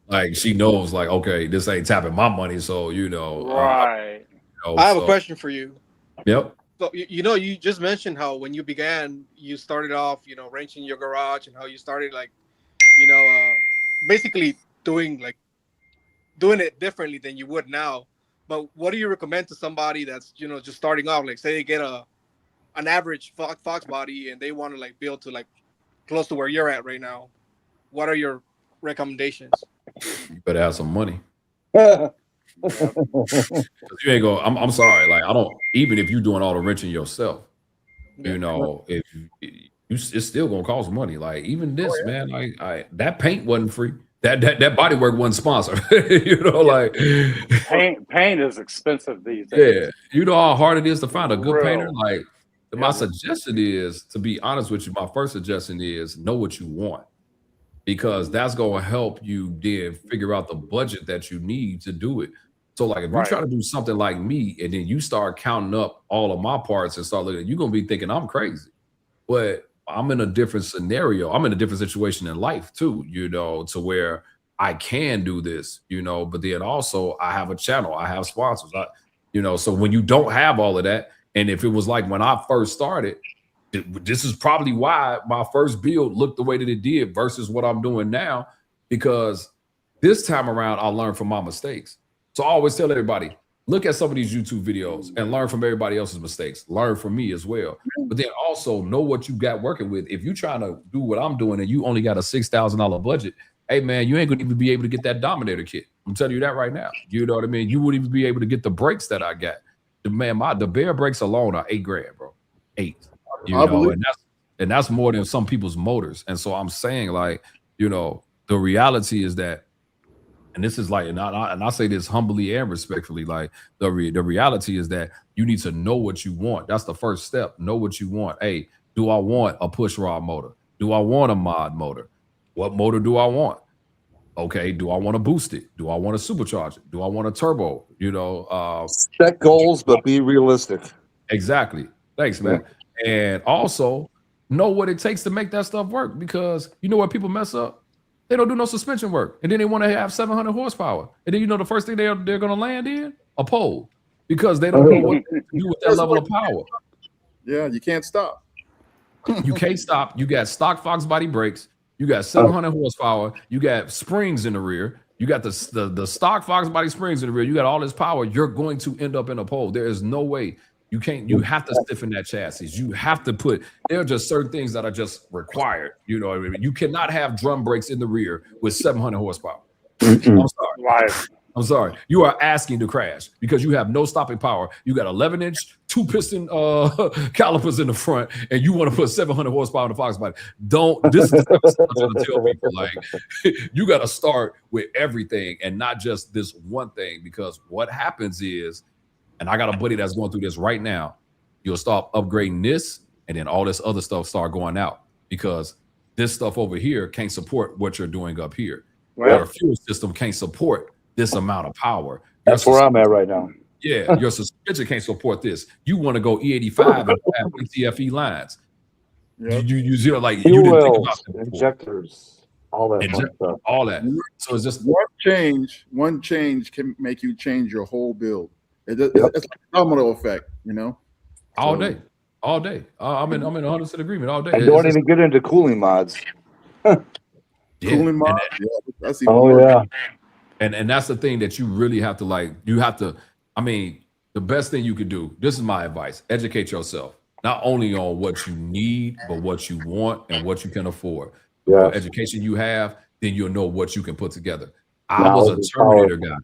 Like she knows, like, okay, this ain't tapping my money, so you know. Right. I have a question for you. Yep. So you know, you just mentioned how when you began, you started off, you know, wrenching your garage, and how you started, like, you know, basically doing it differently than you would now. But what do you recommend to somebody that's, you know, just starting off? Like, say they get an average Foxbody and they want to like build to like close to where you're at right now. What are your recommendations? You better have some money. You ain't go. I'm sorry. Like, I don't. Even if you're doing all the wrenching yourself, you know, if it's still gonna cost money. Like even this, man. Like that paint wasn't free. That body work wasn't sponsored. You know, like paint is expensive these days. Yeah, you know how hard it is to find a good painter. Like my suggestion is, to be honest with you, my first suggestion is know what you want, because that's gonna help you then figure out the budget that you need to do it. So like if you try to do something like me and then you start counting up all of my parts and start looking, you're gonna be thinking I'm crazy. But I'm in a different scenario. I'm in a different situation in life too, you know, to where I can do this, you know, but then also I have a channel, I have sponsors, you know, so when you don't have all of that, and if it was like when I first started, this is probably why my first build looked the way that it did versus what I'm doing now, because this time around I learned from my mistakes. So I always tell everybody, look at some of these YouTube videos and learn from everybody else's mistakes. Learn from me as well. But then also know what you got working with. If you're trying to do what I'm doing and you only got a $6,000 budget, hey, man, you ain't going to even be able to get that Dominator kit. I'm telling you that right now. You know what I mean? You wouldn't even be able to get the brakes that I got. The bare brakes alone are $8,000, bro. 8. You know, and that's more than some people's motors. And so I'm saying, like, you know, the reality is that, and this is like, and I say this humbly and respectfully, like the reality is that you need to know what you want. That's the first step. Know what you want. Hey, do I want a push rod motor? Do I want a mod motor? What motor do I want? Okay, do I want to boost it? Do I want to supercharge it? Do I want a turbo? You know, set goals, but be realistic. Exactly. Thanks, man. Yeah. And also know what it takes to make that stuff work, because you know what people mess up? They don't do no suspension work, and then they want to have 700 horsepower, and then you know the first thing they're going to land in? A pole, because they don't know what to do with that level of power. Yeah, you can't stop. You can't stop. You got stock Foxbody brakes. You got 700 horsepower. You got springs in the rear. You got the stock Foxbody springs in the rear. You got all this power. You're going to end up in a pole. There is no way. You can't. You have to stiffen that chassis. You have to put. There are just certain things that are just required. You know what I mean? You cannot have drum brakes in the rear with 700 horsepower. I'm sorry. Right. I'm sorry. You are asking to crash because you have no stopping power. You got 11-inch 2-piston calipers in the front, and you want to put 700 horsepower in the Foxbody. Don't. This is what I'm trying to tell people. Like, you got to start with everything and not just this one thing, because what happens is, and I got a buddy that's going through this right now, you'll start upgrading this, and then all this other stuff start going out, because this stuff over here can't support what you're doing up here. Well, your fuel system can't support this amount of power. That's where I'm at right now. Yeah, your suspension can't support this. You want to go E85 and have PTFE lines. Yep. You know, like, you didn't think about that injectors, all that stuff. All that. So it's just one change can make you change your whole build. It's like a domino effect, you know. All day. I'm in 100% agreement all day. And don't even get into cooling mods. Cooling mods. That's even And that's the thing that you really have to, like, you have to, I mean, the best thing you could do, this is my advice, educate yourself, not only on what you need, but what you want and what you can afford. The more education you have, then you'll know what you can put together. I was a Terminator guy.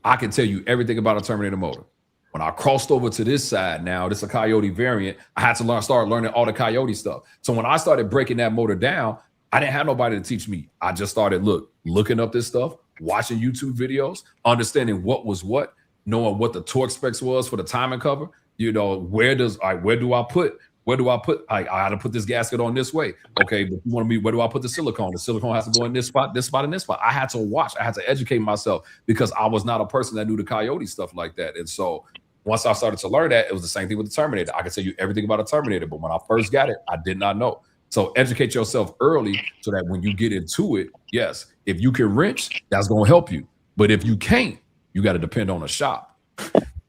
I can tell you everything about a Terminator motor. When I crossed over to this side now, this is a Coyote variant, I had to start learning all the Coyote stuff. So when I started breaking that motor down, I didn't have nobody to teach me. I just started looking up this stuff, watching YouTube videos, understanding what was what, knowing what the torque specs was for the timing cover. You know, where do I put? I got to put this gasket on this way. Okay, but you want me, where do I put the silicone? The silicone has to go in this spot, and this spot. I had to watch. I had to educate myself because I was not a person that knew the Coyote stuff like that. And so once I started to learn that, it was the same thing with the Terminator. I could tell you everything about a Terminator, but when I first got it, I did not know. So educate yourself early so that when you get into it, yes, if you can wrench, that's going to help you. But if you can't, you got to depend on a shop.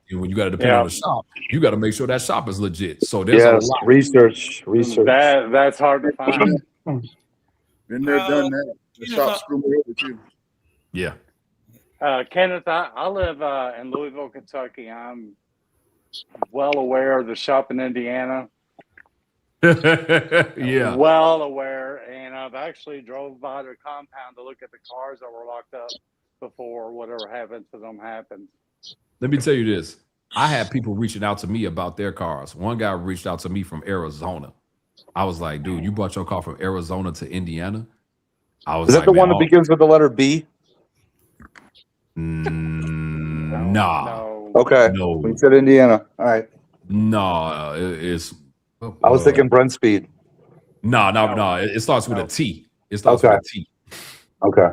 And when you got to depend on a shop, you got to make sure that shop is legit. So there's a lot. Research. That's hard to find. Been there, done that. The shop screwed me over too. Yeah. Kenneth, I live in Louisville, Kentucky. I'm well aware of the shop in Indiana. Yeah. Well aware. And I've actually drove by the compound to look at the cars that were locked up before whatever happened to them happened. Let me tell you this. I had people reaching out to me about their cars. One guy reached out to me from Arizona. I was like, dude, you brought your car from Arizona to Indiana? I was Is that like, the one that begins with the letter B? Nah. No. Okay. No. We said Indiana. All right. No, it's. I was thinking Brent Speed. No. It starts with a T. It starts with a T. Okay.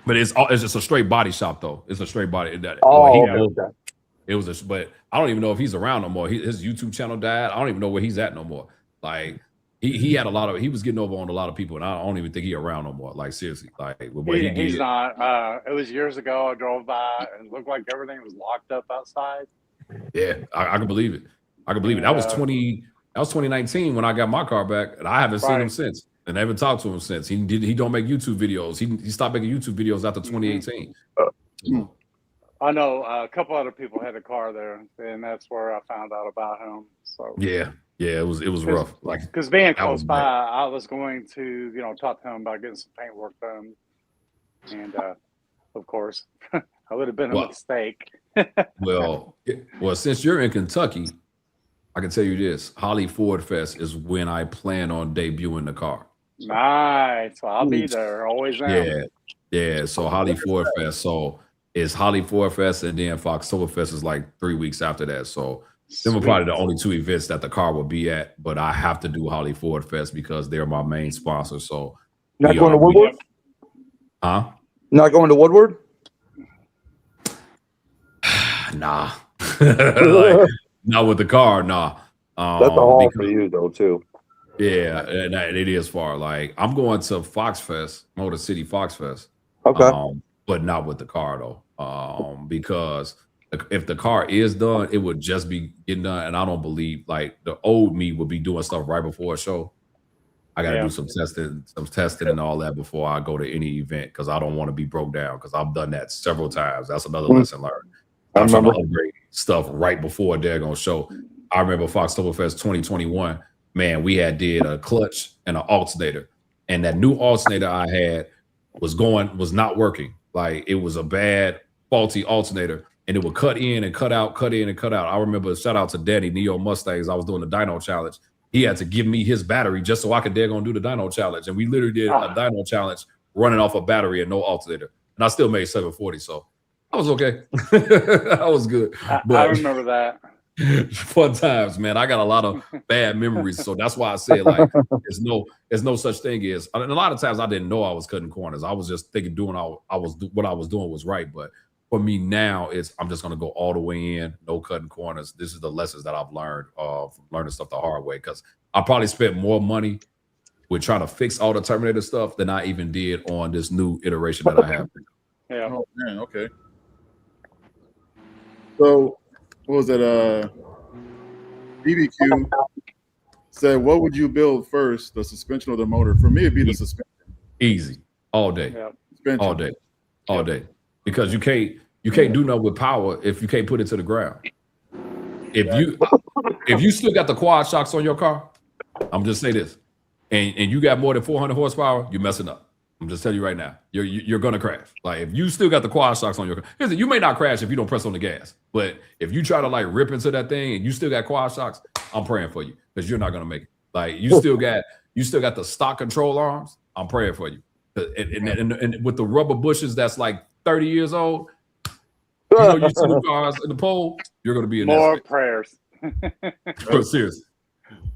But it's just a straight body shop though. It's a straight body. Okay. It was but I don't even know if he's around no more. His YouTube channel died. I don't even know where he's at no more. Like he had he was getting over on a lot of people, and I don't even think he's around no more. Like seriously, like with what he did. He's not. It was years ago. I drove by and it looked like everything was locked up outside. Yeah, I can believe it. I can believe it. That was 2019 when I got my car back, and I haven't seen him since. And I haven't talked to him since. He don't make YouTube videos. He stopped making YouTube videos after 2018. I know a couple other people had a car there, and that's where I found out about him. So yeah, it was rough. Like because being close by, I was going to talk to him about getting some paint work done, and of course, I would have been a mistake. well, since you're in Kentucky, I can tell you this: Holly Ford Fest is when I plan on debuting the car. Nice. Well, I'll be there. Always am. Yeah. So Holly Ford Fest. So it's Holly Ford Fest, and then Foxbody Fest is like 3 weeks after that. So them are probably the only two events that the car will be at. But I have to do Holly Ford Fest because they're my main sponsor. So not going to Woodward? Huh? Not going to Woodward? Nah. Like, not with the car. Nah. That's a haul for you though too. Yeah, and it is far. Like I'm going to Fox Fest, Motor City Fox Fest. Okay. But not with the car though. Because if the car is done, it would just be getting done. And I don't believe like the old me would be doing stuff right before a show. I gotta do some testing and all that before I go to any event because I don't want to be broke down because I've done that several times. That's another lesson learned. I'm trying to upgrade stuff right before a daggone show. I remember Foxtoberfest 2021. Man, we did a clutch and an alternator, and that new alternator I had was not working. Like it was a bad, faulty alternator, and it would cut in and cut out, cut in and cut out. I remember, shout out to Danny Neo Mustangs. I was doing the dyno challenge. He had to give me his battery just so I could daggone do the dyno challenge, and we literally did a dyno challenge running off a battery and no alternator, and I still made 740. So I was okay. I was good. I remember that. Fun times, man. I got a lot of bad memories, so that's why I said like there's no such thing as. And a lot of times I didn't know I was cutting corners. I was just thinking what I was doing was right. But for me now, I'm just gonna go all the way in, no cutting corners. This is the lessons that I've learned from learning stuff the hard way. Because I probably spent more money with trying to fix all the Terminator stuff than I even did on this new iteration that I have. Yeah. Oh man. Okay. So. What was that? BBQ said, what would you build first, the suspension or the motor? For me, it'd be the suspension. Easy. All day. Suspension. All day. Because you can't do nothing with power if you can't put it to the ground. If you still got the quad shocks on your car, I'm just say this, and you got more than 400 horsepower, you're messing up. I'm just telling you right now, you're gonna crash. Like if you still got the quad shocks on your car, you may not crash if you don't press on the gas. But if you try to like rip into that thing and you still got quad shocks, I'm praying for you because you're not gonna make it. Like you still got the stock control arms. I'm praying for you. And with the rubber bushes that's like 30 years old, you see the cars in the pole, you're gonna be in more prayers. Oh, seriously.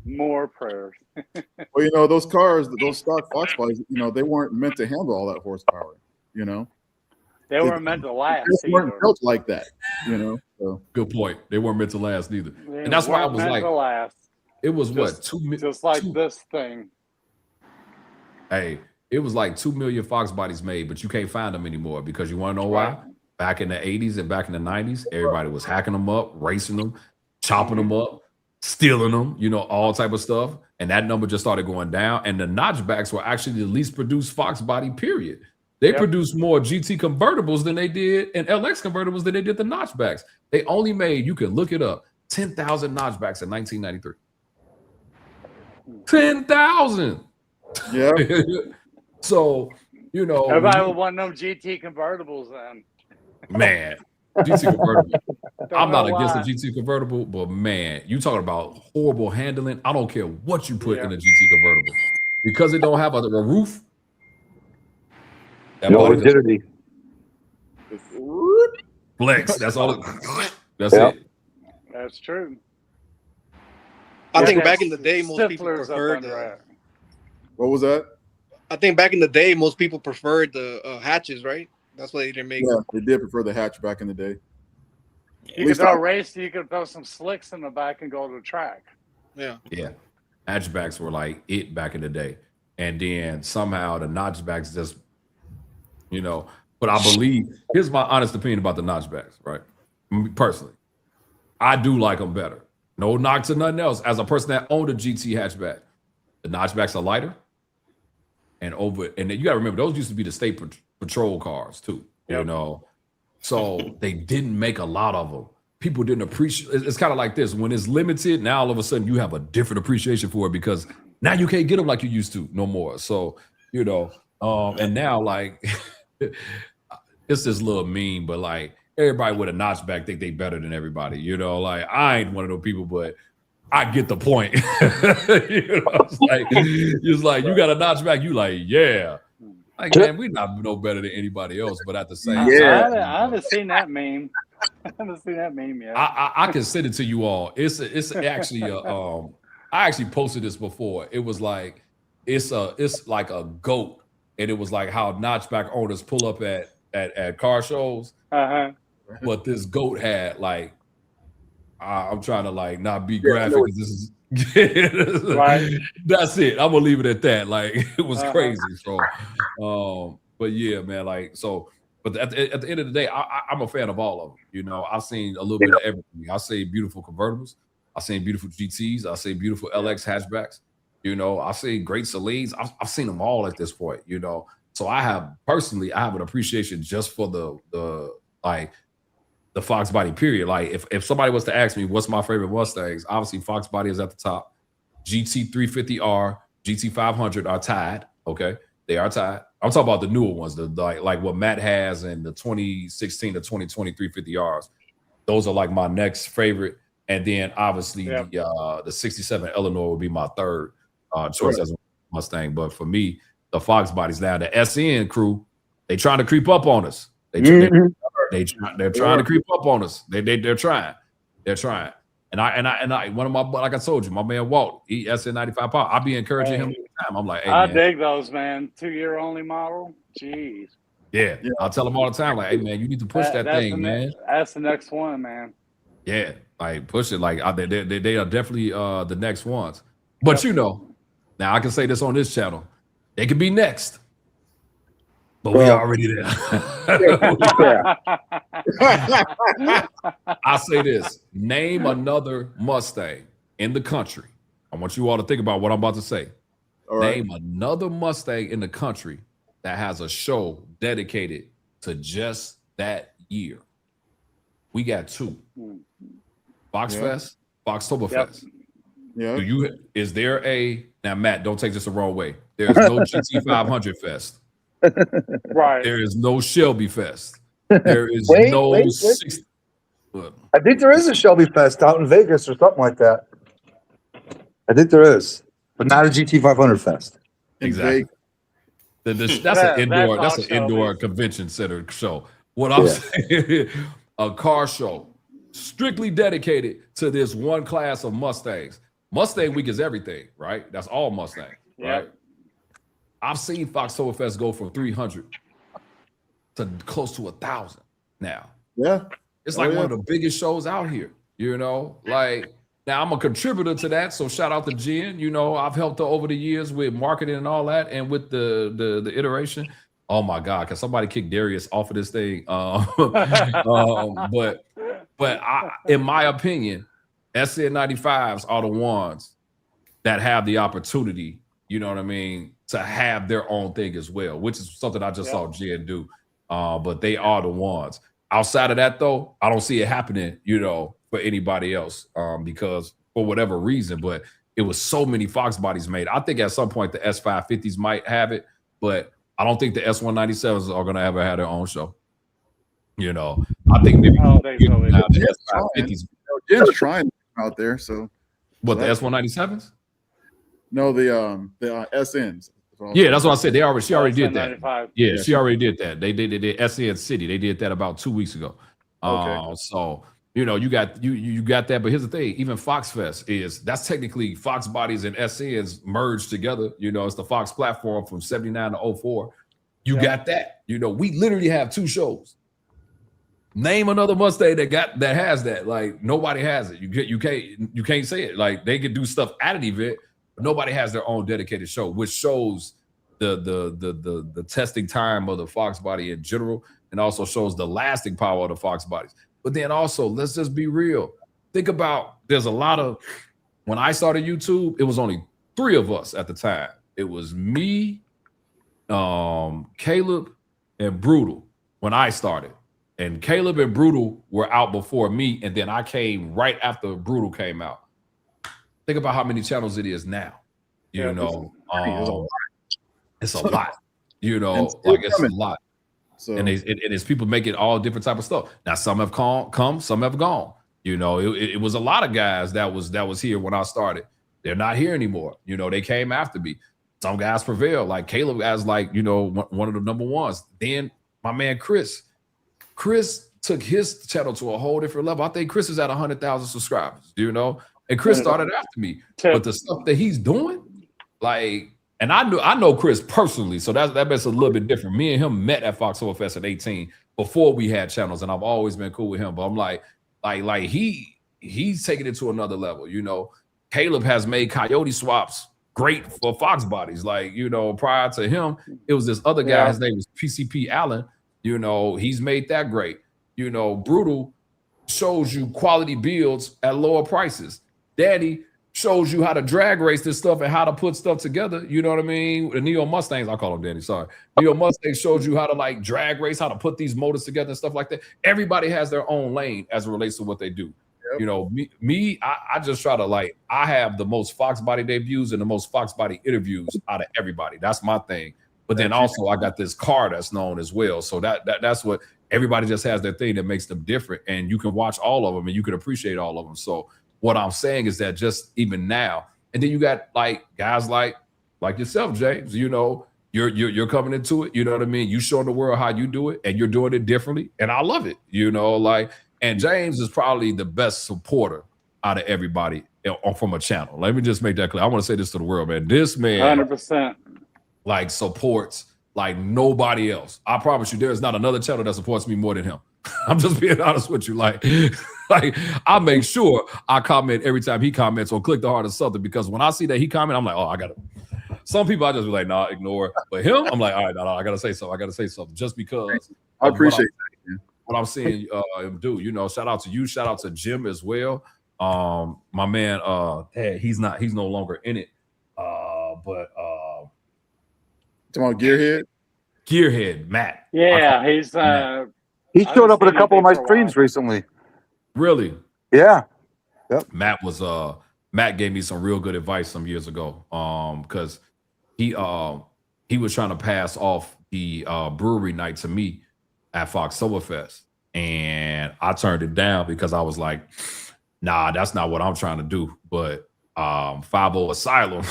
More prayers. Well, you know, those cars, those stock Fox bodies, you know, they weren't meant to handle all that horsepower, you know. They weren't meant to last. They weren't built like that, you know. So. Good point. They weren't meant to last neither. And that's why I was like, it was just like this thing. Hey, it was like 2 million Fox bodies made, but you can't find them anymore because you want to know why? Back in the 80s and back in the 90s, everybody was hacking them up, racing them, chopping them up, stealing them, you know, all type of stuff. And that number just started going down. And the notchbacks were actually the least produced Fox body, period. They produced more GT convertibles than they did and LX convertibles than they did the notchbacks. They only made, you can look it up, 10,000 notchbacks in 1993. 10,000. Yeah. So, you know. Everybody would want them GT convertibles then. Man, GT convertible. I'm not against the GT convertible, but man, you talking about horrible handling. I don't care what you put in a GT convertible. Because it don't have a roof. No rigidity. Flex. That's all. That's it. That's true. I think back in the day, most people preferred what was that? I think back in the day, most people preferred the hatches, right? That's why they didn't make. Yeah, they did prefer the hatch back in the day. You could throw a race, you could throw some slicks in the back and go to the track. Yeah. Yeah. Hatchbacks were like it back in the day. And then somehow the notchbacks just, you know, but I believe, here's my honest opinion about the notchbacks, right? Personally, I do like them better. No knock to nothing else. As a person that owned a GT hatchback, the notchbacks are lighter. And you got to remember, those used to be the state patrol cars too, you know? So they didn't make a lot of them. People didn't appreciate. It's kind of like this. When it's limited, now all of a sudden you have a different appreciation for it because now you can't get them like you used to no more. So, you know, and now like, it's this little meme, but like everybody with a notchback think they better than everybody, you know? Like I ain't one of those people, but I get the point. You know, it's like you got a notchback, you like, yeah. Like, man, we're not no better than anybody else, but at the same time. I haven't seen that meme. I haven't seen that meme yet. I can send it to you all. It's actually I actually posted this before. It was like it's like a goat, and it was like how notchback owners pull up at car shows. But this goat had like I'm trying to like not be graphic because this is right. That's it. I'm gonna leave it at that. Like it was crazy. So but yeah, man, like so. But at the end of the day, I'm a fan of all of them. You know, I've seen a little bit of everything. I've seen beautiful convertibles. I've seen beautiful GTs. I've seen beautiful LX hatchbacks. You know, I've seen great Salines. I've seen them all at this point, you know. So I have an appreciation just for the Foxbody period. Like if somebody was to ask me what's my favorite Mustangs, obviously Foxbody is at the top. GT 350R, GT 500 are tied. Okay. They are tied. I'm talking about the newer ones, like what Matt has and the 2016 to 2020 350Rs. Those are like my next favorite. And then obviously the 67 Eleanor would be my third choice as a Mustang. But for me, the Foxbodies now, the SN crew, they trying to creep up on us. They're trying to creep up on us. They're trying. And I one of my, like I told you, my man Walt, he SN95 power. I'll be encouraging him all the time. I'm like, hey, I man, dig those, man. 2-year only model. Jeez. Yeah, I'll tell him all the time, like, hey man, you need to push that thing, man. That's the next one, man. Yeah, like push it. Like they are definitely the next ones. But you know, now I can say this on this channel, they could be next. But we already there. I say this. Name another Mustang in the country. I want you all to think about what I'm about to say. Name another Mustang in the country that has a show dedicated to just that year. We got two. Foxfest, Foxtoberfest. Yeah. Is there now, Matt, don't take this the wrong way. There's no GT 500 Fest. Right. There is no Shelby Fest. There is no. I think there is a Shelby Fest out in Vegas or something like that. I think there is, but not a GT500 Fest. Exactly. That's an indoor. That's an indoor convention center show. What I'm saying, a car show strictly dedicated to this one class of Mustangs. Mustang Week is everything, right? That's all Mustang, right? I've seen Foxbody Fest go from 300 to close to 1,000 now. Yeah. It's like one of the biggest shows out here, you know? Like, now I'm a contributor to that, so shout out to Jen. You know, I've helped her over the years with marketing and all that, and with the iteration. Oh my God, can somebody kick Darius off of this thing? But in my opinion, SN95s are the ones that have the opportunity, you know what I mean, to have their own thing as well, which is something I just saw Jen do. But they are the ones. Outside of that, though, I don't see it happening, you know, for anybody else, because for whatever reason, but it was so many Fox bodies made. I think at some point the S550s might have it, but I don't think the S197s are going to ever have their own show. You know, I think maybe the S550s. Jen's trying out there, so what, the S197s? No, the SNs. Yeah, that's what I said. She already did that. Yeah, she already did that. They did SN City. They did that about 2 weeks ago. So you know, you got that. But here's the thing: even Fox Fest that's technically Fox bodies and SNs merged together. You know, it's the Fox platform from '79 to '04. You got that. You know, we literally have 2 shows. Name another Mustang that has that. Like, nobody has it. You can't say it. Like, they could do stuff at an event, but nobody has their own dedicated show, which shows the testing time of the Fox body in general, and also shows the lasting power of the Fox bodies. But then also, let's just be real. Think about, there's a lot of, when I started YouTube, it was only 3 of us at the time. It was me, Caleb, and Brutal when I started. And Caleb and Brutal were out before me, and then I came right after Brutal came out. Think about how many channels it is now. You know, it's a lot. You know, like it's a lot. So, and it's people making all different type of stuff. Now, some have come, some have gone. You know, it was a lot of guys that was here when I started. They're not here anymore. You know, they came after me. Some guys prevailed, like Caleb as like, you know, one of the number ones. Then my man Chris took his channel to a whole different level. I think Chris is at 100,000 subscribers, you know, and Chris started after me. But the stuff that he's doing, like, and I know Chris personally, so that makes a little bit different. Me and him met at Foxbody Fest at 18 before we had channels, and I've always been cool with him. But I'm like he's taking it to another level, you know. Caleb has made coyote swaps great for Fox bodies. Like, you know, prior to him, it was this other guy. His name was PCP Allen. You know, he's made that great. You know, Brutal shows you quality builds at lower prices. Daddy shows you how to drag race this stuff and how to put stuff together. You know what I mean? The Neo Mustangs, I call them Danny, sorry. Neo Mustang shows you how to like drag race, how to put these motors together and stuff like that. Everybody has their own lane as it relates to what they do. Yep. You know, I just try to like, I have the most Fox body debuts and the most Fox body interviews out of everybody. That's my thing. But then also I got this car that's known as well. So that's what everybody just has their thing that makes them different. And you can watch all of them and you can appreciate all of them. So what I'm saying is that just even now, and then you got like guys like yourself, James, you know, you're coming into it, you know what I mean? You showing the world how you do it and you're doing it differently. And I love it, you know, like, and James is probably the best supporter out of everybody from a channel. Let me just make that clear. I want to say this to the world, man. This man 100% like supports like nobody else. I promise you, there's not another channel that supports me more than him. I'm just being honest with you. Like I make sure I comment every time he comments or click the heart or something, because when I see that he comment, I'm like, oh, I gotta. Some people I just be like, nah, ignore. But him, I'm like, all right, no, I gotta say something. I gotta say something just because I appreciate that. What I'm seeing him do. You know, shout out to you, shout out to Jim as well. My man, he's no longer in it. But talking about Gearhead, Matt. Yeah, he showed up at a couple of my streams recently. Really? Yeah. Yep. Matt gave me some real good advice some years ago. Because he was trying to pass off the brewery night to me at Foxtoberfest, and I turned it down because I was like, nah, that's not what I'm trying to do. But 5-0 Asylum,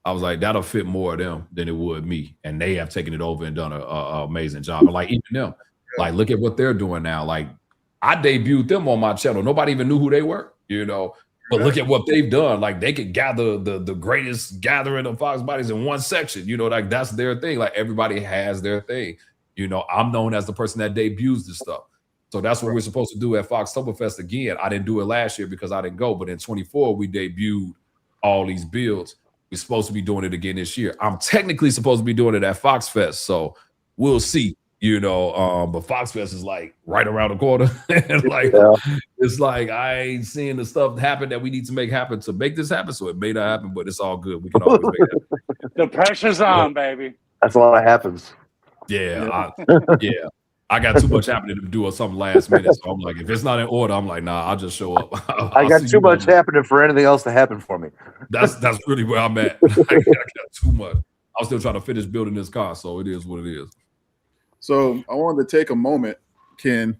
I was like, that'll fit more of them than it would me. And they have taken it over and done an amazing job. But like even them, like look at what they're doing now. Like I debuted them on my channel. Nobody even knew who they were, you know. But look at what they've done. Like they could gather the greatest gathering of Fox bodies in one section. You know, like that's their thing. Like everybody has their thing. You know, I'm known as the person that debuts this stuff. So that's what we're supposed to do at Foxtoberfest again. I didn't do it last year because I didn't go. But in 24, we debuted all these builds. We're supposed to be doing it again this year. I'm technically supposed to be doing it at Foxfest. So we'll see. You know, but Foxfest is like right around the corner. And like it's like I ain't seeing the stuff happen that we need to make happen to make this happen. So it may not happen, but it's all good. We can always make it happen. The pressure's on, baby. That's a lot that happens. Yeah, I got too much happening to do something last minute. So I'm like, if it's not in order, I'm like, nah, I'll just show up. I got too much happening for anything else to happen for me. That's really where I'm at. I got too much. I'm still trying to finish building this car, so it is what it is. So I wanted to take a moment, Ken,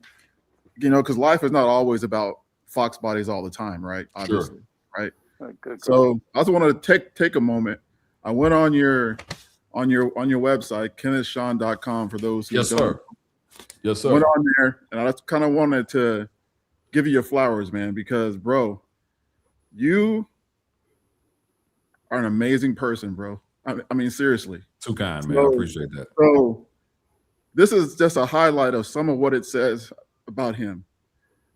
you know, because life is not always about Fox bodies all the time, right? Obviously, right? Good. So I also wanted to take a moment. I went on your website, KennethSean.com, for those who Yes, don't. sir. Yes, sir. Went on there, and I kind of wanted to give you your flowers, man, because, bro, you are an amazing person, bro. I mean, seriously. Too kind, man. I appreciate that. So this is just a highlight of some of what it says about him.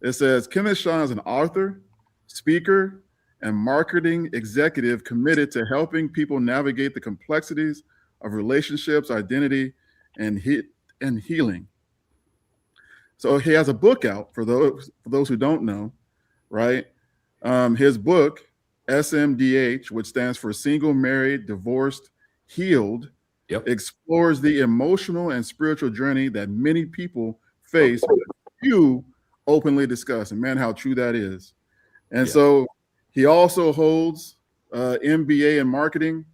It says, Kenneth Sean is an author, speaker, and marketing executive committed to helping people navigate the complexities of relationships, identity, and healing. So he has a book out for those who don't know, right? His book, SMDH, which stands for Single, Married, Divorced, Healed, explores the emotional and spiritual journey that many people face, but few openly discuss. And man, how true that is. And so he also holds MBA in marketing.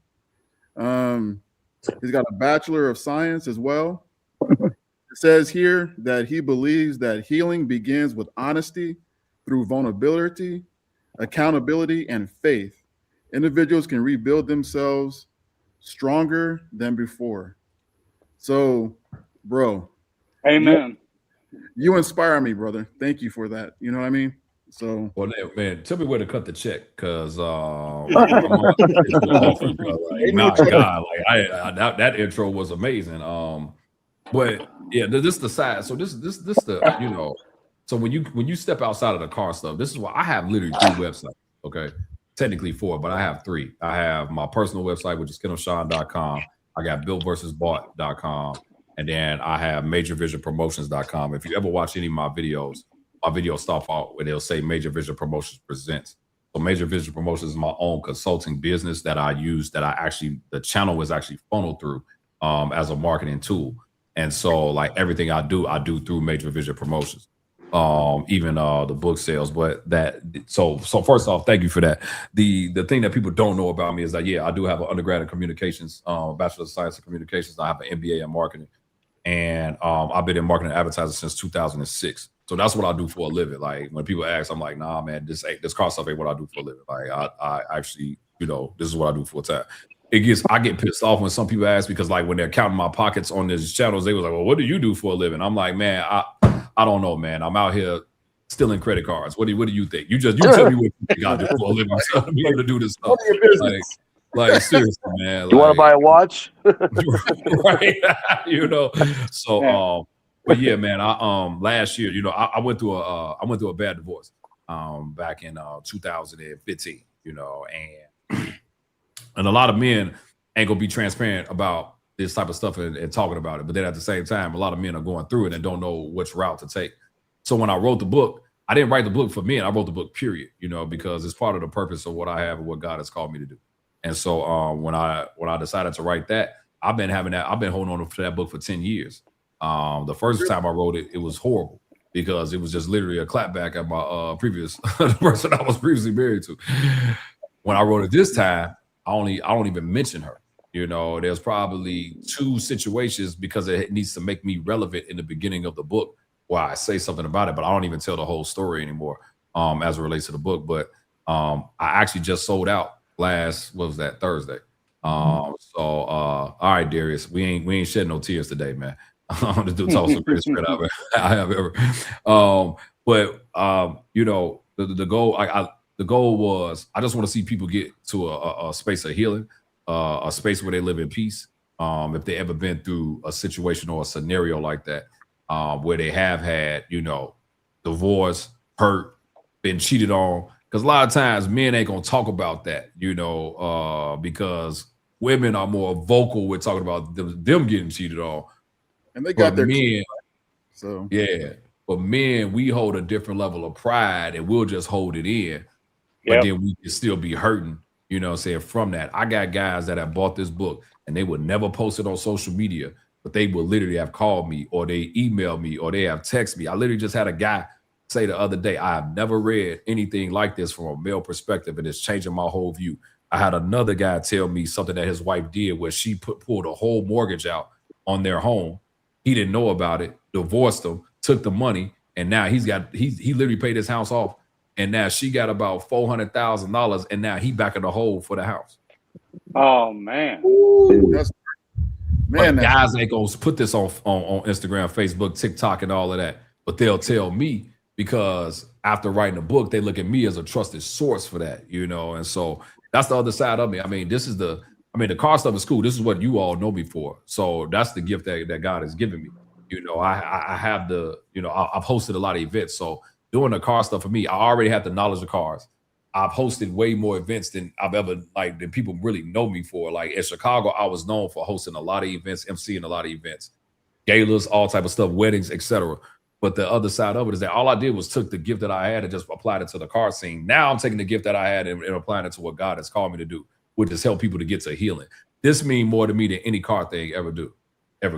He's got a Bachelor of Science as well. It says here that he believes that healing begins with honesty through vulnerability, accountability, and faith. Individuals can rebuild themselves stronger than before. So, bro. Amen. You inspire me, brother. Thank you for that. You know what I mean? So, well, man, tell me where to cut the check, because like, my God, like that intro was amazing. But yeah, this the side. So this the, you know, so when you step outside of the car stuff, this is why I have literally 3 websites. Okay, technically 4, but I have 3. I have my personal website, which is KennethSean.com. I got BuiltVersusBought.com, and then I have MajorVisionPromotions.com. If you ever watch any of my videos start off where they'll say Major Vision Promotions presents. So Major Vision Promotions is my own consulting business that I use, that the channel was actually funneled through as a marketing tool. And so like everything I do through Major Vision Promotions, even the book sales. But so first off, thank you for that. The thing that people don't know about me is that, I do have an undergrad in communications, Bachelor of Science in Communications. I have an MBA in marketing, and I've been in marketing and advertising since 2006. So that's what I do for a living. Like when people ask, I'm like, nah, man, this car stuff ain't what I do for a living. Like I actually, you know, this is what I do full time. I get pissed off when some people ask, because like when they're counting my pockets on these channels, they was like, well, what do you do for a living? I'm like, man, I don't know, man. I'm out here stealing credit cards. What do you think? You tell me what you think I do for a living to be able to do this stuff. Like seriously, man. You want to buy a watch? Right. You know. So but yeah, man, I last year, you know, I went through a bad divorce back in 2015, you know, and a lot of men ain't gonna be transparent about this type of stuff and talking about it. But then at the same time, a lot of men are going through it and don't know which route to take. So when I wrote the book, I didn't write the book for men. I wrote the book, period, you know, because it's part of the purpose of what I have and what God has called me to do. And so when I decided to write that, I've been holding on to that book for 10 years. The first time I wrote it, it was horrible because it was just literally a clapback at my previous the person I was previously married to. When I wrote it this time, I don't even mention her. You know, there's probably 2 situations because it needs to make me relevant in the beginning of the book where I say something about it, but I don't even tell the whole story anymore as it relates to the book. But I actually just sold out last, what was that, Thursday. So all right, Darius, we ain't shedding no tears today, man. This dude's also greatest friend I have ever. But you know, the goal, the goal was I just want to see people get to a space of healing, a space where they live in peace. If they ever been through a situation or a scenario like that, where they have had, you know, divorce, hurt, been cheated on. Because a lot of times men ain't gonna talk about that, you know, because women are more vocal with talking about them getting cheated on. And they got their men, so yeah. But men, we hold a different level of pride and we'll just hold it in. But then we can still be hurting, you know what I'm saying, from that. I got guys that have bought this book and they would never post it on social media, but they will literally have called me or they email me or they have text me. I literally just had a guy say the other day, I have never read anything like this from a male perspective, and it's changing my whole view. I had another guy tell me something that his wife did where she pulled a whole mortgage out on their home. He didn't know about it, divorced him, took the money, and now he literally paid his house off, and now she got about $400,000, and now he back in the hole for the house. Oh man. Man, guys ain't gonna put this on Instagram, Facebook, TikTok, and all of that, but they'll tell me because after writing a book, they look at me as a trusted source for that, you know. And so that's the other side of me. I mean, the car stuff is cool. This is what you all know me for. So that's the gift that God has given me. You know, I have the, you know, I've hosted a lot of events. So doing the car stuff for me, I already have the knowledge of cars. I've hosted way more events than I've ever, than people really know me for. Like in Chicago, I was known for hosting a lot of events, emceeing a lot of events, galas, all type of stuff, weddings, etc. But the other side of it is that all I did was took the gift that I had and just applied it to the car scene. Now I'm taking the gift that I had and applying it to what God has called me to do, which is help people to get to healing. This means more to me than any car thing ever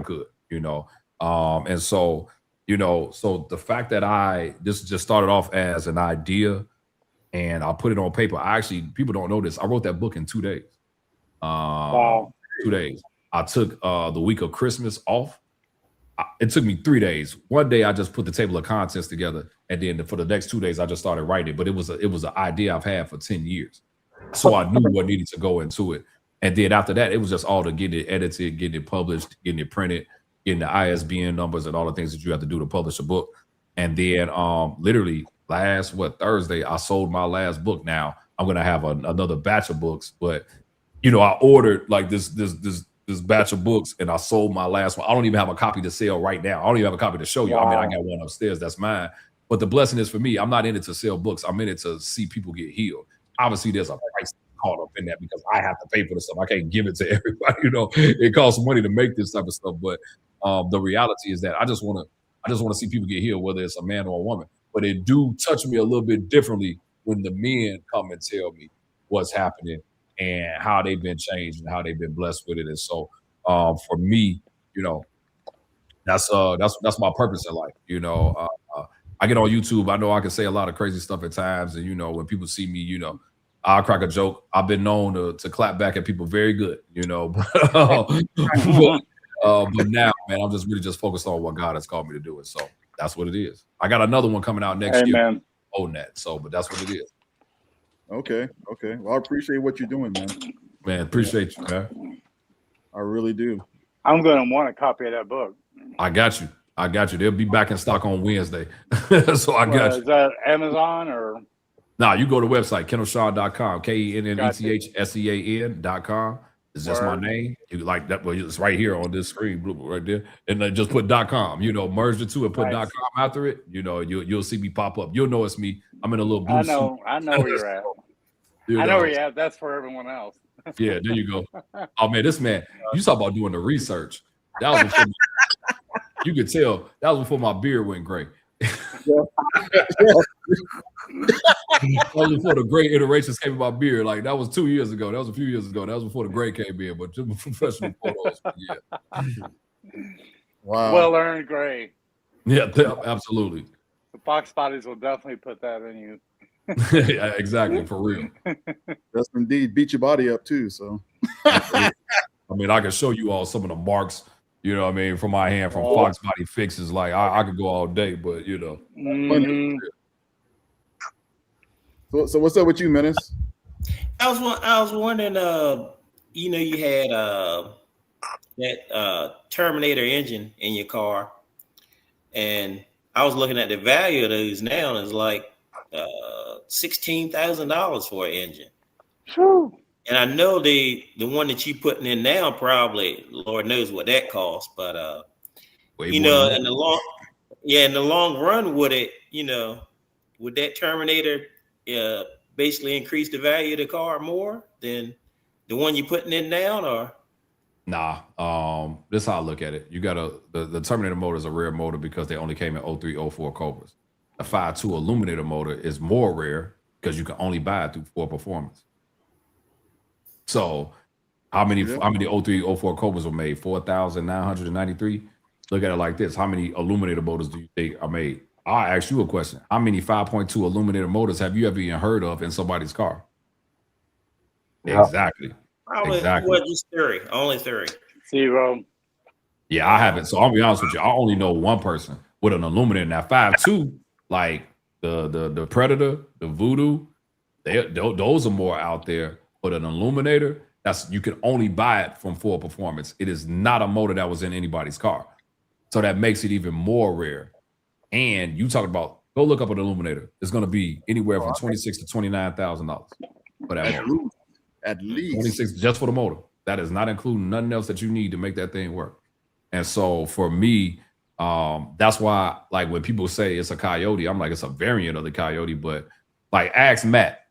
could, you know? And so, you know, so the fact that this just started off as an idea and I put it on paper. People don't know this. I wrote that book in 2 days. Wow. 2 days. I took the week of Christmas off. It took me 3 days. One day I just put the table of contents together, and then for the next 2 days I just started writing. But it was an idea I've had for 10 years, so I knew what needed to go into it. And then after that, it was just all to get it edited, getting it published, getting it printed, getting the ISBN numbers, and all the things that you have to do to publish a book. And then literally last Thursday, I sold my last book. Now I'm gonna have another batch of books, but you know, I ordered like this batch of books and I sold my last one. I don't even have a copy to sell right now. I don't even have a copy to show you. Wow. I mean, I got one upstairs, that's mine. But the blessing is for me, I'm not in it to sell books. I'm in it to see people get healed. Obviously, there's a price caught up in that because I have to pay for the stuff. I can't give it to everybody. You know, it costs money to make this type of stuff. But the reality is that I just want to see people get healed, whether it's a man or a woman. But it do touch me a little bit differently when the men come and tell me what's happening and how they've been changed and how they've been blessed with it. And so for me, you know, that's my purpose in life. You know, I get on YouTube. I know I can say a lot of crazy stuff at times. And, you know, when people see me, you know, I'll crack a joke. I've been known to clap back at people very good, you know. But now, man, I'm just really focused on what God has called me to do. And so that's what it is. I got another one coming out next year on that. So, but that's what it is. Okay. Well, I appreciate what you're doing, man. Man, appreciate you, man. I really do. I'm going to want a copy of that book. I got you. They'll be back in stock on Wednesday. So I got you. Is that Amazon or? Nah, you go to the website, KennethSean.com, KENNETHSEAN.com. It's just my name. You like that? Well, it's right here on this screen, right there. And then just put .com. You know, merge the two and put .com after it. You know, you'll see me pop up. You'll know it's me. I'm in a little blue suit. I know where you're at. I know where you're at. That's for everyone else. Yeah, there you go. Oh man, this man, you talk about doing the research. That was before you could tell that was before my beard went gray. That was before the gray iterations came in my beard. Like that was 2 years ago. That was a few years ago. That was before the gray came in, but just professional photos. Yeah. Wow. Well earned gray. Yeah, absolutely. The Foxbodies will definitely put that in you. Yeah, exactly, for real. That's indeed beat your body up too. So I mean, I can show you all some of the marks, you know what I mean, from my hand from Foxbody fixes. Like I could go all day, but you know. Mm-hmm. So what's up with you, Menace? I was wondering, you know, you had that Terminator engine in your car, and I was looking at the value of those now, and it's like $16,000 for an engine. True. And I know the one that you putting in now, probably Lord knows what that costs, but you know, in the long run, would it, you know, would that Terminator basically increase the value of the car more than the one you putting in now, or? Nah, this is how I look at it. You gotta the Terminator motor is a rare motor because they only came in 03, 04 Cobras. The 5.2 Illuminator motor is more rare because you can only buy it through Ford Performance. So how many 03, 04 Cobras were made? 4,993. Look at it like this. How many Illuminator motors do you think are made? I'll ask you a question. How many 5.2 Illuminator motors have you ever even heard of in somebody's car? Yeah. Exactly. Exactly. Well, just 3. Only 3. 0. Yeah, I haven't. So I'll be honest with you. I only know one person with an Illuminator. Now 5.2, like the Predator, the Voodoo, those are more out there. But an Illuminator, you can only buy it from Ford Performance. It is not a motor that was in anybody's car. So that makes it even more rare. And you talk about, go look up an Illuminator. It's going to be anywhere from $26,000 to $29,000 for that motor. At least 26 just for the motor. That is not including nothing else that you need to make that thing work. And so for me, that's why, like, when people say it's a Coyote, I'm like, it's a variant of the Coyote. But like, ask Matt,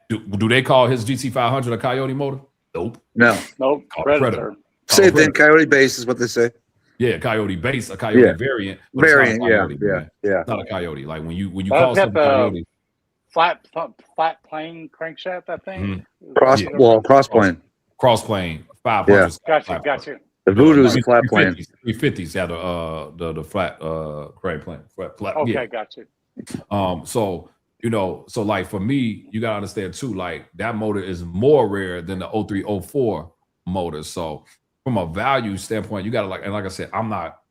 do they call his GT500 a Coyote motor? Nope. No. Nope. Predator. Same thing. Coyote base is what they say. Yeah, Coyote base, a Coyote variant. Variant, Coyote, yeah. It's not a Coyote. Like when you call something Coyote. Flat plane crankshaft, I think. Cross plane. Cross plane. 500. Yeah. Gotcha. The Voodoo is a flat plane. 350s had the flat crane plane. Flat, okay, yeah. gotcha. So you know, so like for me, you gotta understand too, like that motor is more rare than the 03, 04 motors. So from a value standpoint, you gotta like I said, I'm not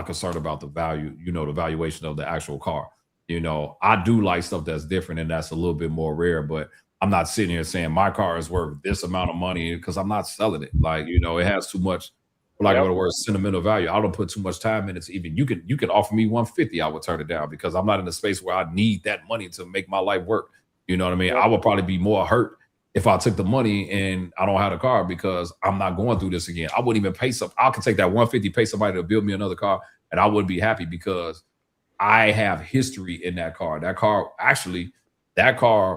concerned about the value, you know, the valuation of the actual car. You know, I do like stuff that's different and that's a little bit more rare, but I'm not sitting here saying my car is worth this amount of money because I'm not selling it. Like, you know, it has too much, like the word, sentimental value. I don't put too much time in it to even, you can offer me 150, I would turn it down because I'm not in a space where I need that money to make my life work. You know what I mean? I would probably be more hurt if I took the money and I don't have a car because I'm not going through this again. I wouldn't even pay I could take that 150, pay somebody to build me another car, and I wouldn't be happy because I have history in that car. That car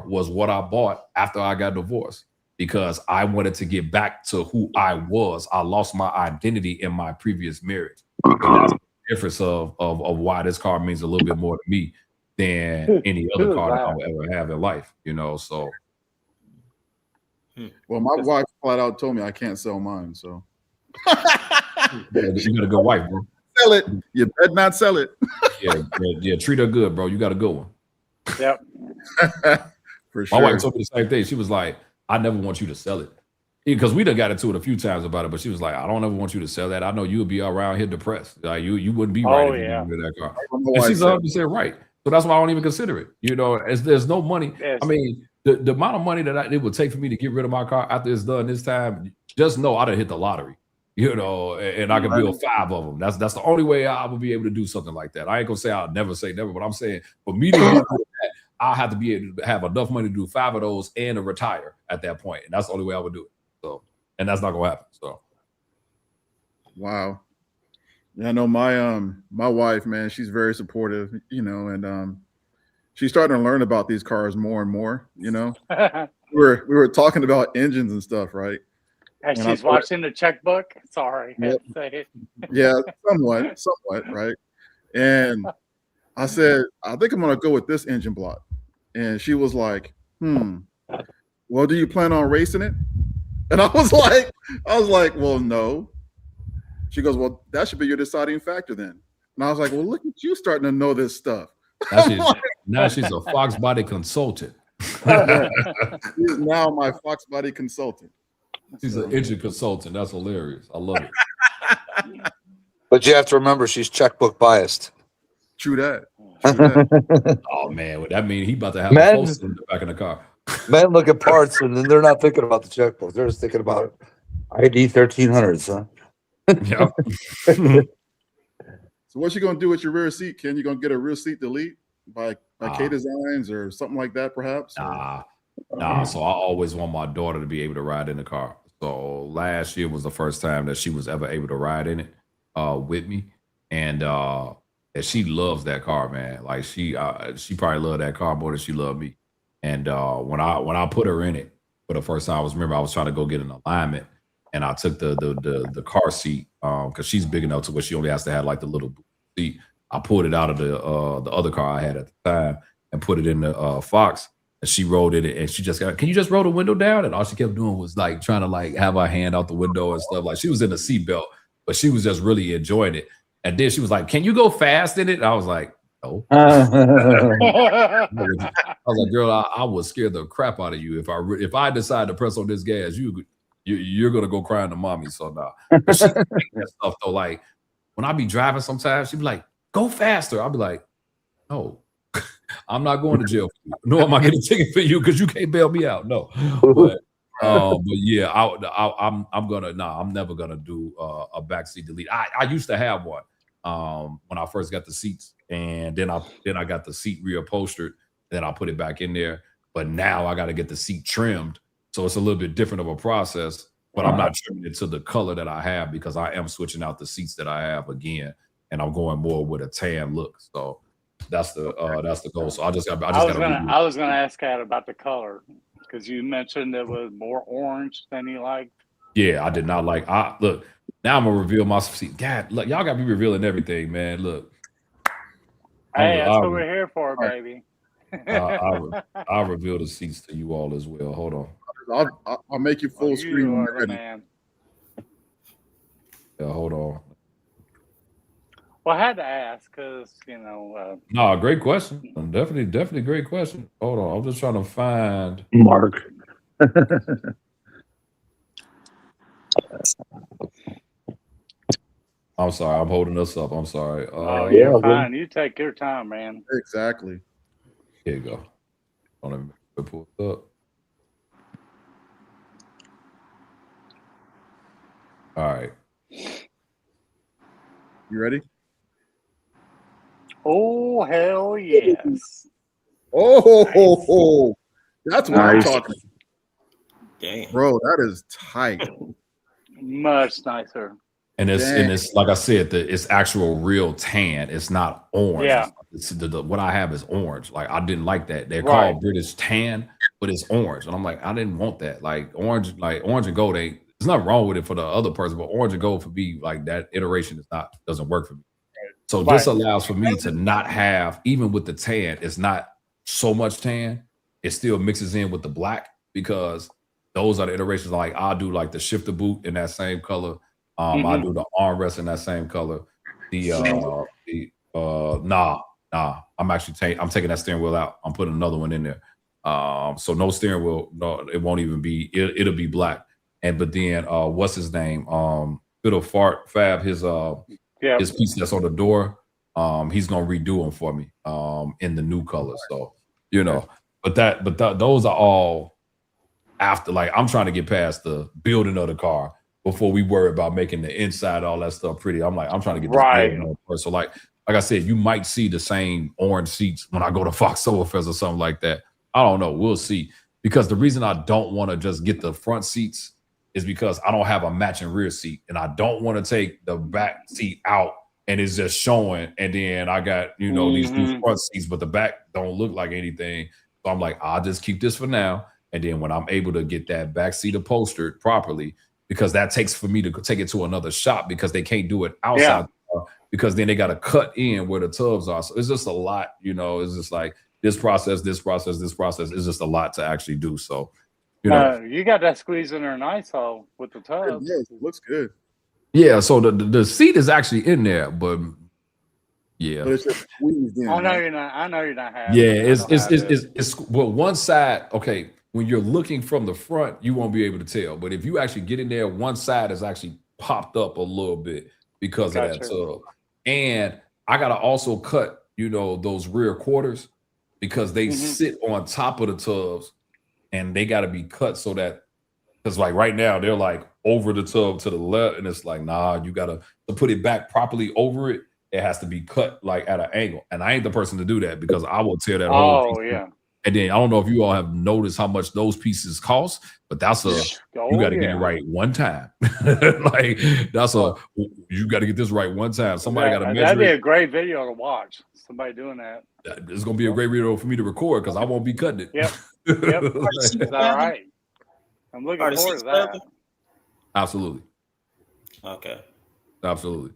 was what I bought after I got divorced because I wanted to get back to who I was. I lost my identity in my previous marriage. And that's the difference of why this car means a little bit more to me than any other car that I would ever have in life, you know, so. Well, my wife flat out told me I can't sell mine, so. You got a good wife, bro. Sell it. You better not sell it. yeah, treat her good, bro. You got a good one. Yep. For sure. My wife told me the same thing. She was like, I never want you to sell it. Because we done got into it a few times about it, but she was like, I don't ever want you to sell that. I know you'll be around here depressed. Like you wouldn't be right if you didn't get that car. And she's 100% right. So that's why I don't even consider it. You know, there's no money. Yes. I mean, the amount of money that it would take for me to get rid of my car after it's done this time, just know I done hit the lottery. You know, and I can build 5 of them. That's the only way I would be able to do something like that. I ain't gonna say I'll never say never, but I'm saying for me to do that, I'll have to be able to have enough money to do 5 of those and to retire at that point. And that's the only way I would do it. So, and that's not gonna happen. So, wow. Yeah, I know my wife, man, she's very supportive, you know, and she's starting to learn about these cars more and more. You know, we were talking about engines and stuff, right? And she's watching the checkbook. Sorry, I had to say it. Yeah, somewhat, right? And I said, I think I'm gonna go with this engine block. And she was like, well, do you plan on racing it? And I was like, well, no. She goes, well, that should be your deciding factor then. And I was like, well, look at you starting to know this stuff. Now she's a Foxbody consultant. She's now my Foxbody consultant. She's an engine consultant. That's hilarious. I love it. But you have to remember, she's checkbook biased. True that. True that. Oh man, would that mean he about to have a post in the back of the car? Men look at parts and then they're not thinking about the checkbook. They're just thinking about ID 1300s, huh? Yeah. So what you gonna do with your rear seat, Ken? You gonna get a rear seat delete by K Designs or something like that, perhaps? Nah. So I always want my daughter to be able to ride in the car. So last year was the first time that she was ever able to ride in it with me, and she loves that car, man. Like she probably loved that car more than she loved me. And when I put her in it for the first time, I was trying to go get an alignment, and I took the car seat because she's big enough to where she only has to have like the little seat. I pulled it out of the other car I had at the time and put it in the Fox, and she rolled it, and she just got, can you just roll the window down? And all she kept doing was like trying to like have her hand out the window and stuff. Like she was in the seatbelt, but she was just really enjoying it. And then she was like, "Can you go fast in it?" And I was like, "No." I was like, "Girl, I would scare the crap out of you if I decide to press on this gas. You're gonna go crying to mommy." So nah. But she that stuff though. Like when I be driving, sometimes she'd be like, "Go faster." I'll be like, "No, I'm not going to jail for you. No, am I getting a ticket for you because you can't bail me out? No." But yeah, I'm never gonna do a backseat delete. I used to have one when I first got the seats, and then I got the seat reupholstered. Then I put it back in there. But now I got to get the seat trimmed, so it's a little bit different of a process. But I'm not trimming it to the color that I have because I am switching out the seats that I have again, and I'm going more with a tan look. So that's the goal. So I was gonna ask Kat about the color because you mentioned it was more orange than you liked. Yeah, I did not like. Look, now I'm gonna reveal my seat. God, look, y'all got me revealing everything, man. Look, hey, that's what we're here for, baby. I'll reveal the seats to you all as well. Hold on. I'll make you full screen when you're ready. Man. Yeah, hold on. Well, I had to ask because No, great question. Definitely great question. Hold on, I'm just trying to find Mark. I'm sorry, I'm holding us up. I'm sorry. You're fine. You take your time, man. Exactly. Here you go. Let me pull it up. All right. You ready? Oh, hell yes. Oh, that's what I'm talking. Damn. Bro, that is tight. Much nicer. And it's like I said, it's actual real tan. It's not orange. Yeah. What I have is orange. Like I didn't like that. They're Right. called British tan, but it's orange. And I'm like, I didn't want that. Like orange and gold there's nothing wrong with it for the other person, but orange and gold for me, like that iteration doesn't work for me. So this allows for me to not have, even with the tan, it's not so much tan. It still mixes in with the black because those are the iterations. Like I'll do like the shifter boot in that same color. I do the armrest in that same color. I'm taking that steering wheel out. I'm putting another one in there. So no steering wheel. No, it won't even be. It'll be black. But then what's his name? Fiddle Fab. His piece that's on the door. He's gonna redo them for me. In the new color. So but those are all after. Like I'm trying to get past the building of the car before we worry about making the inside, all that stuff pretty. I'm trying to get this first. So like I said, you might see the same orange seats when I go to Fox Fest or something like that. I don't know. We'll see. Because the reason I don't want to just get the front seats is because I don't have a matching rear seat, and I don't want to take the back seat out and it's just showing. And then I got these new front seats, but the back don't look like anything. So I'm like, I'll just keep this for now. And then when I'm able to get that back seat upholstered properly, because that takes for me to take it to another shop because they can't do it outside because then they got to cut in where the tubs are. So it's just a lot, it's just like this process is just a lot to actually do. So, you got that squeeze in there nice with the tubs. Yes, it looks good. Yeah. So the seat is actually in there, but yeah. But it's just squeezed in. I know you're not having it's well, one side. Okay. when you're looking from the front, you won't be able to tell. But if you actually get in there, one side is actually popped up a little bit because of that tub. And I got to also cut, you know, those rear quarters because they sit on top of the tubs and they got to be cut so that, because like right now they're like over the tub to the left and it's like, nah, you got to put it back properly over it. It has to be cut like at an angle. And I ain't the person to do that because I will tear that whole piece. And then I don't know if you all have noticed how much those pieces cost, but that's you got to get it right one time. Like that's you got to get this right one time. Somebody got to measure. That'd be a great video to watch. Somebody doing that. It's gonna be a great video for me to record because I won't be cutting it. Yep. Is that right? I'm looking forward to that. Absolutely. Okay. Absolutely.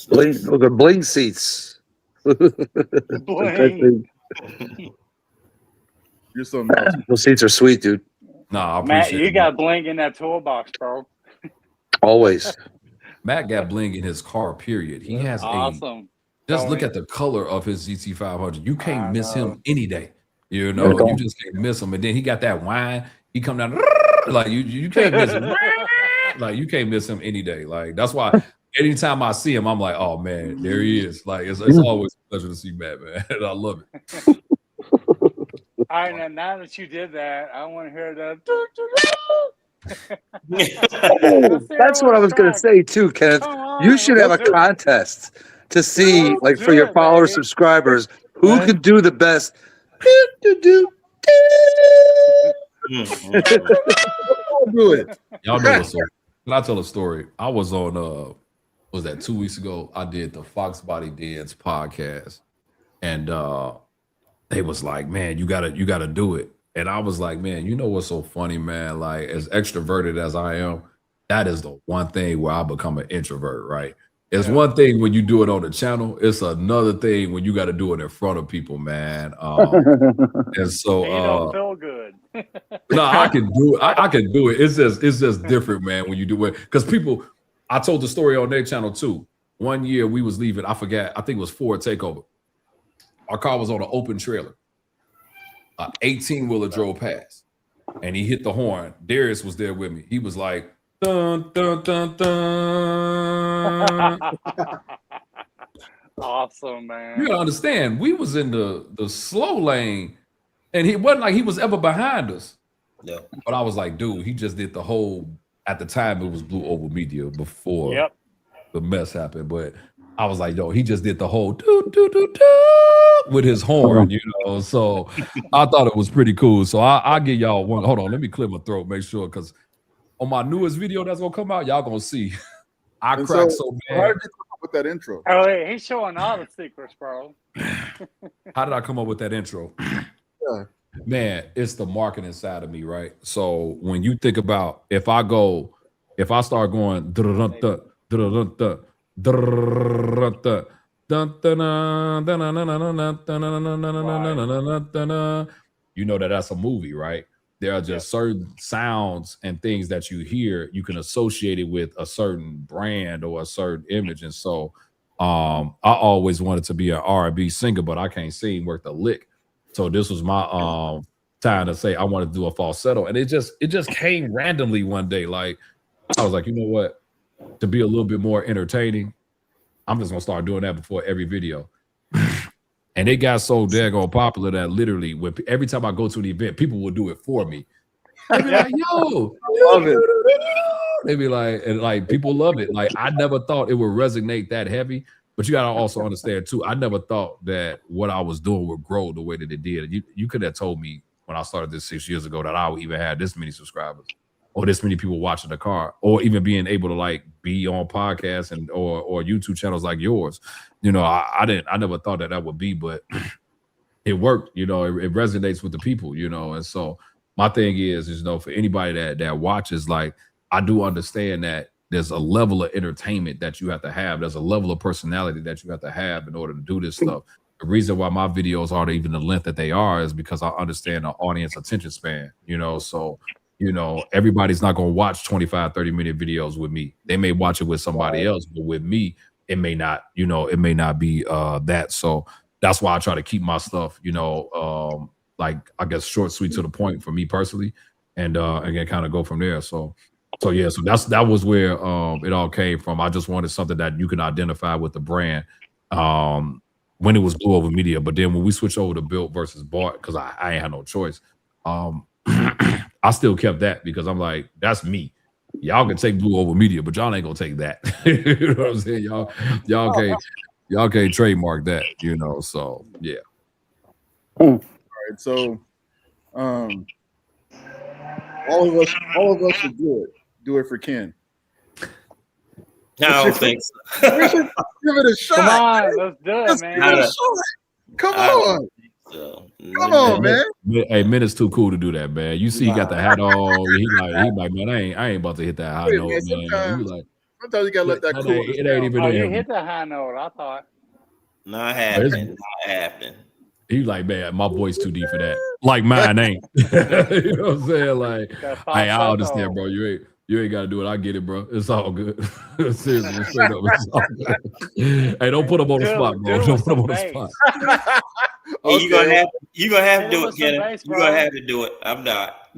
Bling, look at bling seats. Bling. You're so nice. Those seats are sweet, dude. Nah, I Matt, you got bling in that toolbox, bro. Always. Matt got bling in his car, period. He has awesome. Just look at the color of his GT500. You can't miss him any day. You know, you just can't miss him. And then he got that wine. He come down like you can't miss him. Like you can't miss him any day. Like that's why anytime I see him, I'm like, oh man, there he is. Like it's always a pleasure to see Matt, man. I love it. All right, now that you did that, I want to hear the. That's what I was going to say too, Kenneth. You should have a contest to see, like, for your followers, subscribers, who could do the best. Do it. Y'all know what's up. Can I tell a story? I was on was that 2 weeks ago? I did the Foxbody Dance podcast, and they was like, man, you gotta do it. And I was like, man, you know what's so funny, man? Like, as extroverted as I am, that is the one thing where I become an introvert, right? It's one thing when you do it on the channel. It's another thing when you got to do it in front of people, man. And so, you don't feel good. No, I can do it. I can do it. It's just different, man, when you do it. Because people, I told the story on their channel too. One year we was leaving, I forgot, I think it was Ford Takeover. Our car was on an open trailer. 18-wheeler drove past, and he hit the horn. Darius was there with me. He was like, dun, dun, dun, dun. Awesome, man. You gotta understand, we was in the slow lane, and he wasn't like he was ever behind us. Yeah. But I was like, dude, he just did the whole, at the time it was Blue Oval Media before the mess happened. But I was like, yo, he just did the whole do do do do with his horn, you know. So I thought it was pretty cool. So I'll give y'all one. Hold on, let me clear my throat, make sure, because on my newest video that's gonna come out, y'all gonna see. I cracked so bad. How did you come up with that intro? Oh, yeah, he's showing all the secrets, bro. How did I come up with that intro? Man, it's the marketing side of me, right? So when you think about if I start going you know that's a movie, right? There are just certain sounds and things that you hear, you can associate it with a certain brand or a certain image. And so I always wanted to be an R&B singer, but I can't sing worth a lick. So this was my time to say I wanted to do a falsetto. And it just came randomly one day. Like I was like, you know what? To be a little bit more entertaining, I'm just gonna start doing that before every video. And it got so daggone popular that literally, every time I go to an event, people will do it for me. They be like, "Yo, love it." They be like, and like people love it. Like I never thought it would resonate that heavy. But you gotta also understand too. I never thought that what I was doing would grow the way that it did. You could have told me when I started this 6 years ago that I would even have this many subscribers, or this many people watching the car, or even being able to like be on podcasts and or YouTube channels like yours. You know, I never thought that would be, but it worked. You know, it resonates with the people. You know, and so my thing is you know, for anybody that watches, like I do understand that there's a level of entertainment that you have to have. There's a level of personality that you have to have in order to do this stuff. The reason why my videos aren't even the length that they are is because I understand the audience attention span. You know, so. You know, everybody's not going to watch 25, 30-minute videos with me. They may watch it with somebody else, but with me, it may not, you know, it may not be that. So that's why I try to keep my stuff, you know, like I guess short, sweet, to the point for me personally, and again kind of go from there. So yeah, so that was where it all came from. I just wanted something that you can identify with the brand when it was Blue Over Media. But then when we switched over to Built versus Bought, because I ain't had no choice, I still kept that because I'm like, that's me. Y'all can take Blue Over Media, but y'all ain't gonna take that. You know what I'm saying? Y'all can't trademark that, you know. So yeah. All right, so all of us should do it for Ken. I don't think so. We should give it a shot. Come on, let's do it, man. Come on. So, Come on, man. Hey, Minut's too cool to do that, man. You see, he got the hat on. He like, man, I ain't about to hit that high note, man. Sometimes you gotta let that cool. It ain't even. Oh, you hit the high note. I thought. Not happening. Not happening. He like, man, my voice too deep for that. Like mine ain't. You know what I'm saying? Like, hey, I understand, bro. You ain't gotta do it. I get it, bro. It's all good. Seriously, straight up, it's all good. Hey, don't put him on the spot, bro. Don't put him on the spot. Okay. You gonna have to do it, Kenneth. You gonna have to do it. I'm not.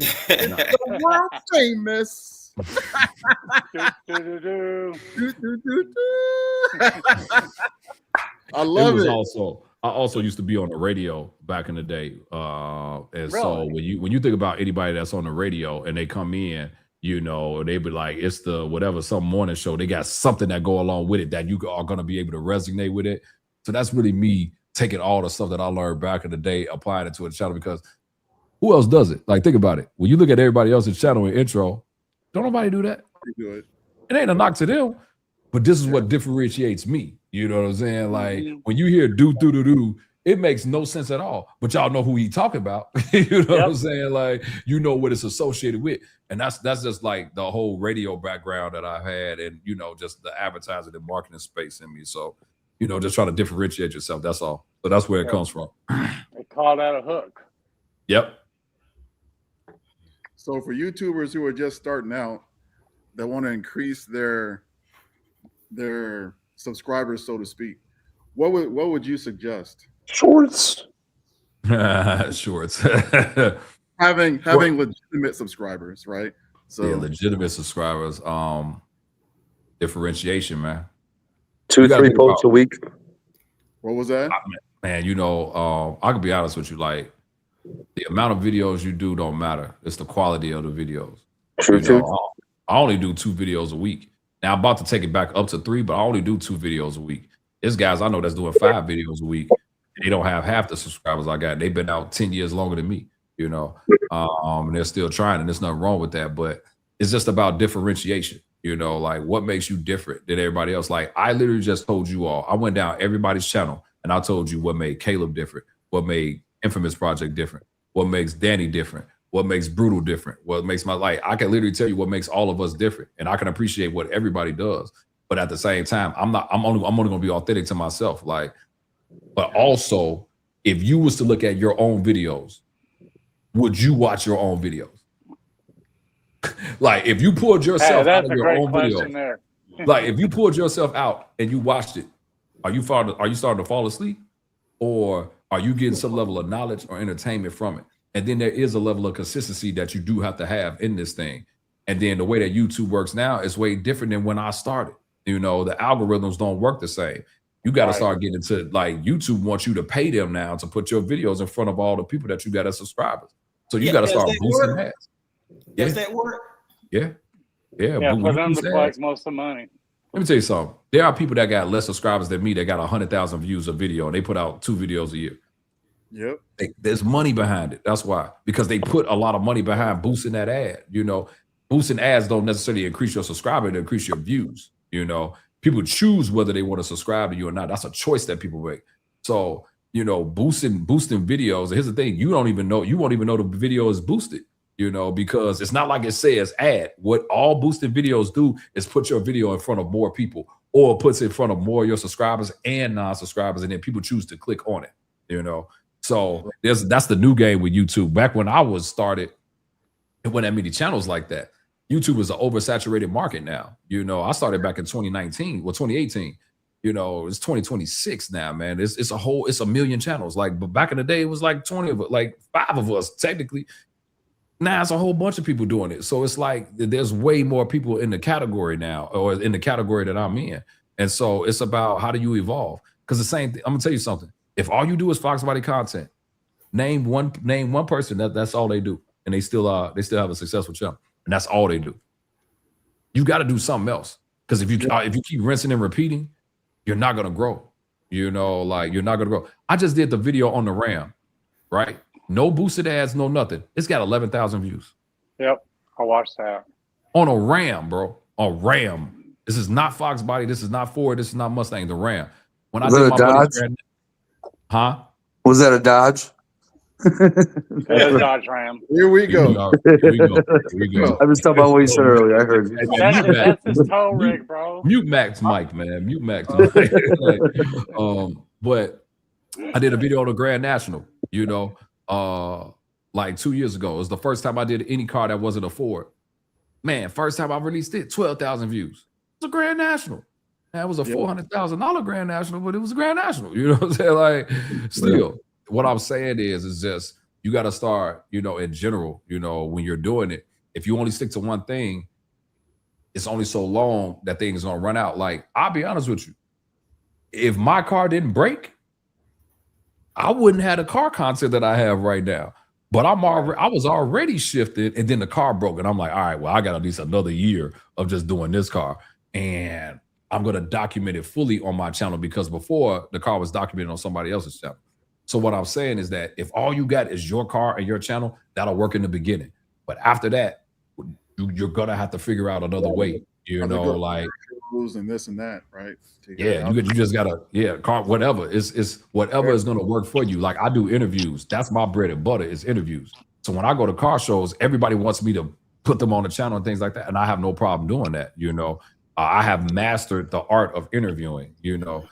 World famous. I love it. I also used to be on the radio back in the day, and Really? so when you think about anybody that's on the radio and they come in, you know, they be like, it's the whatever some morning show. They got something that go along with it that you are gonna be able to resonate with it. So that's really me taking all the stuff that I learned back in the day, applying it to a channel, because who else does it? Like, think about it. When you look at everybody else's channel and intro, don't nobody do that. Do it. It ain't a knock to them, but this is what differentiates me. You know what I'm saying? Like, when you hear do, it makes no sense at all. But y'all know who he talking about. You know what I'm saying? Like, you know what it's associated with. And that's just like the whole radio background that I had, and, you know, just the advertising and marketing space in me. So, you know, just trying to differentiate yourself. That's all. So that's where it comes from. They call that a hook. Yep. So for YouTubers who are just starting out that want to increase their subscribers, so to speak, what would you suggest? Shorts. Shorts. having legitimate subscribers, right? So yeah, legitimate subscribers. Differentiation, man. 2-3 posts a week. What was that? Man, you know, I can be honest with you, like, the amount of videos you do don't matter. It's the quality of the videos. True, you know, I only do 2 videos a week. Now I'm about to take it back up to 3, but I only do 2 videos a week. There's guys I know that's doing 5 videos a week. They don't have half the subscribers I got. They've been out 10 years longer than me, you know. And they're still trying, and there's nothing wrong with that. But it's just about differentiation, you know, like what makes you different than everybody else. Like, I literally just told you all, I went down everybody's channel and I told you what made Caleb different, what made Infamous Project different, what makes Danny different, what makes Brutal different, what makes my life. I can literally tell you what makes all of us different, and I can appreciate what everybody does. But at the same time, I'm only gonna be authentic to myself. Like, but also, if you was to look at your own videos, would you watch your own videos? Like, if you pulled yourself out of your own videos, like if you pulled yourself out and you watched it, are you starting to fall asleep, or are you getting some level of knowledge or entertainment from it? And then there is a level of consistency that you do have to have in this thing. And then the way that YouTube works now is way different than when I started. You know, the algorithms don't work the same. You got to start getting into, like, YouTube wants you to pay them now to put your videos in front of all the people that you got as subscribers. So you got to start boosting ads. Does that work? Yeah. Yeah, for them to collect most of the money. Let me tell you something. There are people that got less subscribers than me that got 100,000 views a video, and they put out 2 videos a year. Yep. There's money behind it. That's why, because they put a lot of money behind boosting that ad. You know, boosting ads don't necessarily increase your subscriber, they increase your views. You know, people choose whether they want to subscribe to you or not. That's a choice that people make. So, you know, boosting videos. Here's the thing: you won't even know the video is boosted. You know, because it's not like it says ad. What all boosted videos do is put your video in front of more people, or puts it in front of more of your subscribers and non-subscribers, and then people choose to click on it. You know. So that's the new game with YouTube. Back when I was started, it wasn't that many channels like that. YouTube is an oversaturated market now. You know, I started back in 2019, well, 2018. You know, it's 2026 now, man. It's a million channels. Like, but back in the day, it was like 20 of it, like 5 of us technically. Now it's a whole bunch of people doing it. So it's like there's way more people in the category now, or in the category that I'm in. And so it's about how do you evolve? Because the same thing, I'm gonna tell you something. If all you do is Foxbody content, name one person that's all they do, and they still have a successful channel, and that's all they do. You got to do something else, because if you keep rinsing and repeating, you're not gonna grow. You know, like you're not gonna grow. I just did the video on the Ram, right? No boosted ads, no nothing. It's got 11,000 views. Yep, I watched that. On a Ram, bro. A Ram. This is not Foxbody. This is not Ford. This is not Mustang. The Ram. When I did my Dodge? Huh? Was that a Dodge? Yeah, Dodge Ram. Here we go. Here we go. I was talking about what you said earlier. I heard you. That's his tow rig, bro. Mute Max Mike, man. Mute Max. But I did a video on the Grand National, you know, like 2 years ago. It was the first time I did any car that wasn't a Ford. Man, first time I released it, 12,000 views. It was a Grand National. That was a $400,000 Grand National, but it was a Grand National. You know what I'm saying? Like, still, what I'm saying is just you got to start, you know, in general, you know, when you're doing it, if you only stick to one thing, it's only so long that thing is going to run out. Like, I'll be honest with you. If my car didn't break, I wouldn't have the car content that I have right now. But I was already shifted, and then the car broke, and I'm like, all right, well, I got at least another year of just doing this car, and I'm going to document it fully on my channel, because before the car was documented on somebody else's channel. So what I'm saying is that if all you got is your car and your channel, that'll work in the beginning. But after that, you're going to have to figure out another way, you know, like rules and this and that, right? Yeah, you just gotta, whatever. It's whatever is gonna work for you. Like, I do interviews. That's my bread and butter, is interviews. So when I go to car shows, everybody wants me to put them on the channel and things like that. And I have no problem doing that, you know. I have mastered the art of interviewing, you know,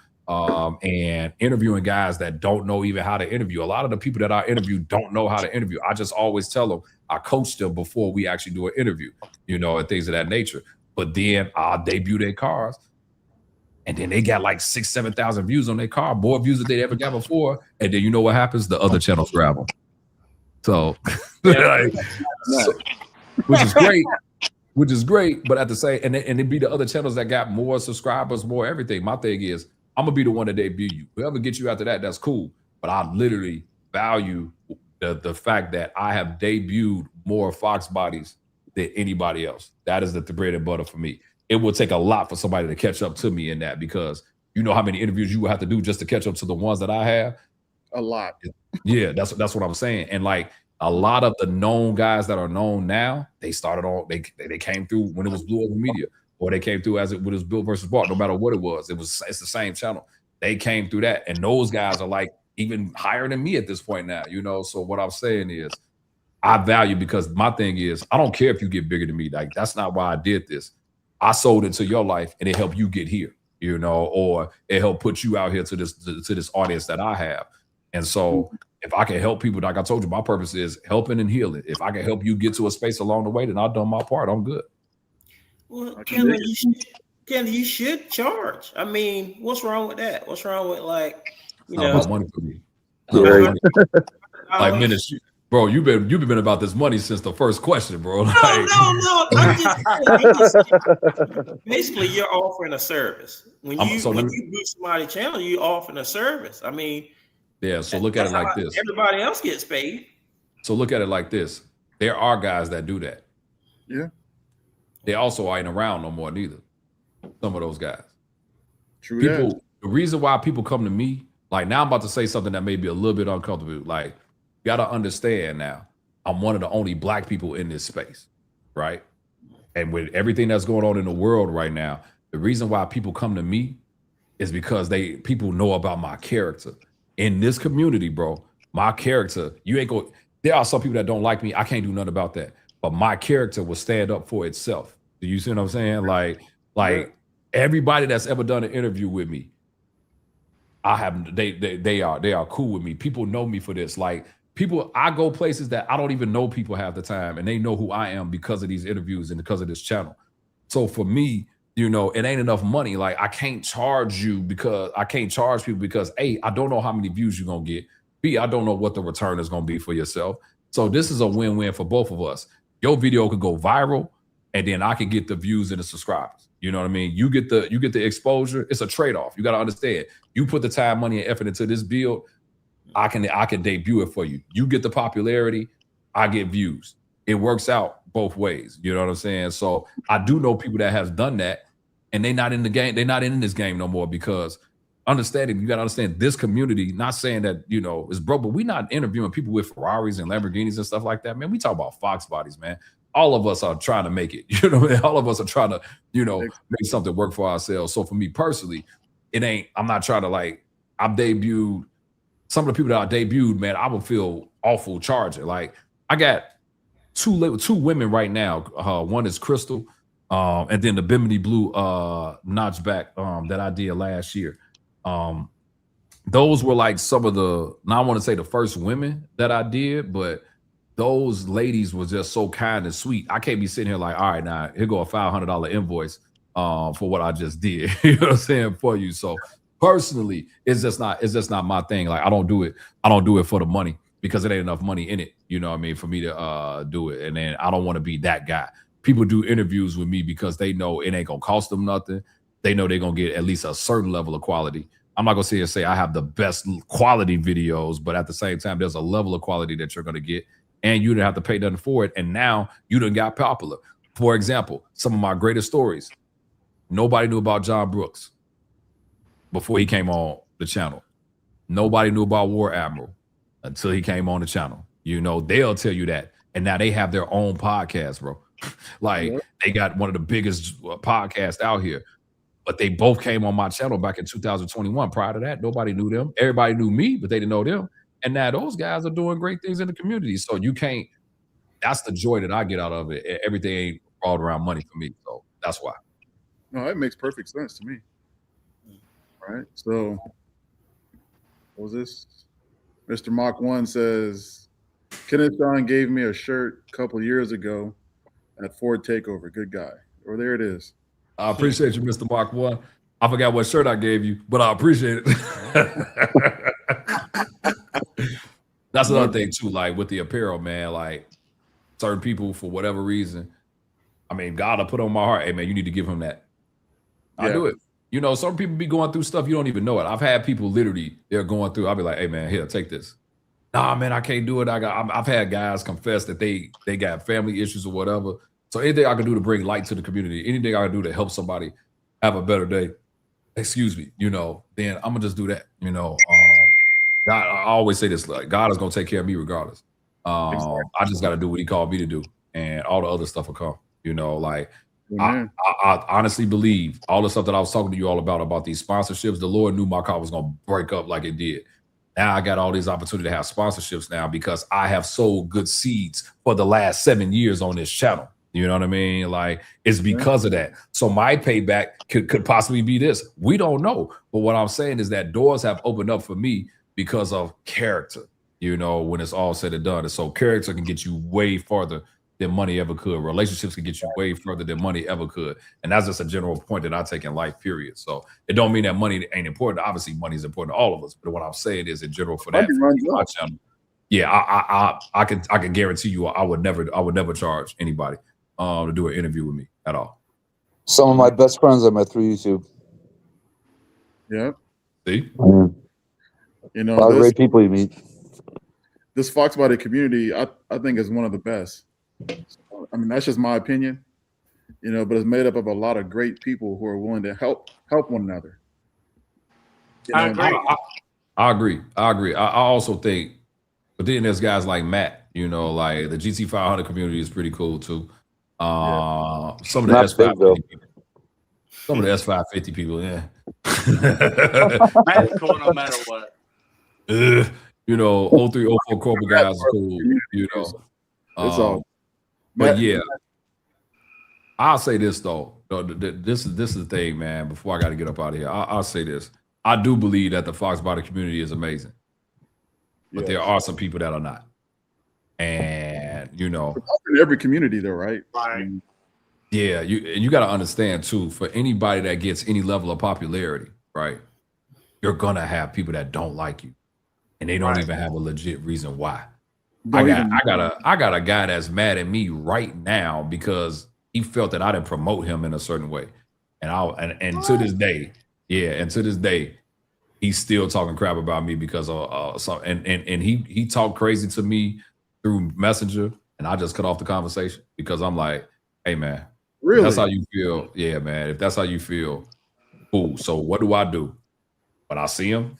and interviewing guys that don't know even how to interview. A lot of the people that I interview don't know how to interview. I just always tell them, I coach them before we actually do an interview, you know, and things of that nature. But then I'll debut their cars, and then they got like 6,000 to 7,000 views on their car, more views than they ever got before. And then you know what happens? The other channels grab them. So, which is great. But at the same, and it be the other channels that got more subscribers, more everything. My thing is, I'm gonna be the one to debut you. Whoever gets you after that, that's cool. But I literally value the fact that I have debuted more Foxbodies than anybody else. That is the bread and butter for me. It will take a lot for somebody to catch up to me in that, because you know how many interviews you will have to do just to catch up to the ones that I have. A lot. Yeah, that's what I'm saying. And like a lot of the known guys that are known now, they started on, they came through when it was Blue Oval Media, or they came through as it was Bill versus Bart. No matter what it was, it's the same channel. They came through that, and those guys are like even higher than me at this point now. You know, so what I'm saying is, I value, because my thing is, I don't care if you get bigger than me. Like, that's not why I did this. I sold into your life, and it helped you get here, you know, or it helped put you out here to this audience that I have. And so if I can help people, like I told you, my purpose is helping and healing. If I can help you get to a space along the way, then I've done my part. I'm good. Well, Kenneth, you should charge. I mean, what's wrong with that? What's wrong with, like, you know, money for me? Like, ministry. Bro, you've been about this money since the first question, bro. Like, no. I'm just basically, you're offering a service. When you boost somebody's channel, you're offering a service. I mean, yeah. So look at it like this. Everybody else gets paid. So look at it like this. There are guys that do that. Yeah. They also ain't around no more neither. Some of those guys. True. People. The reason why people come to me, like, now I'm about to say something that may be a little bit uncomfortable. Like, you got to understand now, I'm one of the only Black people in this space, right? And with everything that's going on in the world right now, the reason why people come to me is because people know about my character. In this community, bro, my character, there are some people that don't like me. I can't do nothing about that. But my character will stand up for itself. Do you see what I'm saying? Like everybody that's ever done an interview with me, they are cool with me. People know me for this. Like, I go places that I don't even know people half the time, and they know who I am because of these interviews and because of this channel. So for me, you know, it ain't enough money. Like I can't charge you because I can't charge people because A, I don't know how many views you're gonna get. B, I don't know what the return is gonna be for yourself. So this is a win-win for both of us. Your video could go viral, and then I can get the views and the subscribers. You know what I mean? You get the exposure. It's a trade-off. You got to understand. You put the time, money, and effort into this build. I can debut it for you. You get the popularity. I get views. It works out both ways. You know what I'm saying? So I do know people that have done that, and they're not in the game. They're not in this game no more because understanding, you got to understand this community, not saying that, you know, it's broke, but we're not interviewing people with Ferraris and Lamborghinis and stuff like that, man. We talk about Fox bodies, man. All of us are trying to make it. You know what I mean? All of us are trying to, you know, make something work for ourselves. So for me personally, I'm not trying to like, I've debuted, some of the people that I debuted, man, I would feel awful charging. Like I got two women right now. One is Crystal, and then the Bimini Blue notchback that I did last year. Those were like some of the, now I want to say the first women that I did, but those ladies was just so kind and sweet. I can't be sitting here like, all right, now here go a $500 invoice for what I just did. You know what I'm saying, for you. So personally, it's just not my thing. Like I don't do it for the money because it ain't enough money in it. You know what I mean, for me to do it. And then I don't want to be that guy. People do interviews with me because they know it ain't gonna cost them nothing. They know they're gonna get at least a certain level of quality. I'm not gonna sit here and say I have the best quality videos, but at the same time, there's a level of quality that you're gonna get. And you didn't have to pay nothing for it. And now you done got popular. For example, some of my greatest stories. Nobody knew about John Brooks before he came on the channel. Nobody knew about War Admiral until he came on the channel. You know, they'll tell you that. And now they have their own podcast, bro. Like they got one of the biggest podcasts out here. But they both came on my channel back in 2021. Prior to that, nobody knew them. Everybody knew me, but they didn't know them. And now those guys are doing great things in the community. So you can't, that's the joy that I get out of it. Everything ain't all around money for me. So that's why. No, it makes perfect sense to me. All right. So what was this? Mr. Mach 1 says, Kenneth Sean gave me a shirt a couple years ago at Ford Takeover. Good guy. Or there it is. I appreciate you, Mr. Mach 1. I forgot what shirt I gave you, but I appreciate it. That's another thing too, like with the apparel, man, like certain people for whatever reason, I mean, God will put on my heart, hey man, you need to give him that. I do it. You know, some people be going through stuff, you don't even know it. I've had people literally, they're going through, I'll be like, hey man, here, take this. Nah, man, I can't do it. I've had guys confess that they got family issues or whatever. So anything I can do to bring light to the community, anything I can do to help somebody have a better day, excuse me, you know, then I'm gonna just do that, you know. God, I always say this, like God is gonna take care of me regardless. I just gotta do what he called me to do, and all the other stuff will come. You know, like I honestly believe all the stuff that I was talking to you all about these sponsorships, the Lord knew my car was gonna break up like it did. Now I got all these opportunities to have sponsorships now because I have sowed good seeds for the last 7 years on this channel. You know what I mean? Like it's because of that. So my payback could possibly be this. We don't know. But what I'm saying is that doors have opened up for me because of character, you know, when it's all said and done. And so character can get you way farther than money ever could. Relationships can get you way further than money ever could. And that's just a general point that I take in life, period. So it don't mean that money ain't important. Obviously, money is important to all of us. But what I'm saying is in general for that, for my channel, yeah, I can guarantee you I would never charge anybody to do an interview with me at all. Some of my best friends I met through YouTube. Yeah. See? You know, a lot of great people you meet. This Foxbody community, I think, is one of the best. I mean, that's just my opinion, you know, but it's made up of a lot of great people who are willing to help one another. You know, I agree. I also think, but then there's guys like Matt, you know, like the GT 500 community is pretty cool too. Some of the S550 people. Some of the S550 people, yeah. Matt's cool no matter what. You know, 03, 04 corporate guys are cool, you know. It's all. But yeah, I'll say this though. This is the thing, man. Before I got to get up out of here, I'll say this. I do believe that the Foxbody community is amazing, but there are some people that are not. And you know, in every community, though, right? Right. Yeah, you got to understand too. For anybody that gets any level of popularity, right? You're gonna have people that don't like you, and they don't even have a legit reason why. I got a guy that's mad at me right now because he felt that I didn't promote him in a certain way, and to this day, and to this day, he's still talking crap about me because of something. And he talked crazy to me through Messenger, and I just cut off the conversation because I'm like, hey man, if that's how you feel, yeah man, if that's how you feel, cool. So what do I do? When I see him,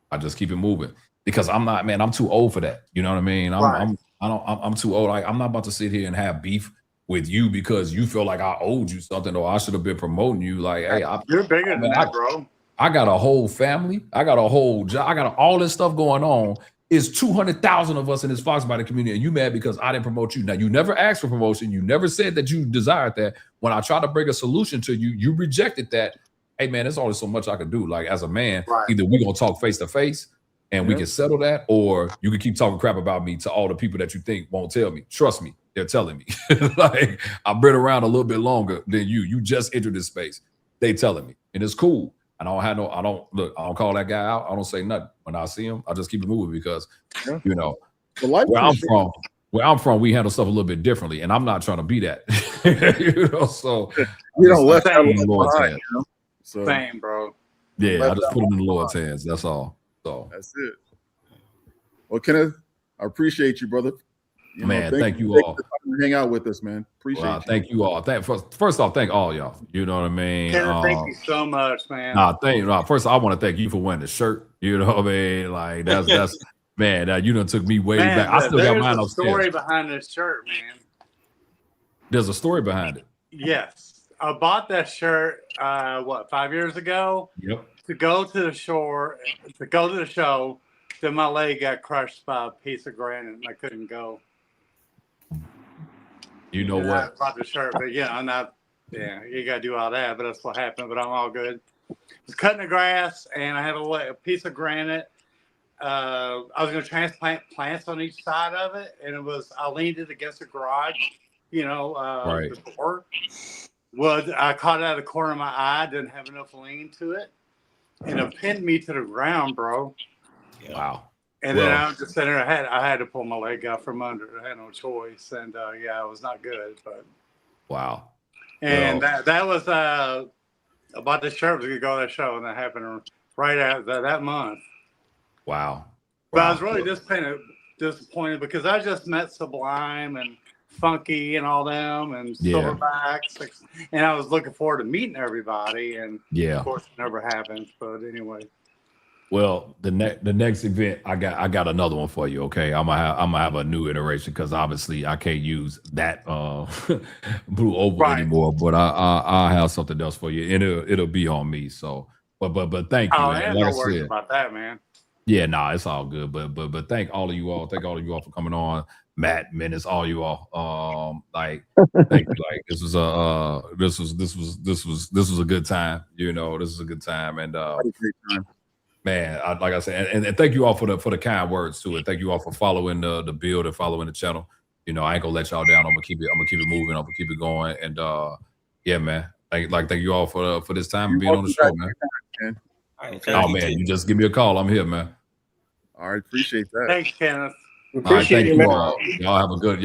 I just keep it moving because I'm not, man, I'm too old for that. You know what I mean? I'm too old. I'm not about to sit here and have beef with you because you feel like I owed you something or I should have been promoting you. Like, hey, you're bigger than that, bro. I got a whole family. I got a whole job. I got all this stuff going on. It's 200,000 of us in this Foxbody community, and you mad because I didn't promote you. Now, you never asked for promotion. You never said that you desired that. When I tried to bring a solution to you, you rejected that. Hey man, there's only so much I could do. Like as a man, either we're gonna talk face to face and we can settle that, or you can keep talking crap about me to all the people that you think won't tell me. Trust me, they're telling me. Like I've been around a little bit longer than you. You just entered this space. They telling me, and it's cool. I don't call that guy out. I don't say nothing. When I see him, I just keep it moving because you know where I'm from, we handle stuff a little bit differently, and I'm not trying to be that. You know, so you don't let that So, same, bro. Yeah, I just put them in the Lord's hands. That's all. So that's it. Well, Kenneth, I appreciate you, brother. Thank you all. Hang out with us, man. Appreciate you. Thank you all. First off, thank all y'all. You know what I mean? Kenneth, thank you so much, man. First, I want to thank you for wearing the shirt. You know what I mean? Like that's man. You done took me way back. I still got mine upstairs. There's a story behind this shirt, man. There's a story behind it. Yes. I bought that shirt 5 years ago? Yep. To go to the show, then my leg got crushed by a piece of granite and I couldn't go. You know what? I bought the shirt, but you gotta do all that, but that's what happened, but I'm all good. I was cutting the grass and I had a piece of granite. I was gonna transplant plants on each side of it, and I leaned it against the garage, the door. Well, I caught it out of the corner of my eye, didn't have enough lean to it, and it pinned me to the ground, bro. Wow. And then I was just sitting there, I had to pull my leg out from under. I had no choice, and it was not good. But wow. And that was about the shirt. Was gonna go to that show, and that happened right after that month. Wow. But I was really disappointed because I just met Sublime and Funky and all them and Silverbacks, and I was looking forward to meeting everybody, and of course it never happened. But anyway, well, the next event I got another one for you. Okay, I'm gonna have a new iteration because obviously I can't use that blue oval anymore, but I have something else for you, and it'll be on me. So but thank you. Man. Like no worries about that, man. Yeah, it's all good. But thank all of you all. Thank all of you all for coming on. Matt, Menace, all you all. Thank you. Like this was a good time. You know, this is a good time, and man, like I said, and thank you all for the kind words to it. Thank you all for following the build and following the channel. You know, I ain't gonna let y'all down. I'm gonna keep it moving. I'm gonna keep it going, and man, thank you all for this time and being on the show, man. Oh man, you just give me a call. I'm here, man. All right, appreciate that. Thanks, Kenneth. All right, thank you all. Y'all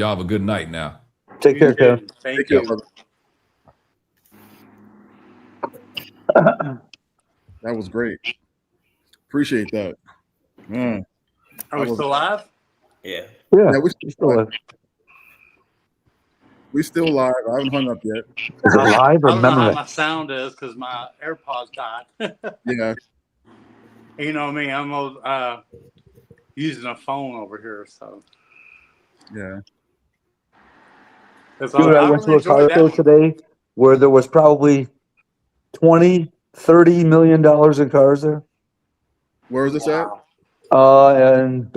have a good night now. Take care, Kenneth. Thank you. That was great. Appreciate that. Are we still live? Yeah, we're still live. We still live. I haven't hung up yet. Is it live or I don't know how memory? my sound is because my AirPods died. Yeah. You know me. I'm using a phone over here, so yeah. Dude, I went to a car show today where there was probably $20-30 million in cars there. Where is this at? In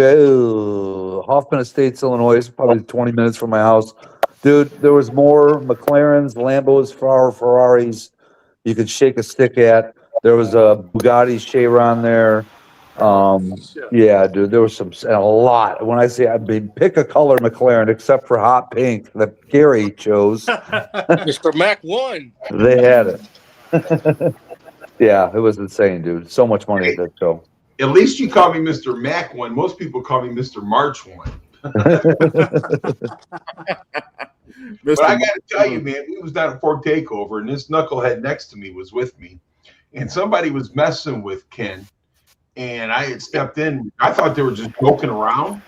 Hoffman Estates, Illinois. It's probably 20 minutes from my house. Dude, there was more McLarens, Lambos, Ferraris you could shake a stick at. There was a Bugatti Chiron there. Yeah, dude, there was a lot. When I say, I mean, pick a color McLaren except for hot pink that Gary chose. Mr. Mac 1. They had it. Yeah, it was insane, dude. So much money at that show. At least you call me Mr. Mac 1. Most people call me Mr. March 1. But I got to tell you, man, we was down at Fort Takeover, and this knucklehead next to me was with me, and somebody was messing with Ken, and I had stepped in. I thought they were just joking around,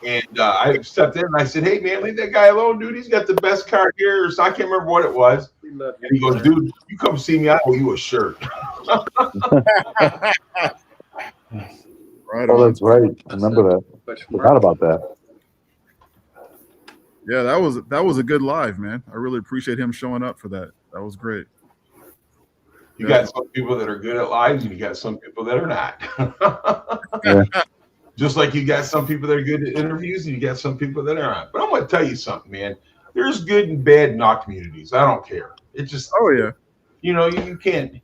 and I stepped in and I said, "Hey, man, leave that guy alone, dude. He's got the best car here." So I can't remember what it was. And he goes, "Dude, you come see me, I owe you a shirt." Right. Oh, that's right. I remember that. Forgot about that. Yeah, that was a good live, man. I really appreciate him showing up for that. That was great. You got some people that are good at lives, and you got some people that are not. Just like you got some people that are good at interviews, and you got some people that aren't. But I'm going to tell you something, man. There's good and bad in our communities. I don't care. It's just, you can't,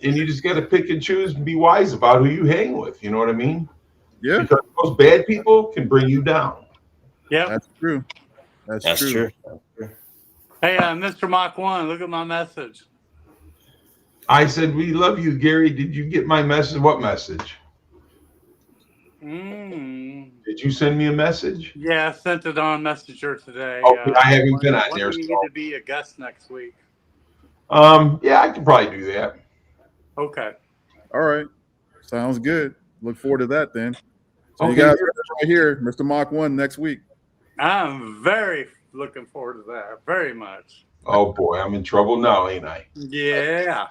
and you just got to pick and choose and be wise about who you hang with. You know what I mean? Yeah. Because those bad people can bring you down. Yeah, that's true. That's true. Hey, Mr. Mach 1, look at my message. I said, "We love you, Gary. Did you get my message?" What message? Did you send me a message? Yeah, I sent it on Messenger today. Oh, I haven't been on there. When do you get to be a guest next week? Yeah, I can probably do that. Okay. All right. Sounds good. Look forward to that then. So you guys are right here, Mr. Mach 1 next week. I'm very looking forward to that. Very much. Oh boy, I'm in trouble now, ain't I? Yeah.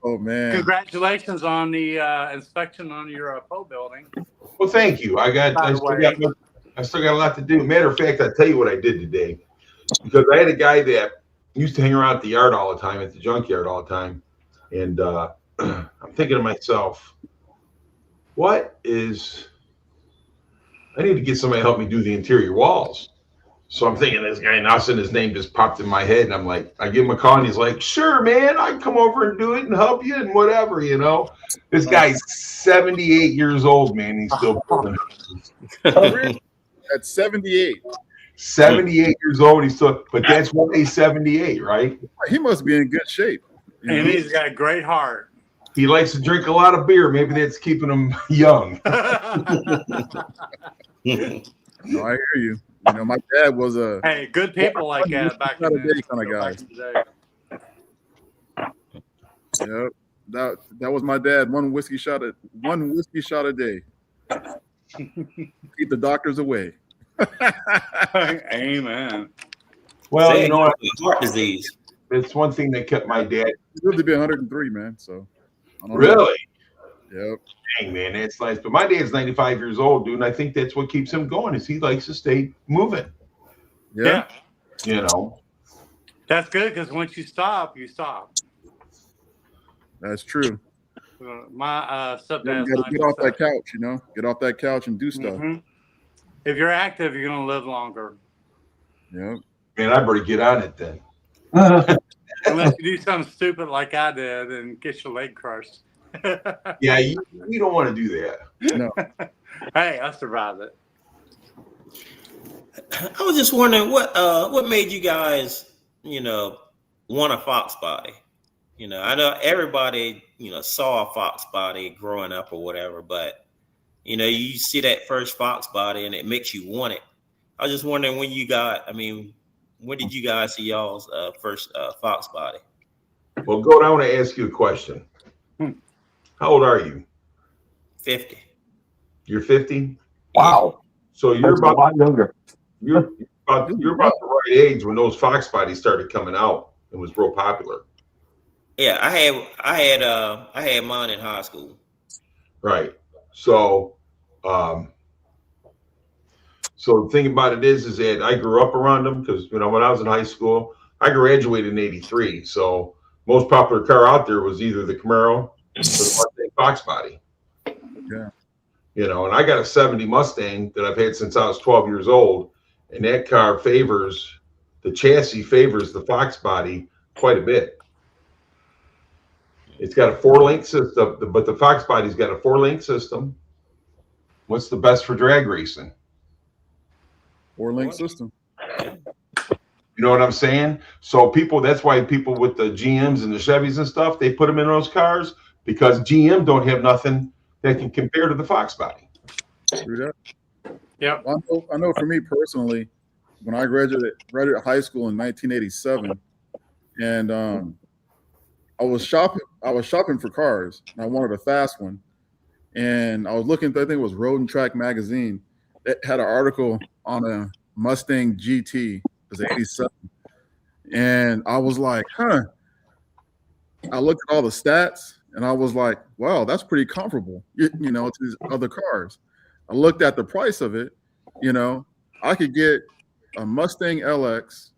Oh man! Congratulations on the inspection on your pole building. Well, thank you. I still got a lot to do. Matter of fact, I'll tell you what I did today, because I had a guy that used to hang around at the yard all the time, at the junkyard all the time, and I'm thinking to myself, I need to get somebody to help me do the interior walls. So I'm thinking this guy, and all of a sudden his name just popped in my head, and I'm like, I give him a call, and he's like, "Sure, man, I can come over and do it and help you and whatever, you know." This guy's 78 years old, man. He's still building houses. At 78. 78 years old, he's still, but that's why he's 78, right? He must be in good shape. And he's got a great heart. He likes to drink a lot of beer. Maybe that's keeping him young. No, I hear you. You know, my dad was a good people like that back in the day kind of guy. Yep, that was my dad. One whiskey shot a day. Keep the doctors away. Amen. Well, you know, heart disease. It's one thing that kept my dad. He lived to be 103, man. So really, yep. Dang, man, that's nice. But my dad's 95 years old, dude, and I think that's what keeps him going. Is he likes to stay moving. Yeah. You know. That's good, because once you stop, you stop. That's true. My stepdad's you gotta get off that couch, you know. Get off that couch and do stuff. Mm-hmm. If you're active, you're gonna live longer. Yeah. Man, I better get on it then. Unless you do something stupid like I did and get your leg crushed. Yeah, you don't want to do that. No. Hey, I survived it. I was just wondering what made you guys, want a Foxbody? I know everybody, saw a Foxbody growing up or whatever, but you see that first Foxbody and it makes you want it. I was just wondering when did you guys see y'all's first Foxbody? Well, Goat, I want to ask you a question. How old are you? 50. You're 50? Wow. So you're about a lot younger. You're about the right age when those Fox bodies started coming out and was real popular. Yeah, I had mine in high school. Right. So the thing about it is that I grew up around them because when I was in high school, I graduated in '83. So most popular car out there was either the Camaro or the Mustang Fox body. Yeah. And I got a 70 Mustang that I've had since I was 12 years old. And that car the chassis favors the Fox body quite a bit. It's got a 4-link system, but the Foxbody's got a 4-link system. What's the best for drag racing? 4-link system. You know what I'm saying? So that's why people with the GMs and the Chevys and stuff, they put them in those cars because GM don't have nothing that can compare to the Foxbody. True that. Yeah. I know for me personally, when I graduated high school in 1987, and I was shopping for cars, and I wanted a fast one. And I was looking, I think it was Road and Track magazine. It had an article on a Mustang GT. It was 87. And I was like, huh. I looked at all the stats, and I was like, wow, that's pretty comparable, to these other cars. I looked at the price of it. I could get a Mustang LX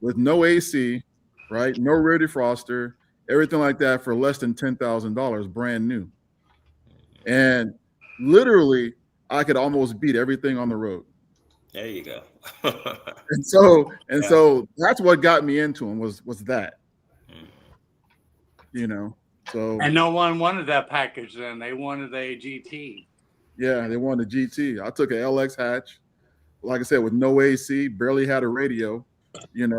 with no AC, right? No rear defroster, everything like that for less than $10,000, brand new. And literally, I could almost beat everything on the road. There you go. and so that's what got me into them was that. So and no one wanted that package then. They wanted a GT. Yeah, they wanted a GT. I took an LX hatch, like I said, with no AC, barely had a radio, and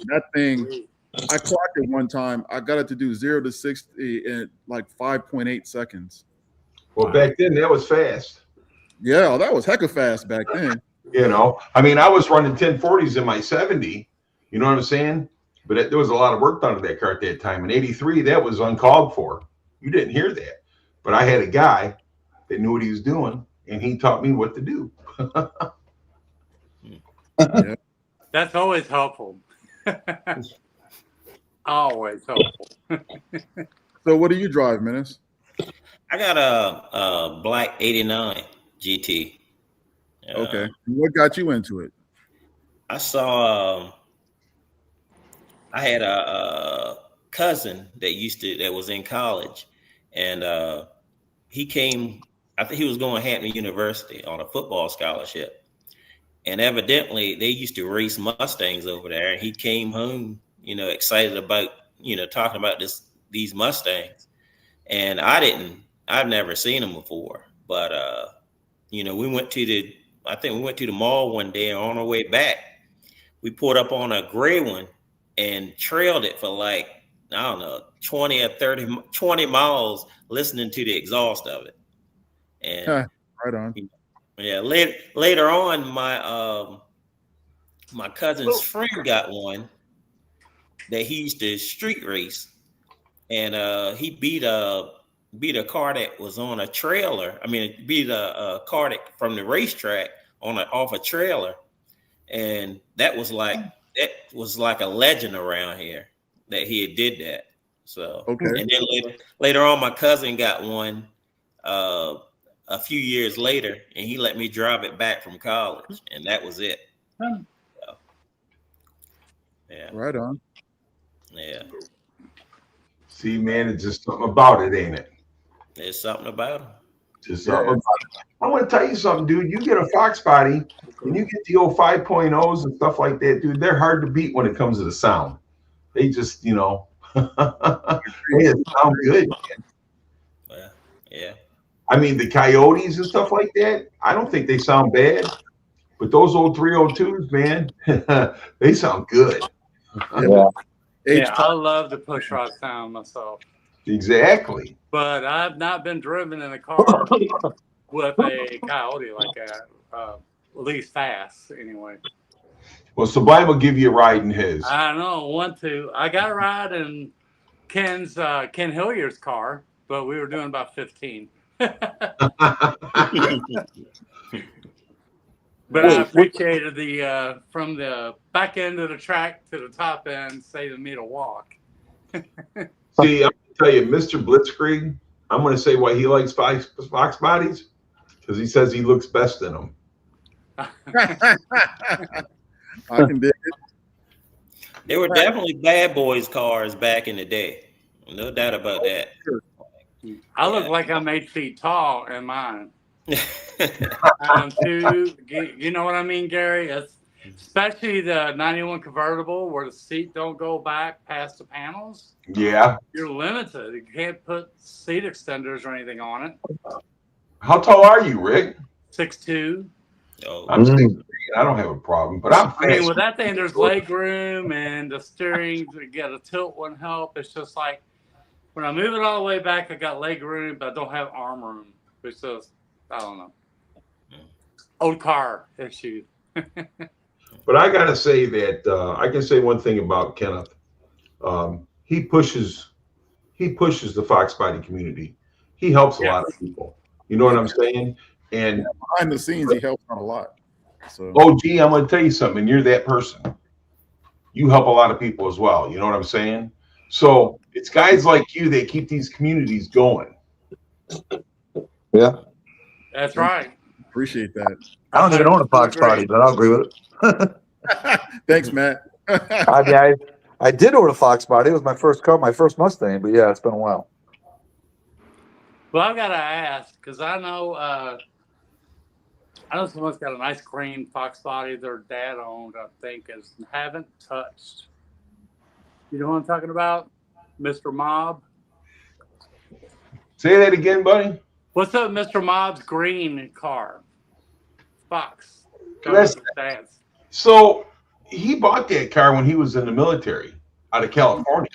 that thing, I clocked it one time. I got it to do 0 to 60 in like 5.8 seconds. Well, back then that was fast. Yeah, that was hecka fast back then. I was running 1040s in my 70. You know what I'm saying? But there was a lot of work done to that car at that time. In '83, that was uncalled for. You didn't hear that. But I had a guy that knew what he was doing, and he taught me what to do. Yeah. That's always helpful. Always helpful. So what do you drive, Menace? I got a black 89 GT. Okay. What got you into it? I saw I had a cousin that was in college, and he came, I think he was going to Hampton University on a football scholarship. And evidently they used to race Mustangs over there. And he came home, excited about, talking about these Mustangs. And I've never seen them before, but, we went to the mall one day, and on our way back, we pulled up on a gray one and trailed it for like, I don't know, 20 or 20 miles listening to the exhaust of it. And right on. Yeah, later on, my cousin's friend got one that he used to street race, and he beat a car that was on a trailer. I mean, beat a car from the racetrack off a trailer, and that was like a legend around here that he had did that. So okay. And then later on, my cousin got one a few years later, and he let me drive it back from college, and that was it. So, yeah. Right on. Yeah. See, man, it's just something about it, ain't it? There's something about it. Just something about it. I want to tell you something, dude. You get a Foxbody, and you get the old 5.0s and stuff like that, dude. They're hard to beat when it comes to the sound. They just, they sound good. Man. Yeah. I mean, the Coyotes and stuff like that, I don't think they sound bad. But those old 302s, man, they sound good. Yeah, I love the push rod sound myself. Exactly. But I've not been driven in a car with a Coyote like that, at least fast anyway. Well, Sublime will give you a ride in his. I don't want to. I got a ride in Ken Hillier's car, but we were doing about 15. But I appreciated the from the back end of the track to the top end, saving me to walk. See, I'm gonna tell you, Mr. Blitzkrieg, I'm gonna say why he likes Fox bodies, because he says he looks best in them. I can dig it. They were definitely bad boys cars back in the day. No doubt about that. I look like I'm 8 feet tall in mine. I'm too, you know what I mean, Gary? Especially the 91 convertible where the seat don't go back past the panels. Yeah. You're limited. You can't put seat extenders or anything on it. How tall are you, Rick? 6'2". I'm 6'3". I don't have a problem, but I'm fast. I mean, with that thing, there's leg room and the steering. You get a tilt wouldn't help. It's just like when I move it all the way back, I got leg room, but I don't have arm room. It's just, I don't know. Old car issue. But I got to say that I can say one thing about Kenneth. He pushes the Foxbody community. He helps a lot of people. You know what I'm saying? And behind the scenes, he helps out a lot. So. Oh, gee, I'm going to tell you something. You're that person. You help a lot of people as well. You know what I'm saying? So it's guys like you that keep these communities going. Yeah. That's right. Appreciate that. I don't even own a Foxbody, but I'll agree with it. Thanks, Matt. I did own a Foxbody. It was my first car, my first Mustang, but yeah, it's been a while. Well, I've got to ask because I know someone's got a nice green Foxbody their dad owned, I think, is haven't touched. You know what I'm talking about? Mr. Mob. Say that again, buddy. What's up, Mr. Mob's green car? Fox. So he bought that car when he was in the military out of California.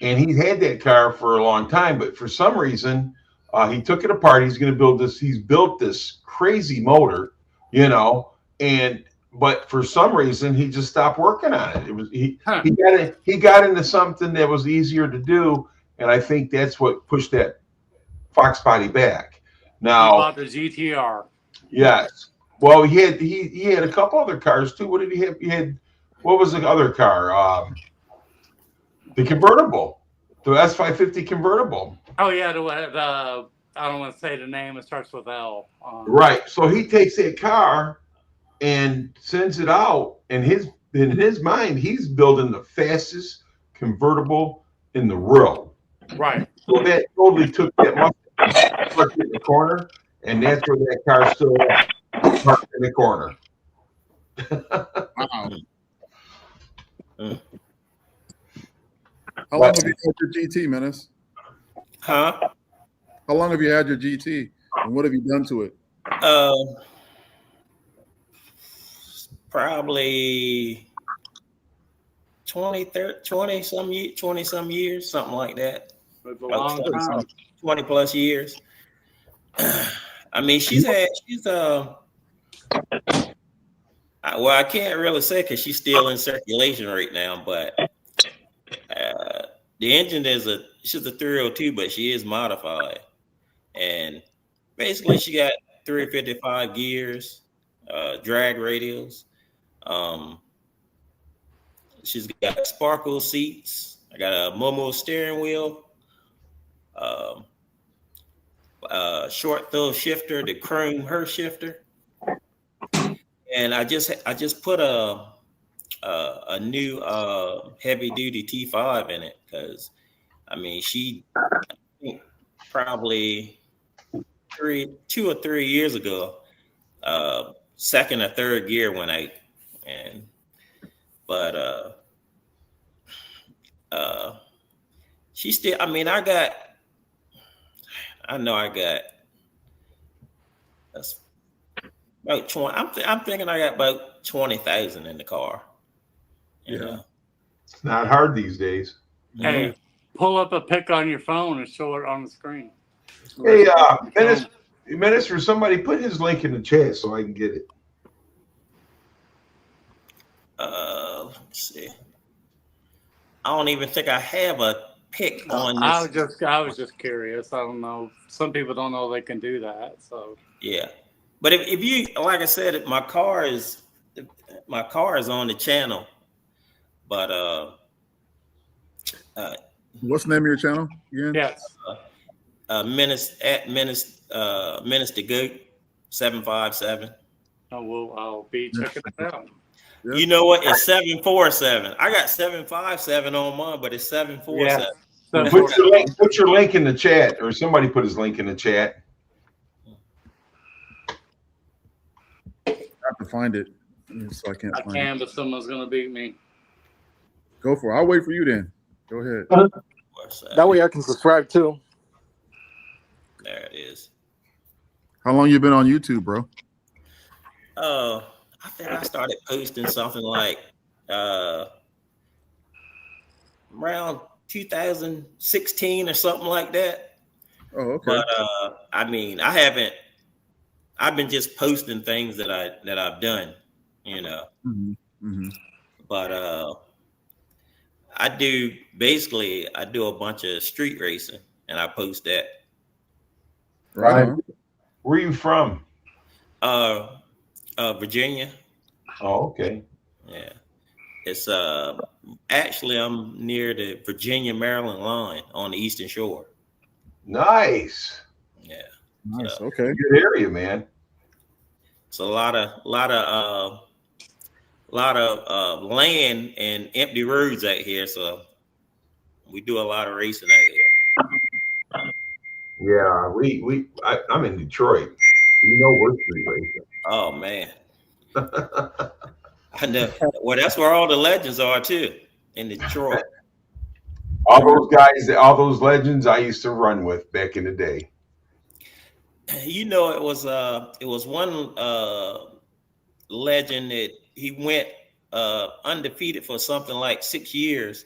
And he's had that car for a long time, but for some reason, he took it apart. He's going to build this. He's built this crazy motor, but for some reason he just stopped working on it. It was he got into something that was easier to do, and I think that's what pushed that Foxbody back. Now, he bought the GTR. Yes. Well, he had a couple other cars too. What did he have? He had, what was the other car? The convertible, the S550 convertible. Oh yeah, the I don't want to say the name. It starts with L. Right. So he takes that car and sends it out, and in his mind, he's building the fastest convertible in the world. Right. So that totally took that Mustang, parked it in the corner, and that's where that car still parked in the corner. Wow. How long have you had your GT, Menace? Huh? How long have you had your GT, and what have you done to it? Probably 20 some years, something like that. It's a long time. 20 plus years. I mean, well, I can't really say because she's still in circulation right now, but the engine she's a 302, but she is modified. And basically she got 355 gears, drag radials. She's got sparkle seats. I got a Momo steering wheel, short throw shifter, the chrome her shifter. And I just put a new heavy duty T5 in it because I mean she probably 2 or 3 years ago, second or third gear when she still, I mean, I got that's about 20. I'm thinking I got about 20,000 in the car. You know? It's not hard these days. Hey, pull up a pic on your phone and show it on the screen. Hey, Menace, for somebody, put his link in the chat so I can get it. Let's see. I don't even think I have a pic on this. I was just curious. I don't know. Some people don't know they can do that. So yeah, but if you, like I said, my car is on the channel, but what's the name of your channel again? Yes. Menace the Goat 757. Oh, I'll be checking it out. Yeah. You know what? It's 747. I got 757 on mine, but it's 747. Yeah. Put your link in the chat, or somebody put his link in the chat. I have to find it. So I can't. I can, but someone's gonna beat me. Go for it. I'll wait for you then. Go ahead. That way I can subscribe too. There it is. How long you been on YouTube, bro? I think I started posting something like around 2016 or something like that. Oh, okay. But I mean, I've been just posting things that I've done, you know. Mm-hmm. Mm-hmm. But I do a bunch of street racing and I post that. Right. Where are you from? Virginia. Oh, okay. Yeah. It's actually I'm near the Virginia-Maryland line on the Eastern Shore. Nice. Yeah. Nice. So, Okay. Good area, man. it's a lot of land and empty roads out here, so we do a lot of racing out here. Yeah, I'm in Detroit. You know we're street racing. Oh man. I know. Well, that's where all the legends are too, in Detroit. All those guys, all those legends I used to run with back in the day. You know, it was one legend that he went undefeated for something like 6 years,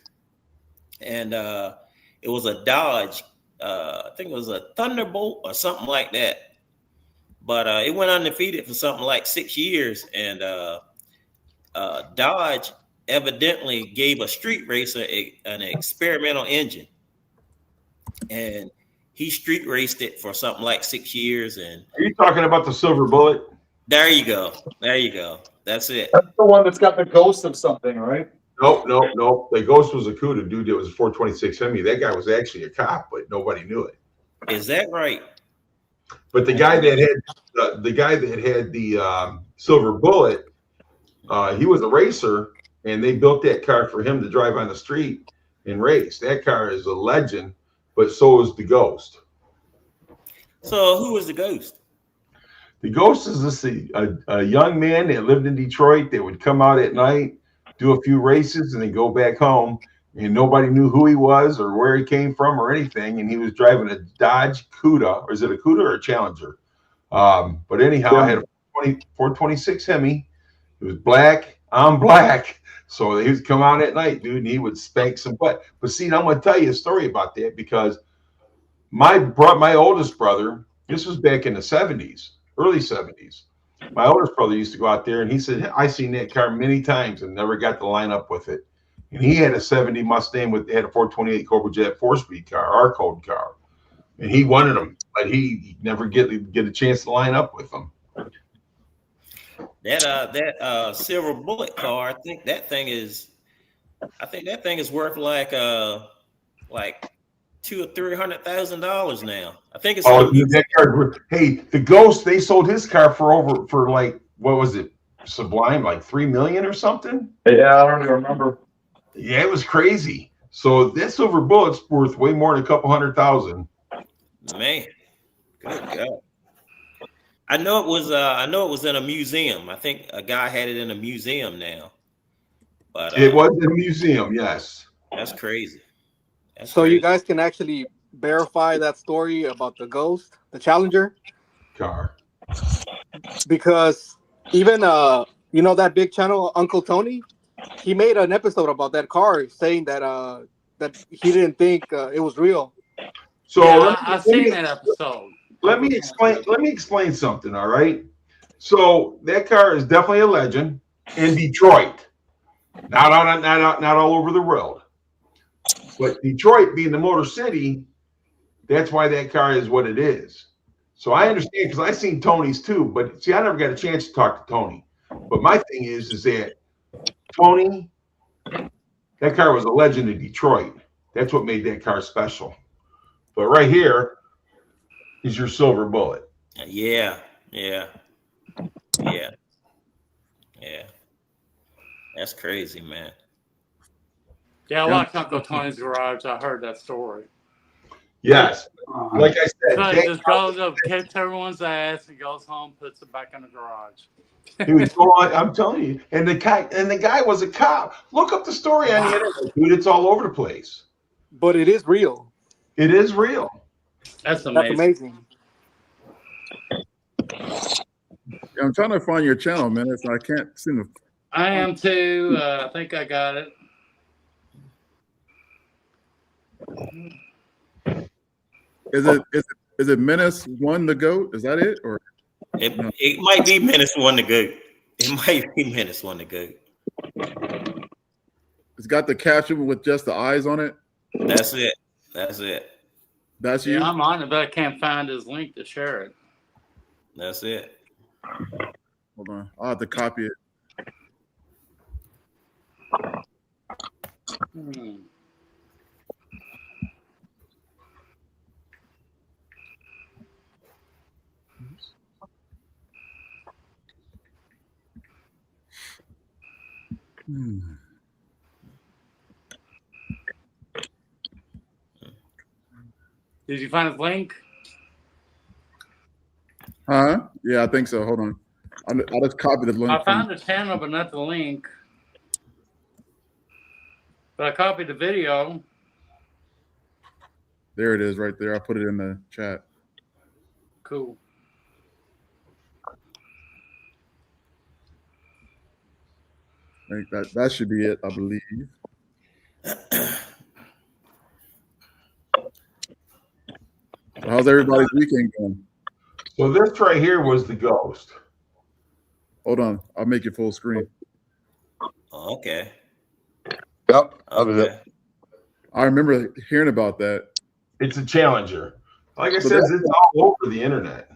and it was a Dodge. I think it was a Thunderbolt or something like that. But it went undefeated for something like 6 years, and Dodge evidently gave a street racer an experimental engine, and he street raced it for something like 6 years. And are you talking about the Silver Bullet? There you go. There you go. That's it. That's the one that's got the ghost of something, right? Nope. The ghost was a CUDA dude. It was a 426 Hemi. That guy was actually a cop, but nobody knew it. Is that right? But the guy that had the Silver Bullet, he was a racer, and they built that car for him to drive on the street and race. That car is a legend, but so is the Ghost. So who was the Ghost? The Ghost is a young man that lived in Detroit that would come out at night, do a few races, and then go back home. And nobody knew who he was or where he came from or anything. And he was driving a Dodge CUDA, or is it a CUDA or a Challenger? But anyhow, I had a 426 Hemi. It was black. I'm black. So he would come out at night, dude, and he would spank some butt. But see, I'm going to tell you a story about that, because my oldest brother, this was back in the 70s, early 70s. My oldest brother used to go out there, and he said, I seen that car many times and never got to line up with it. And he had a 70 Mustang had a 428 Cobra Jet 4-speed car, our code car. And he wanted them, but he never get a chance to line up with them. That Silver Bullet car, I think that thing is worth like $200,000 or $300,000 now. I think it's that car. Hey, the Ghost, they sold his car for like, what was it? Sublime, like $3 million or something? Yeah, I don't even remember. Yeah, it was crazy. So that Silver Bullet's worth way more than a couple $100,000. Man, good God. I know it was in a museum. I think a guy had it in a museum now. But it was in a museum, yes. That's crazy. So you guys can actually verify that story about the Ghost, the Challenger car, because even that big channel, Uncle Tony, he made an episode about that car, saying that that he didn't think it was real. So yeah, I've seen that episode. Let me explain something. All right. So that car is definitely a legend in Detroit, not all over the world. But Detroit being the Motor City, that's why that car is what it is. So I understand, because I've seen Tony's too, but see, I never got a chance to talk to Tony. But my thing is that Tony, that car was a legend in Detroit. That's what made that car special. But right here is your Silver Bullet. Yeah. That's crazy, man. Yeah, I watched Uncle Tony's Garage. I heard that story. Yes. Like I said, so he just goes up, kicks everyone's ass, and goes home, puts it back in the garage. He was going, I'm telling you, and the guy was a cop. Look up the story on the internet, dude. It's all over the place. But it is real. It is real. That's amazing. I'm trying to find your channel, man. I can't seem to. I am too. I think I got it. Is it Menace One the Goat? Is that it, or it might be Menace One the Goat. It might be Menace One the Goat. It's got the caption with just the eyes on it. That's it. That's it. That's you. Yeah, I'm on it, but I can't find his link to share it. That's it. Hold on, I'll have to copy it. Did you find his link? Huh? Yeah, I think so. Hold on. I'll just copy the link. I found the channel, but not the link. But I copied the video. There it is right there. I put it in the chat. Cool. I think that should be it, I believe. So how's everybody's weekend going? So this right here was the ghost. Hold on. I'll make it full screen. Okay. Yep. Okay. I remember hearing about that. It's a Challenger. Like I said, it's all over the internet.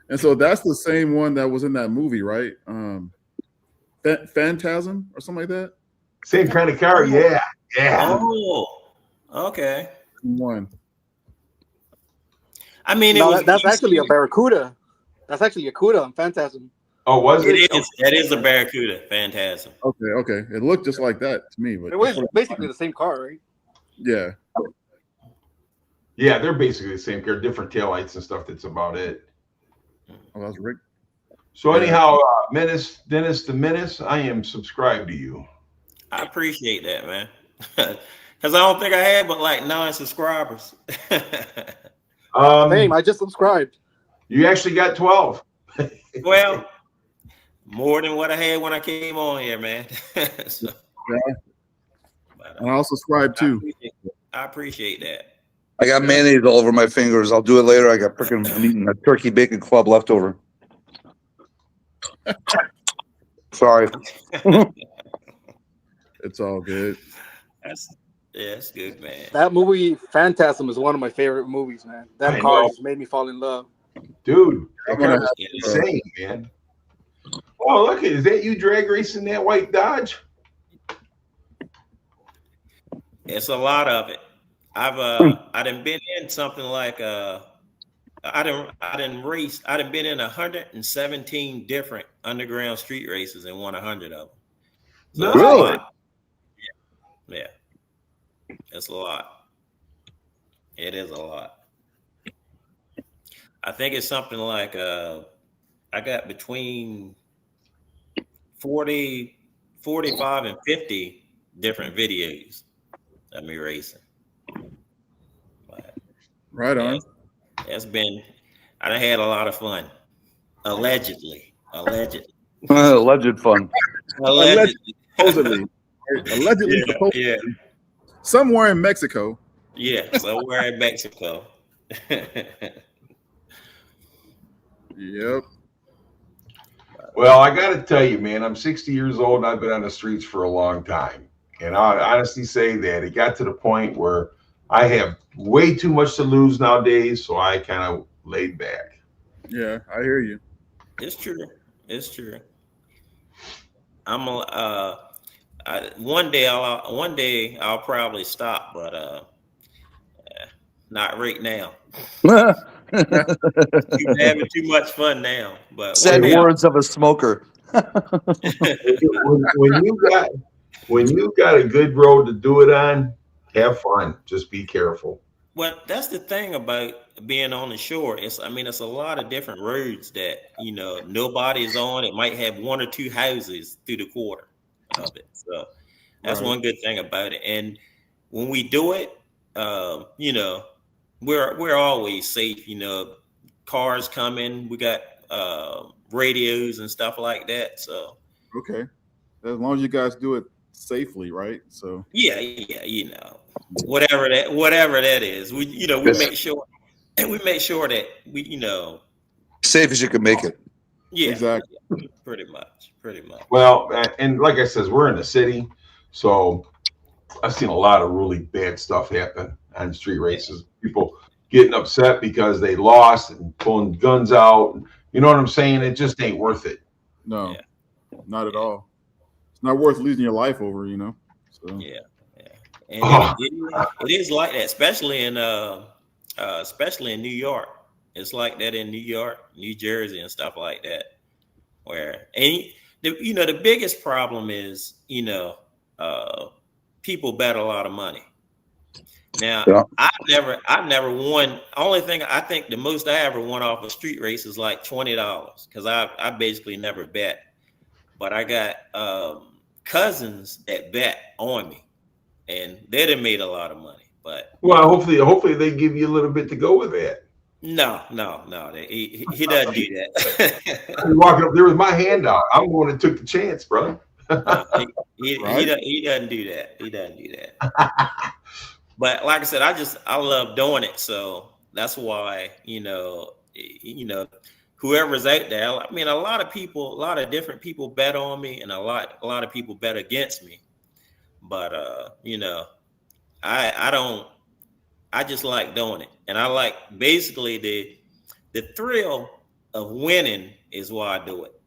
And so that's the same one that was in that movie, right? Phantasm or something like that? Same kind of car, yeah. Yeah. Oh, okay. One. I mean, that's actually a Barracuda. That's actually a Cuda on Phantasm. Oh, was it? That is a Barracuda Phantasm. Okay. It looked just like that to me. But it was basically the same car, right? Yeah. Yeah, they're basically the same car, different taillights and stuff. That's about it. Oh, that's Rick. So anyhow, Dennis the Menace, I am subscribed to you. I appreciate that, man. Because I don't think I had but like 9 subscribers. Same, I just subscribed. You actually got 12. Well, more than what I had when I came on here, man. So, yeah. And I'll subscribe too. I appreciate that. I got mayonnaise all over my fingers. I'll do it later. I got freaking I'm eating a turkey bacon club leftover. Sorry. It's all good. That's good, man. That movie Phantasm is one of my favorite movies, man. That car just made me fall in love. Dude, that car was insane, man. Oh, look, is that you drag racing that white Dodge? It's a lot of it. I done been in something like I done been in 117 different underground street races and won 100 of them. So really? Yeah. It's a lot. It is a lot. I think it's something like I got between 40, 45 and 50 different videos of me racing. Right on. It's been, I done had a lot of fun. Allegedly. Alleged fun. Allegedly. Allegedly. Yeah. Somewhere in Mexico. Yeah, somewhere in Mexico. Yep. Well, I got to tell you, man, I'm 60 years old and I've been on the streets for a long time. And I honestly say that it got to the point where I have way too much to lose nowadays, so I kind of laid back. Yeah, I hear you. It's true. It's true. One day I'll probably stop, but not right now. You're having too much fun now. But said words of a smoker. when you got a good road to do it on, have fun. Just be careful. Well, that's the thing about being on the shore. It's a lot of different roads that nobody's on. It might have one or two houses through the quarter of it. So that's one good thing about it. And when we do it, we're always safe. Cars coming. We got radios and stuff like that. So okay, as long as you guys do it safely, right? So yeah, whatever that is, we make sure, and we make sure that we safe as you can make it. Yeah, exactly. Yeah, pretty much. Well, and like I says, we're in the city, so I've seen a lot of really bad stuff happen on street races. People getting upset because they lost and pulling guns out. You know what I'm saying? It just ain't worth it. No, not at all. It's not worth losing your life over, So yeah. And it is like that, especially in New York. It's like that in New York, New Jersey, and stuff like that. The biggest problem is people bet a lot of money. Now, yeah. I've never won. Only thing I think the most I ever won off a street race is like $20 because I basically never bet. But I got cousins that bet on me, and they'd have made a lot of money. But hopefully they give you a little bit to go with that. No. He doesn't do that. I'm walking up there with my hand out. I'm the one that took the chance, brother. He doesn't do that. He doesn't do that. But like I said, I love doing it. So that's why, whoever's out there, a lot of different people bet on me, and a lot of people bet against me. But I just like doing it. And I like basically the thrill of winning is why I do it.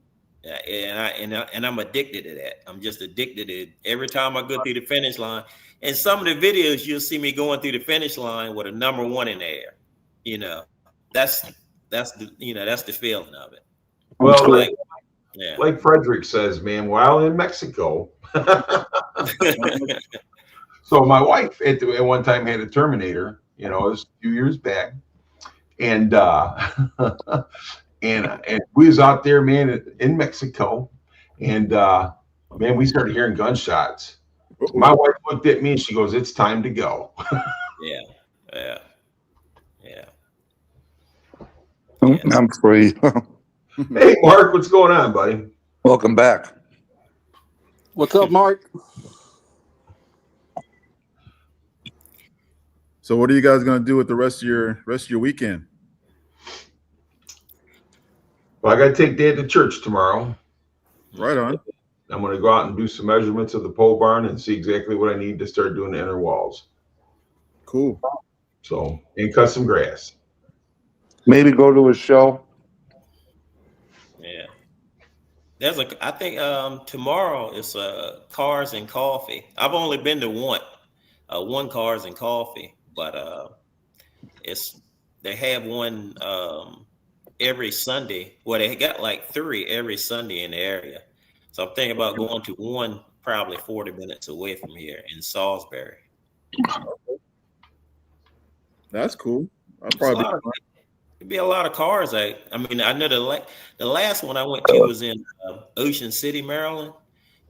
And I'm addicted to that. I'm just addicted to it. Every time I go through the finish line. And some of the videos you'll see me going through the finish line with a number 1 in the air. That's the feeling of it. Well, like Frederick says, man, while in Mexico. So my wife at one time had a Terminator, it was a few years back. And and we was out there, man, in Mexico. And man, we started hearing gunshots. My wife looked at me and she goes, "It's time to go." Yeah. I'm free. Hey, Mark, what's going on, buddy? Welcome back. What's up, Mark? So what are you guys going to do with the rest of your weekend? Well, I got to take Dad to church tomorrow. Right on. I'm going to go out and do some measurements of the pole barn and see exactly what I need to start doing the inner walls. Cool. So, and cut some grass. Maybe go to a show. Yeah. I think tomorrow is Cars and Coffee. I've only been to one Cars and Coffee, but they have one every Sunday. Well, they got like 3 every Sunday in the area. So I'm thinking about going to one probably 40 minutes away from here in Salisbury. That's cool. It'd be a lot of cars out. I know the last one I went to was in Ocean City, Maryland,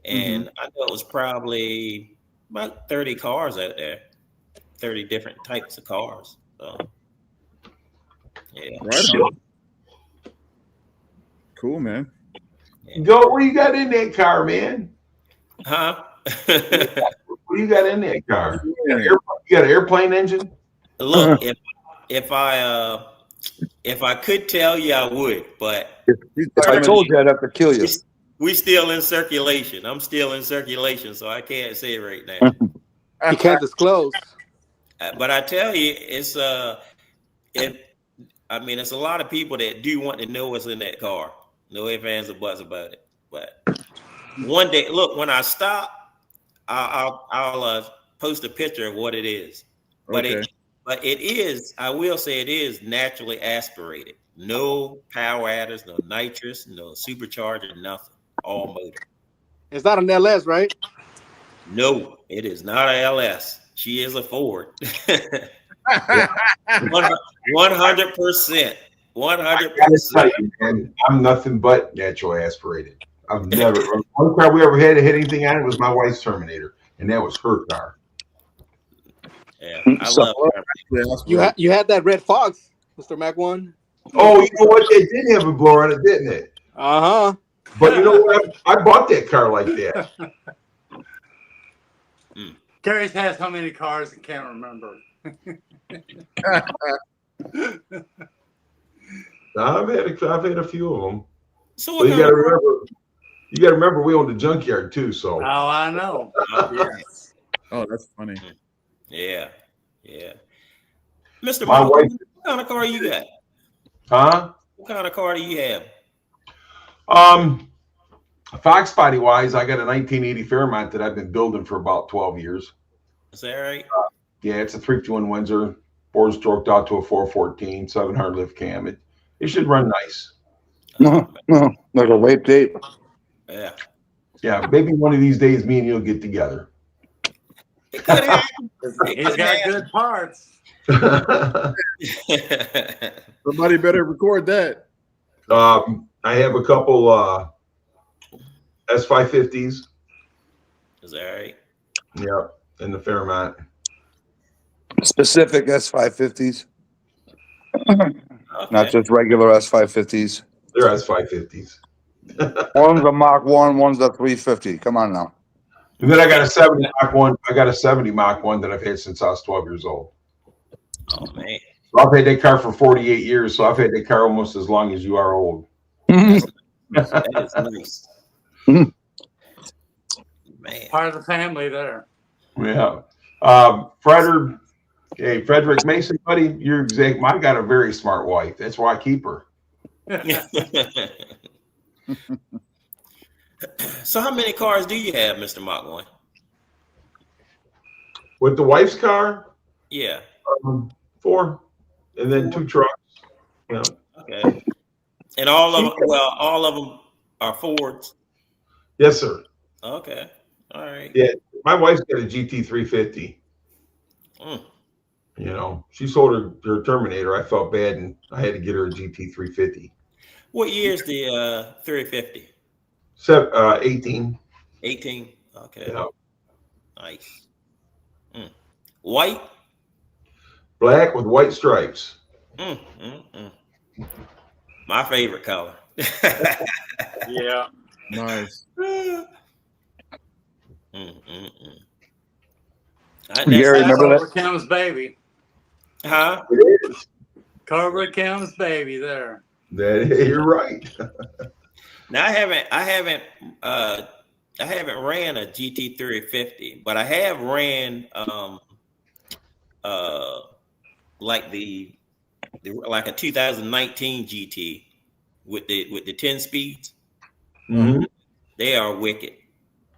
and I know it was probably about 30 cars out there, 30 different types of cars. So, yeah. Right on. Cool, man. Go, what you got in that car, man? Huh? What do you got in that car? You got an airplane engine? Look, if I could tell you, I would, but if I told you, I'd have to kill you. We still in circulation. I'm still in circulation, so I can't say it right now. You can't disclose. But I tell you, it's a lot of people that do want to know what's in that car. No ifs, ands, or buts about it. But one day, look, when I stop, I'll post a picture of what it is. Okay. But it is, I will say it is naturally aspirated. No power adders, no nitrous, no supercharger, nothing. All motor. It's not an LS, right? No, it is not a LS. She is a Ford. 100%. 100%. I'm nothing but natural aspirated. I've never. One car we ever had to hit anything on it was my wife's Terminator, and that was her car. Yeah, I love it. You had that red Fox, Mr. Mac 1. Oh, you know what? They did have a blower on it, didn't it? But you know what? I bought that car like that. Gary's had so many cars and can't remember. I've had a few of them. So you got to remember, we owned a junkyard too. So. Oh, I know. Yes. Oh, that's funny. Yeah. Mr. Mark, what kind of car you got? Huh? What kind of car do you have? Foxbody wise, I got a 1980 Fairmont that I've been building for about 12 years. Is that right? Yeah, it's a 351 Windsor, 4-stroked out to a 414, 700 lift cam. It should run nice. No, like a rape date. Yeah, maybe one of these days me and you'll get together. He's got good parts. Somebody better record that. I have a couple S550s. Is that right? Yeah, in the Fairmont. Specific S550s. Not just regular S550s. They're S550s. One's a Mach 1, one's a 350. Come on now. And then I got a 70 Mach 1. I got a 70 Mach 1 that I've had since I was 12 years old. Oh man. So I've had that car for 48 years, so I've had that car almost as long as you are old. That is nice. Man. Part of the family there. Yeah. Frederick Mason, buddy, you're exact. I got a very smart wife. That's why I keep her. So how many cars do you have, Mr. Mach 1? With the wife's car? Yeah. 4. And then 2 trucks. Yeah. Okay. And all of them are Fords? Yes, sir. Okay. All right. Yeah. My wife's got a GT350. You know, she sold her Terminator. I felt bad, and I had to get her a GT350. What year is the 350? 18. 18. Okay. Yeah. Nice. White? Black with white stripes. My favorite color. Yeah. Nice. Gary, remember that? Cobra County's baby. Huh? It is. Cobra County's baby there. You're right. Now I haven't ran a GT350, but I have ran like a 2019 GT with the 10 speeds. Mm-hmm. They are wicked.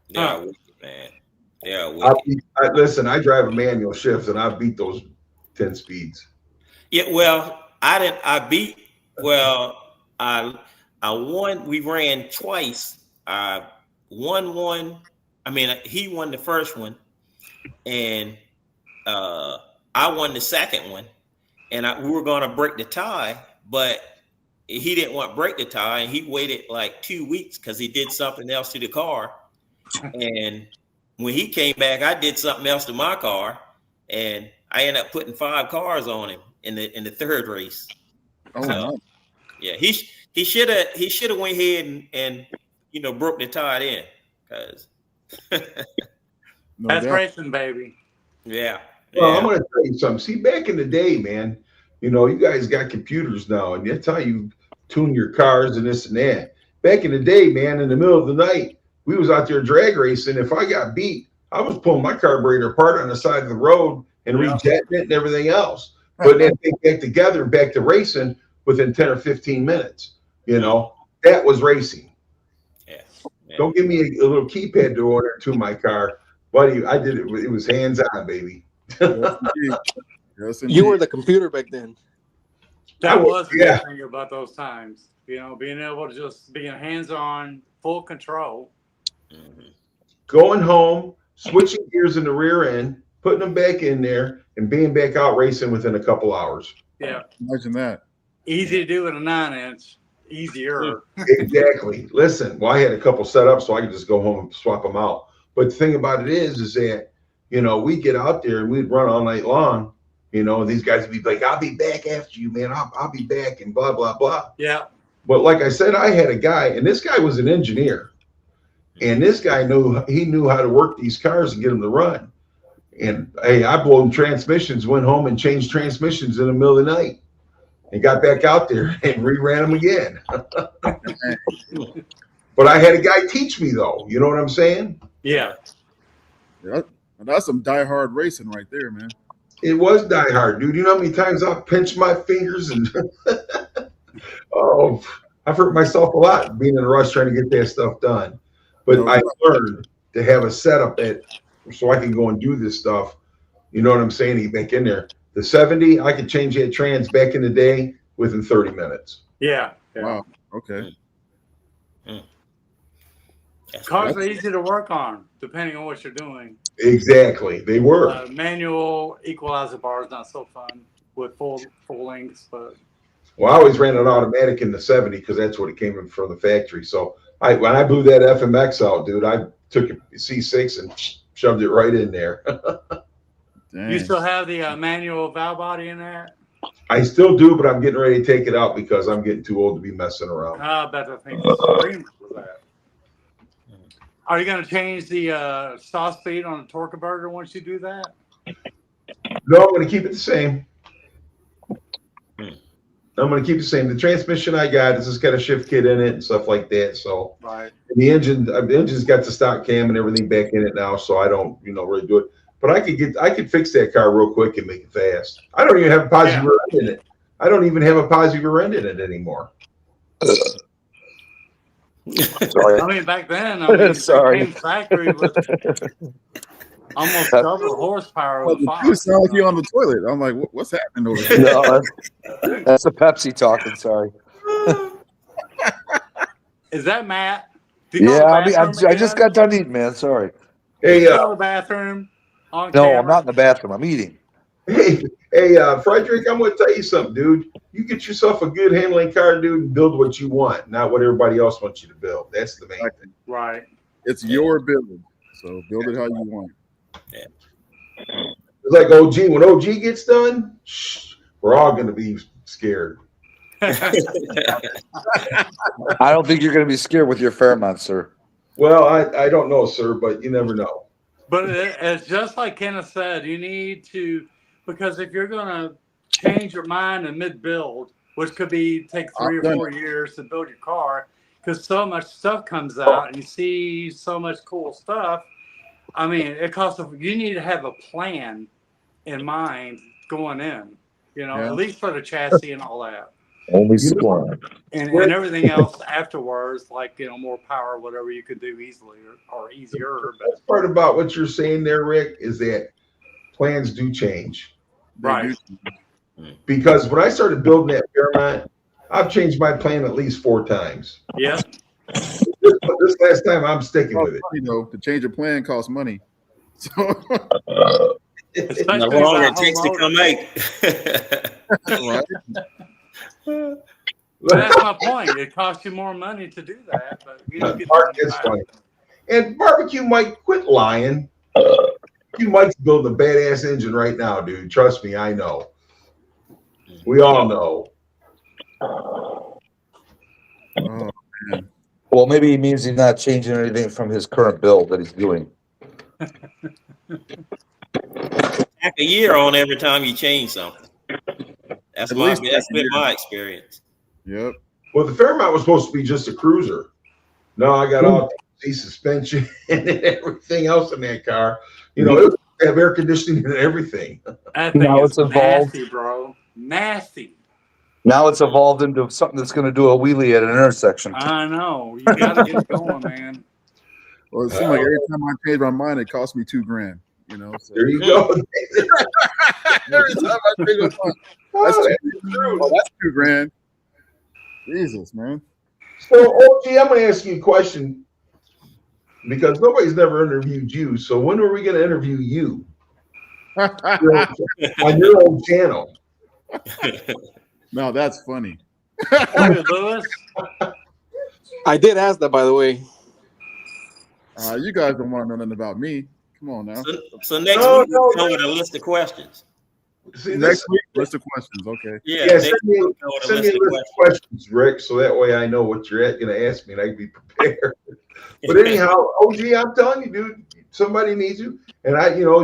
They are wicked, man. They are wicked. Listen, I drive a manual shift, and I beat those 10 speeds. Yeah, well, I won. We ran twice. I won one. I mean, he won the first one, and I won the second one. And we were going to break the tie, but he didn't want to break the tie, and he waited like 2 weeks because he did something else to the car. And when he came back, I did something else to my car, and I ended up putting 5 cars on him in the third race. Oh, so, no. Yeah, he should have went ahead and broke the tie in, because that's racing, baby. Yeah. Well, I'm going to tell you something. See, back in the day, man, you guys got computers now, and that's how you tune your cars and this and that. Back in the day, man, in the middle of the night, we was out there drag racing. If I got beat, I was pulling my carburetor apart on the side of the road and rejetting it and everything else. But then they back together and back to racing within 10 or 15 minutes. That was racing. Yeah. Don't give me a little keypad to order to my car. Buddy, I did it. It was hands on, baby. Yes, you were the computer back then. That was the good thing about those times. Being able to just be in hands-on, full control. Going home, switching gears in the rear end, putting them back in there, and being back out racing within a couple hours. Yeah. Imagine that. Easy to do with a 9-inch. Easier. Exactly. Listen, well, I had a couple set up so I could just go home and swap them out. But the thing about it is that, you know, we get out there and we'd run all night long, you know, and these guys would be like, I'll be back after you, man. I'll be back and blah, blah, blah. Yeah. But like I said, I had a guy, and this guy was an engineer. And this guy knew how to work these cars and get them to run. And hey, I blew them transmissions, went home and changed transmissions in the middle of the night and got back out there and reran them again. But I had a guy teach me though. You know what I'm saying? Yeah. That's some diehard racing right there, man. It was diehard, dude. You know how many times I've pinched my fingers and oh, I've hurt myself a lot being in a rush trying to get that stuff done. But I learned to have a setup so I can go and do this stuff. You know what I'm saying? You back in there. The 70, I could change that trans back in the day within 30 minutes. Yeah. Wow. Okay. Cars are easy to work on, depending on what you're doing. Exactly. They were. Manual equalizer bar is not so fun with full lengths, but. Well, I always ran an automatic in the 70 because that's what it came in from the factory. So when I blew that FMX out, dude, I took a C6 and shoved it right in there. You still have the manual valve body in there? I still do, but I'm getting ready to take it out because I'm getting too old to be messing around. I bet the thing screams for that. Are you going to change the stop speed on the torque converter once you do that? No, I'm going to keep it the same. I'm going to keep it the same. The transmission I got is just got a shift kit in it and stuff like that. So, right. And the engine's got the stock cam and everything back in it now, so I don't, really do it. But I could fix that car real quick and make it fast. I don't even have a positive rear end in it. I don't even have a positive rear end in it anymore. Sorry. I mean, back then, Sorry. Same factory with almost double horsepower. With You sound like you're on the toilet. I'm like, what's happening over here? No, that's a Pepsi talking. Sorry. Is that Matt? Yeah, I just got done eating, man. Sorry. Hey, go to the bathroom. On no, camera? I'm not in the bathroom. I'm eating. Hey, Frederick, I'm going to tell you something, dude. You get yourself a good handling car, dude, and build what you want, not what everybody else wants you to build. That's the main thing. Right. It's your build, so build it how you want. Yeah. It's like OG. When OG gets done, we're all going to be scared. I don't think you're going to be scared with your Fairmont, sir. Well, I don't know, sir, but you never know. But it's just like Kenneth said, you need to, because if you're going to change your mind in mid-build, which could take 3 or 4 years to build your car, because so much stuff comes out and you see so much cool stuff. I mean, you need to have a plan in mind going in, at least for the chassis and all that. Only supply. And everything else afterwards, like, more power, whatever you could do easily or easier. The best part about what you're saying there, Rick, is that plans do change. Right. Because when I started building that Fairmont, I've changed my plan at least 4 times. Yeah. This last time, I'm sticking with it. To change a plan costs money. So How long it takes to come out. Well, that's my point. It costs you more money to do that, but you don't get the money back. And Barbecue Mike, quit lying. You Mike's building a badass engine right now, dude. Trust me, I know. We all know. Oh, man. Well, maybe he means he's not changing anything from his current build that he's doing. Half a year on every time you change something. That's been my experience. Yep. Well, the Fairmont was supposed to be just a cruiser. No, I got all the suspension and everything else in that car. It would have air conditioning and everything. That thing is nasty, bro. Nasty. Now it's evolved into something that's going to do a wheelie at an intersection. I know. You got to get it going, man. Well, it seems like every time I change my mind, it costs me $2,000. So. There you go. Every time I change my mind, that's $2,000. Jesus, man. So, OG, I'm going to ask you a question because nobody's never interviewed you. So when are we going to interview you? on your own channel. No, that's funny. Lewis. I did ask that, by the way. You guys don't want to know nothing about me. Come on now. So next week we'll come with a list of questions. See, Next week, list of questions. Okay. Yeah, send me a list of questions, Rick, so that way I know what you're going to ask me and I can be prepared. But anyhow, OG, I'm telling you, dude, somebody needs you. And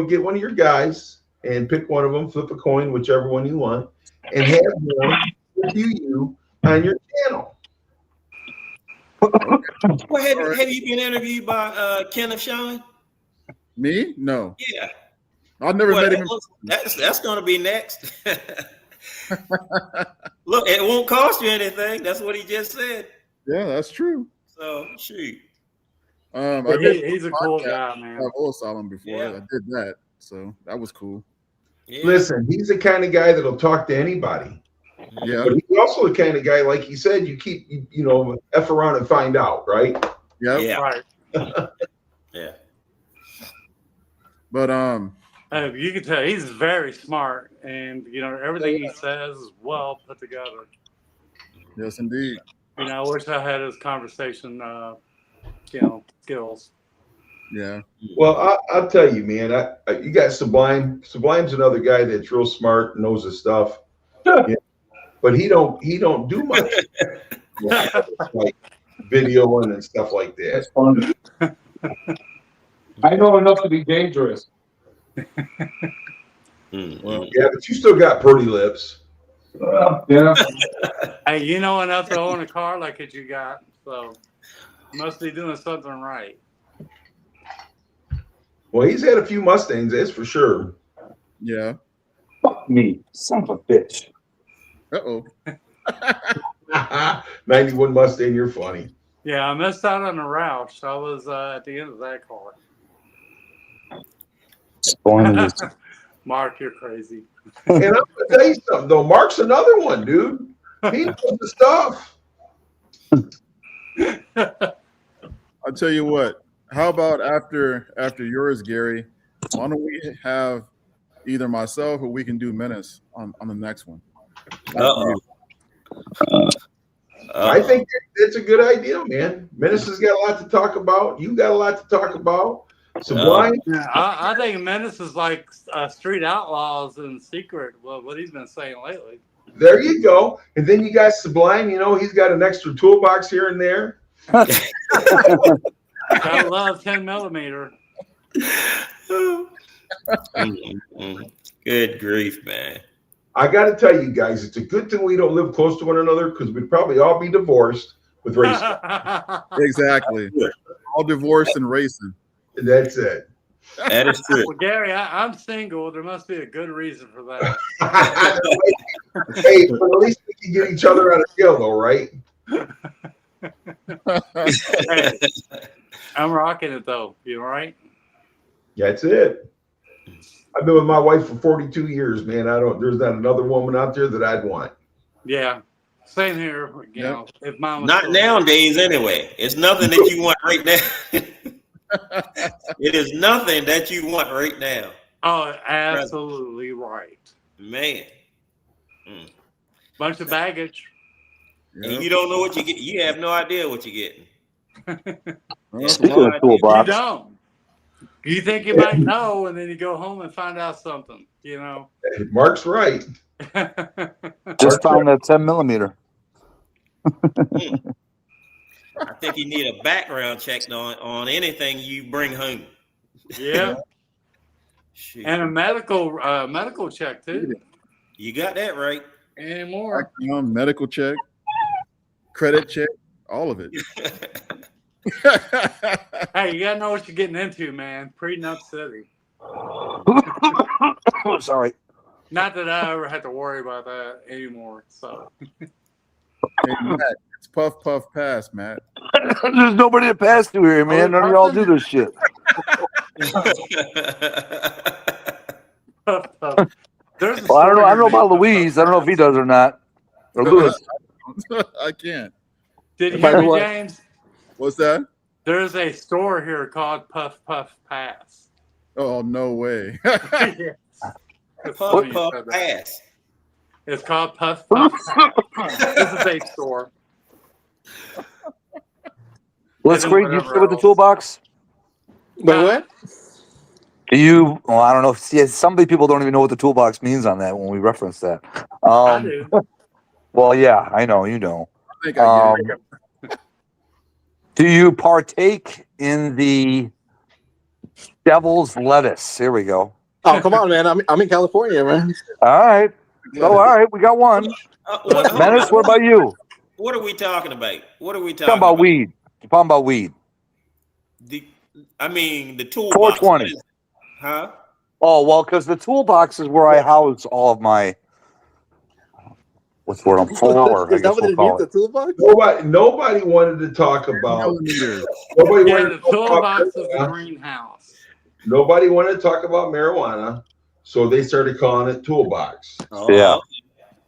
get one of your guys and pick one of them, flip a coin, whichever one you want, and have them review you on your channel. Well, have you been interviewed by Kenneth Sean? Me? No. Yeah. I've never met him. That's going to be next. Look, it won't cost you anything. That's what he just said. Yeah, that's true. So shoot. He's a cool guy, man. I've also saw him before. Yeah. I did that, so that was cool. Yeah. Listen, he's the kind of guy that'll talk to anybody. Yeah. But he's also the kind of guy, like he said, you keep F around and find out, right? Yep. Yeah. Right. Yeah. But you can tell he's very smart, and everything he says is well put together. yes, indeed. I wish I had his conversation, skills. Yeah. Well, I'll tell you, man. You got Sublime. Sublime's another guy that's real smart, knows his stuff. Yeah. But he don't do much like videoing and stuff like that. That's fun. I know enough to be dangerous. Well, yeah, but you still got pretty lips. Yeah. Hey, you know enough to own a car like it you got, so you must be doing something right. Well, he's had a few Mustangs, that's for sure. Yeah. Fuck me, son of a bitch. Uh-oh. 91 Mustang, you're funny. Yeah, I missed out on the Roush. I was at the end of that car. Mark, you're crazy. And I'm gonna tell you something though. Mark's another one, dude. He knows the stuff. I'll tell you what. How about after yours, Gary? Why don't we have either myself or we can do Menace on the next one? I think it's a good idea, man. Menace has got a lot to talk about. You got a lot to talk about. Sublime. I think Menace is like Street Outlaws in secret. Well, what he's been saying lately. There you go. And then you got Sublime. He's got an extra toolbox here and there. I love 10 millimeter. Good grief, man. I got to tell you guys, it's a good thing we don't live close to one another because we'd probably all be divorced with racing. Exactly. All divorced and racing. That's it. That is true. Well, Gary, I'm single. There must be a good reason for that. Hey, but at least we can get each other on a scale, though, right? Hey, I'm rocking it, though. You all right? That's it. I've been with my wife for 42 years, man. There's not another woman out there that I'd want. Yeah. Same here. If mine was Not nowadays, anyway. It's nothing that you want right now. It is nothing that you want right now. Oh, absolutely right. Man. Bunch of baggage. And you don't know what you get. You have no idea what you're getting. You don't. You think you might know, and then you go home and find out something, Mark's right. Just found that 10 millimeter. I think you need a background check on anything you bring home. Yeah. Shoot. And a medical check, too. You got that right. And more. Medical check, credit check, all of it. Hey, you gotta know what you're getting into, man. Prenup City. Sorry. Not that I ever had to worry about that anymore. So. Hey, Matt, it's puff, puff, pass, Matt. There's nobody to pass to here, man. None of y'all do this shit. Puff, puff. Well, I don't know about Louise. I don't know if he does or not. Or Lewis. I can't. Did you hear me, James? What's that? There's a store here called Puff Puff Pass. Oh, no way. Yes. Puff Pass. It's called Puff Pass. It's a vape store. Let's great. You stay with the toolbox. Wait, what? You? Well, I don't know. See, some people don't even know what the toolbox means on that when we reference that. I do. Well, yeah, I know. You know. I think I get it. Do you partake in the devil's lettuce? Here we go. Oh, come on, man. I'm in California, man. All right. Oh, all right. We got one. Menace, what about you? What are we talking about? What are we talking about? Weed. You're talking about weed. The toolbox. 420. Huh? Oh, well, because the toolbox is where I house all of my. What's the word? I'm flour. Is that what it means? The toolbox? Nobody wanted to talk about. The toolbox is the greenhouse. Nobody wanted to talk about marijuana, so they started calling it toolbox. Oh, yeah.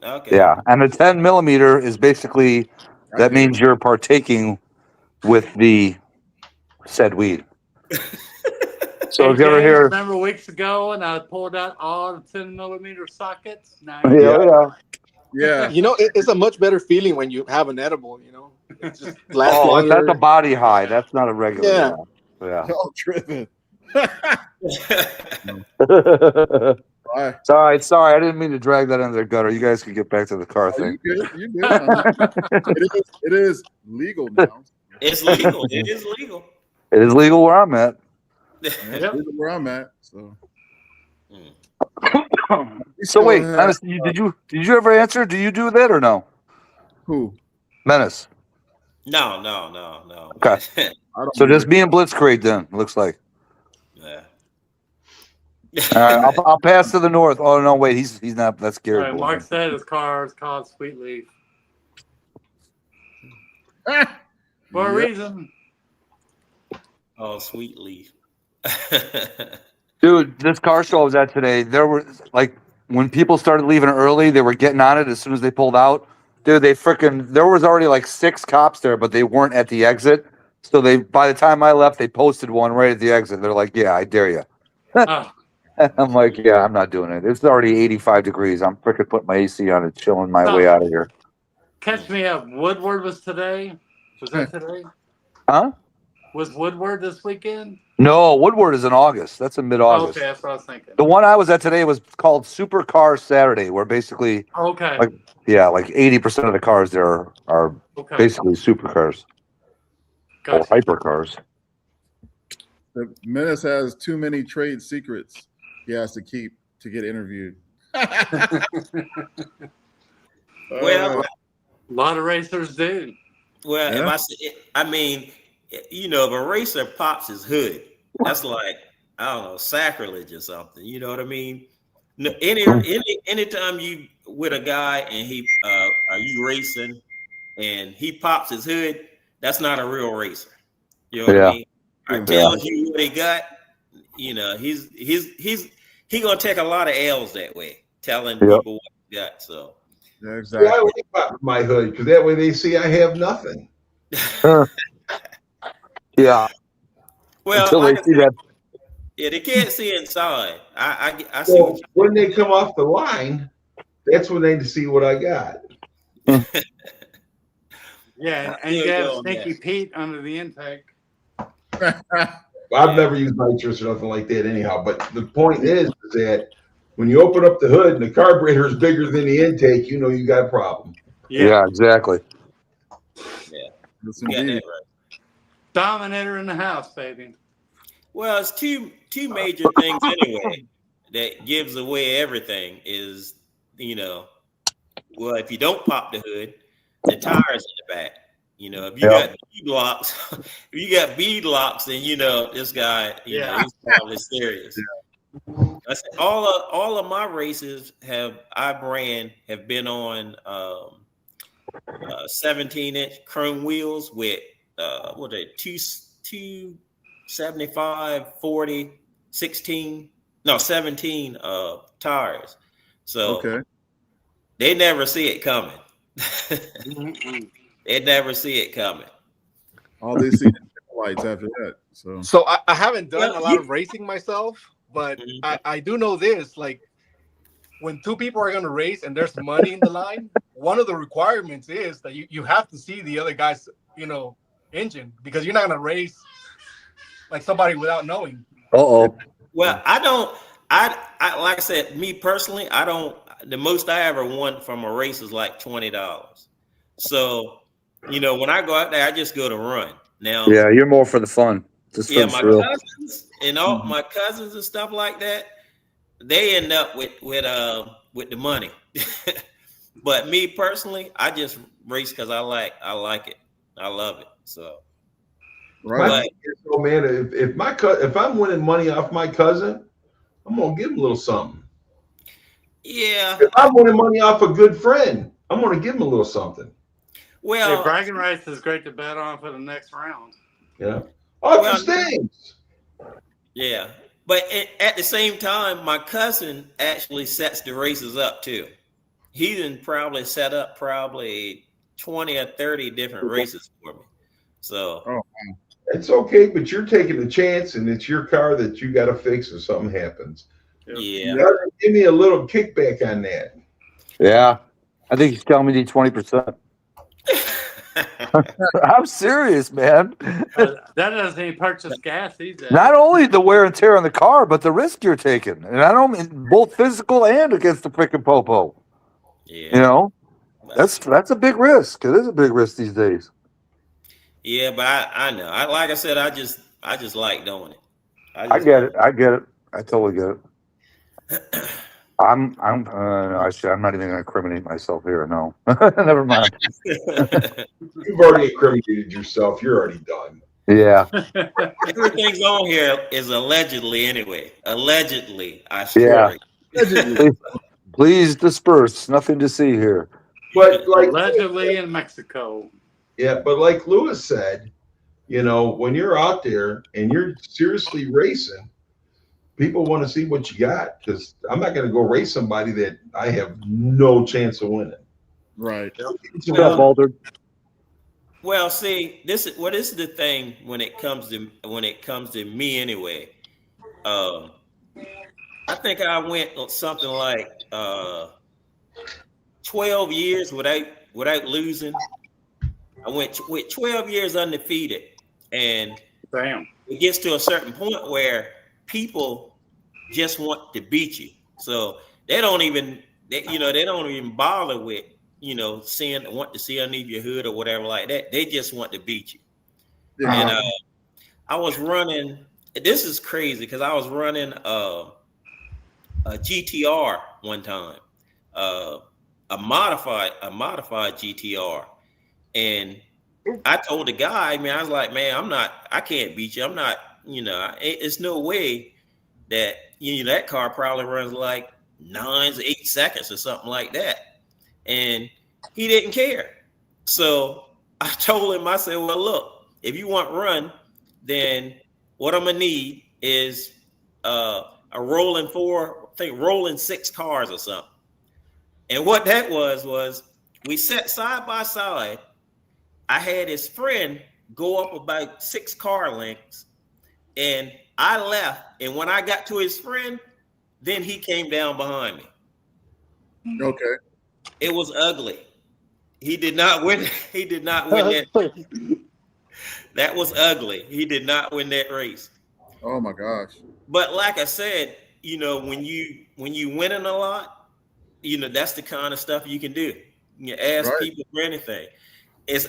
Okay. Yeah, and the 10 millimeter is basically that means you're partaking with the said weed. So if you ever hear, remember weeks ago, and I pulled out all the 10 millimeter sockets. Yeah. You know, it's a much better feeling when you have an edible. You know, it just lasts oh, longer. that's a body high. That's not a regular. Yeah. Yeah. Y'all tripping. Sorry, I didn't mean to drag that into the gutter. You guys can get back to the car thing. You good. It is legal now. It's legal. It is legal. It is legal where I'm at. It's legal where I'm at. So. So wait, Menace, did you ever answer? Do you do that or no? Who? Menace. No. Okay. So just me and Blitzkrieg then. Looks like. Yeah. All right, I'll pass to the north. Oh no, wait, he's not. That's Gary. Right, Mark said his car is called Sweet Leaf. For a reason. Oh, Sweet Leaf. Dude, this car show I was at today, there were like when people started leaving early, they were getting on it as soon as they pulled out. Dude, there was already like 6 cops there, but they weren't at the exit. So by the time I left, they posted one right at the exit. They're like, "Yeah, I dare you." I'm like, "Yeah, I'm not doing it. It's already 85 degrees. I'm freaking putting my AC on and chilling my way out of here." Catch me up. Woodward was today. Was that today? Huh? Was Woodward this weekend? No, Woodward is in August. That's in mid-August. Okay, that's what I was thinking. The one I was at today was called Supercar Saturday, where basically, like 80% of the cars there are basically supercars or hypercars. The Menace has too many trade secrets he has to keep to get interviewed. Well, a lot of racers do. Well, if a racer pops his hood, that's like, I don't know, sacrilege or something. You know what I mean? Anytime you with a guy and he are you racing and he pops his hood, that's not a real racer. You know what I mean? I tell you what he got. You know, he's gonna take a lot of L's that way, telling people what he got. So exactly. I only pop my hood because that way they see I have nothing. Yeah. Well, until they see that. Yeah, they can't see inside. I see. Well, when they come off the line, that's when they see what I got. Yeah, and you got Stinky Pete under the intake. I've never used nitrous or nothing like that anyhow. But the point is that when you open up the hood and the carburetor is bigger than the intake, you know you got a problem. Yeah, exactly. Yeah. That's indeed. Dominator in the house, baby. Well, it's two major things anyway that gives away everything is, well, if you don't pop the hood, the tires in the back. If you got bead locks, then this guy, he's probably serious. Yeah. I said all of my races have been on 17-inch chrome wheels with 275, 40, 16, 17 tires. So they never see it coming. They never see it coming. All they see is lights after that. So I haven't done a lot of racing myself, but I do know this. Like when two people are going to race and there's money in the line, one of the requirements is that you have to see the other guy's, engine, because you're not going to race like somebody without knowing. Uh-oh. Well, I like I said, me personally, the most I ever won from a race is like $20. So, when I go out there, I just go to run. Now, yeah, you're more for the fun. Yeah, my cousins and all my cousins and stuff like that, they end up with the money. But me personally, I just race because I like it. I love it. So, right. So, man, if I'm winning money off my cousin, I'm gonna give him a little something. Yeah. If I'm winning money off a good friend, I'm gonna give him a little something. Well, bragging rights is great to bet on for the next round. Yeah. Off the things. Yeah. But at the same time, my cousin actually sets the races up too. He didn't probably set up 20 or 30 different races for me. So it's okay, but you're taking a chance, and it's your car that you got to fix if something happens. Yeah. Give me a little kickback on that. Yeah. I think he's telling me to 20%. I'm serious, man. That doesn't even purchase gas these days. Not only the wear and tear on the car, but the risk you're taking. And I don't mean both physical and against the freaking popo. Yeah. That's a big risk. It is a big risk these days. Yeah, but I know. Like I said, I just like doing it. I get it. I totally get it. I'm not even going to incriminate myself here. No, never mind. You've already incriminated yourself. You're already done. Yeah. Everything's on here is allegedly anyway. Allegedly, I swear. Yeah. Please disperse. Nothing to see here. But like allegedly in Mexico. Yeah, but like Lewis said, when you're out there and you're seriously racing, people want to see what you got, because I'm not going to go race somebody that I have no chance of winning. Right. Well, see, this is the thing when it comes to me anyway. I think I went something like 12 years without losing. I went with 12 years undefeated, and it gets to a certain point where people just want to beat you. So they don't even bother with, want to see underneath your hood or whatever like that. They just want to beat you. Yeah. And I was running, this is crazy because I was running a GTR one time, a modified GTR. And I told the guy, man, I was like, man, I can't beat you. I'm not, it's no way that, that car probably runs like 9 to 8 seconds or something like that. And he didn't care. So I told him, I said, well, look, if you want run, then what I'm going to need is a rolling 6 cars or something. And what that was we sat side by side. I had his friend go up about 6 car lengths, and I left. And when I got to his friend, then he came down behind me. Okay. It was ugly. He did not win. He did not win that. That was ugly. He did not win that race. Oh my gosh. But like I said, when you winning a lot, that's the kind of stuff you can do. You ask people for anything. It's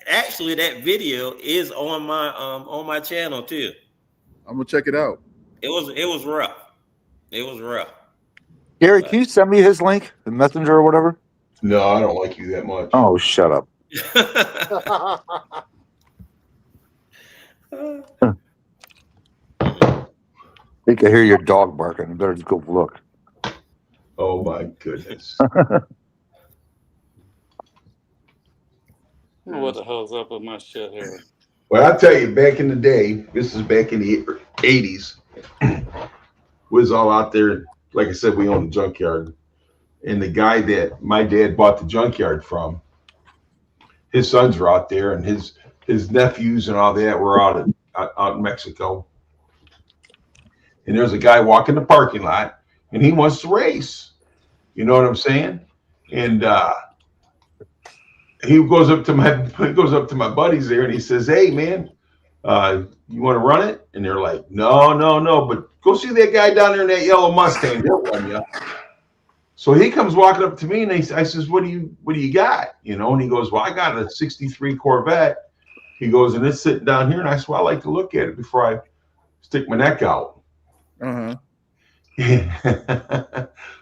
actually, that video is on my channel too. I'm gonna check it out. It was rough. It was rough. Gary, can you send me his link, the messenger or whatever? No, I don't like you that much. Oh, shut up. I think I hear your dog barking. I better just go look. Oh my goodness. What the hell's up with my shit here? Well, I'll tell you, back in the day, this is back in the 80s, we was all out there. Like I said, we owned a junkyard. And the guy that my dad bought the junkyard from, his sons were out there, and his nephews and all that were out in Mexico. And there's a guy walking the parking lot, and he wants to race. You know what I'm saying? And he goes up to my buddies there and he says, "Hey man, you want to run it?" And they're like, no, but go see that guy down there in that yellow Mustang. He'll run you. So he comes walking up to me and I says, what do you got? You know, and he goes, well, I got a 63 Corvette. He goes, and it's sitting down here. And I said, well, I like to look at it before I stick my neck out. Uh-huh.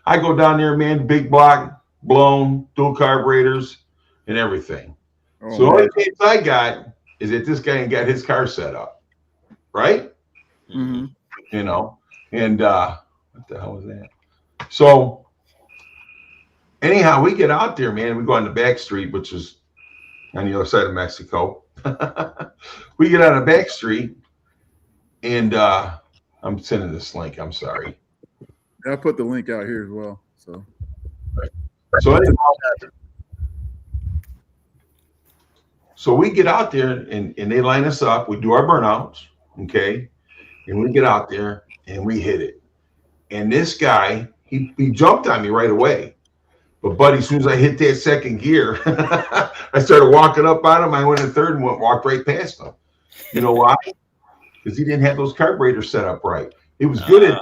I go down there, man, big block, blown, dual carburetors and everything. Oh, so the only chance I got is that this guy ain't got his car set up. Right? Mm-hmm. You know, and what the hell was that? So anyhow, we get out there, man. We go on the back street, which is on the other side of Mexico. We get on the back street, and I'm sending this link. I'm sorry. Yeah, I put the link out here as well. So anyhow, so we get out there, and they line us up. We do our burnouts, okay, and we get out there and we hit it. And this guy, he jumped on me right away. But buddy, as soon as I hit that second gear, I started walking up on him. I went in third and walked right past him. You know why? Because he didn't have those carburetors set up right. It was good at,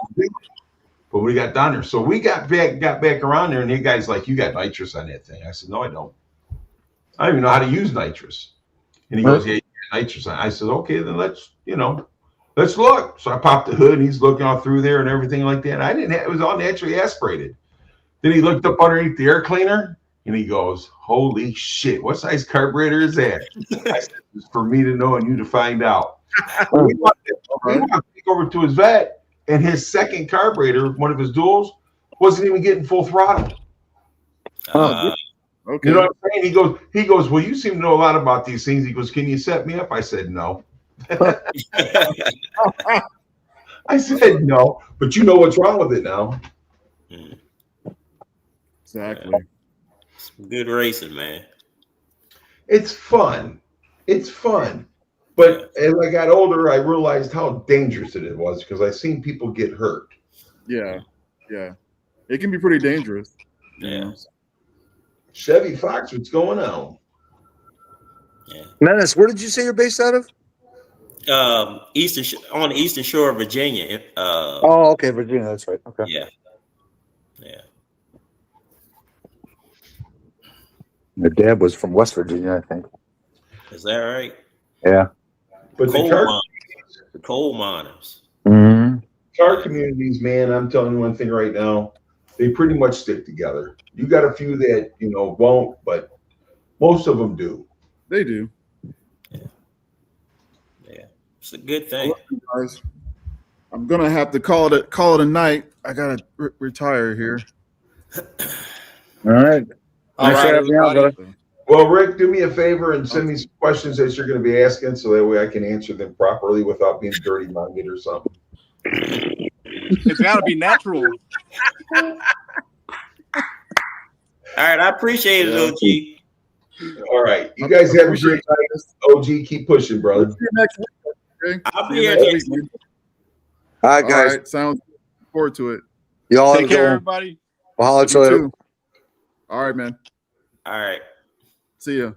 but we got down there. So we got back around there, and the guy's like, "You got nitrous on that thing?" I said, "No, I don't. I don't even know how to use nitrous." And he goes, "Yeah, you got nitrous on it." I said, "Okay, then let's look." So I popped the hood, and he's looking all through there and everything like that. It was all naturally aspirated. Then he looked up underneath the air cleaner and he goes, "Holy shit, what size carburetor is that?" I said, "It's for me to know and you to find out." We went over to his vet, and his second carburetor, one of his duals, wasn't even getting full throttle. Okay. You know what I'm saying? He goes, "Well, you seem to know a lot about these things." He goes, "Can you set me up?" I said, "No." I said, "No, but you know what's wrong with it now." Exactly. Good racing, man. It's fun. It's fun. But as I got older, I realized how dangerous it was because I seen people get hurt. Yeah. Yeah. It can be pretty dangerous. Yeah. Chevy Fox, what's going on? Yeah. Menace, where did you say you're based out of? On the eastern shore of Virginia. Oh, okay, Virginia. That's right. Okay. Yeah. Yeah. My dad was from West Virginia, I think. Is that right? Yeah. But the coal miners. Mm-hmm. Car communities, man, I'm telling you one thing right now, they pretty much stick together. You got a few that, won't, but most of them do. They do. Yeah. It's a good thing. Guys, I'm going to have to call it a night. I got to retire here. All right. All right, well, Rick, do me a favor and send me some questions that you're going to be asking so that way I can answer them properly without being dirty-minded or something. It's got to be natural. All right, I appreciate it, OG. All right, you guys have a great night. OG, keep pushing, brother. See you next week. Okay? I'll be here next week. All right, guys. All right, sounds forward to it. Y'all Take care, everybody. We'll holler at you later. All right, man. All right. See ya.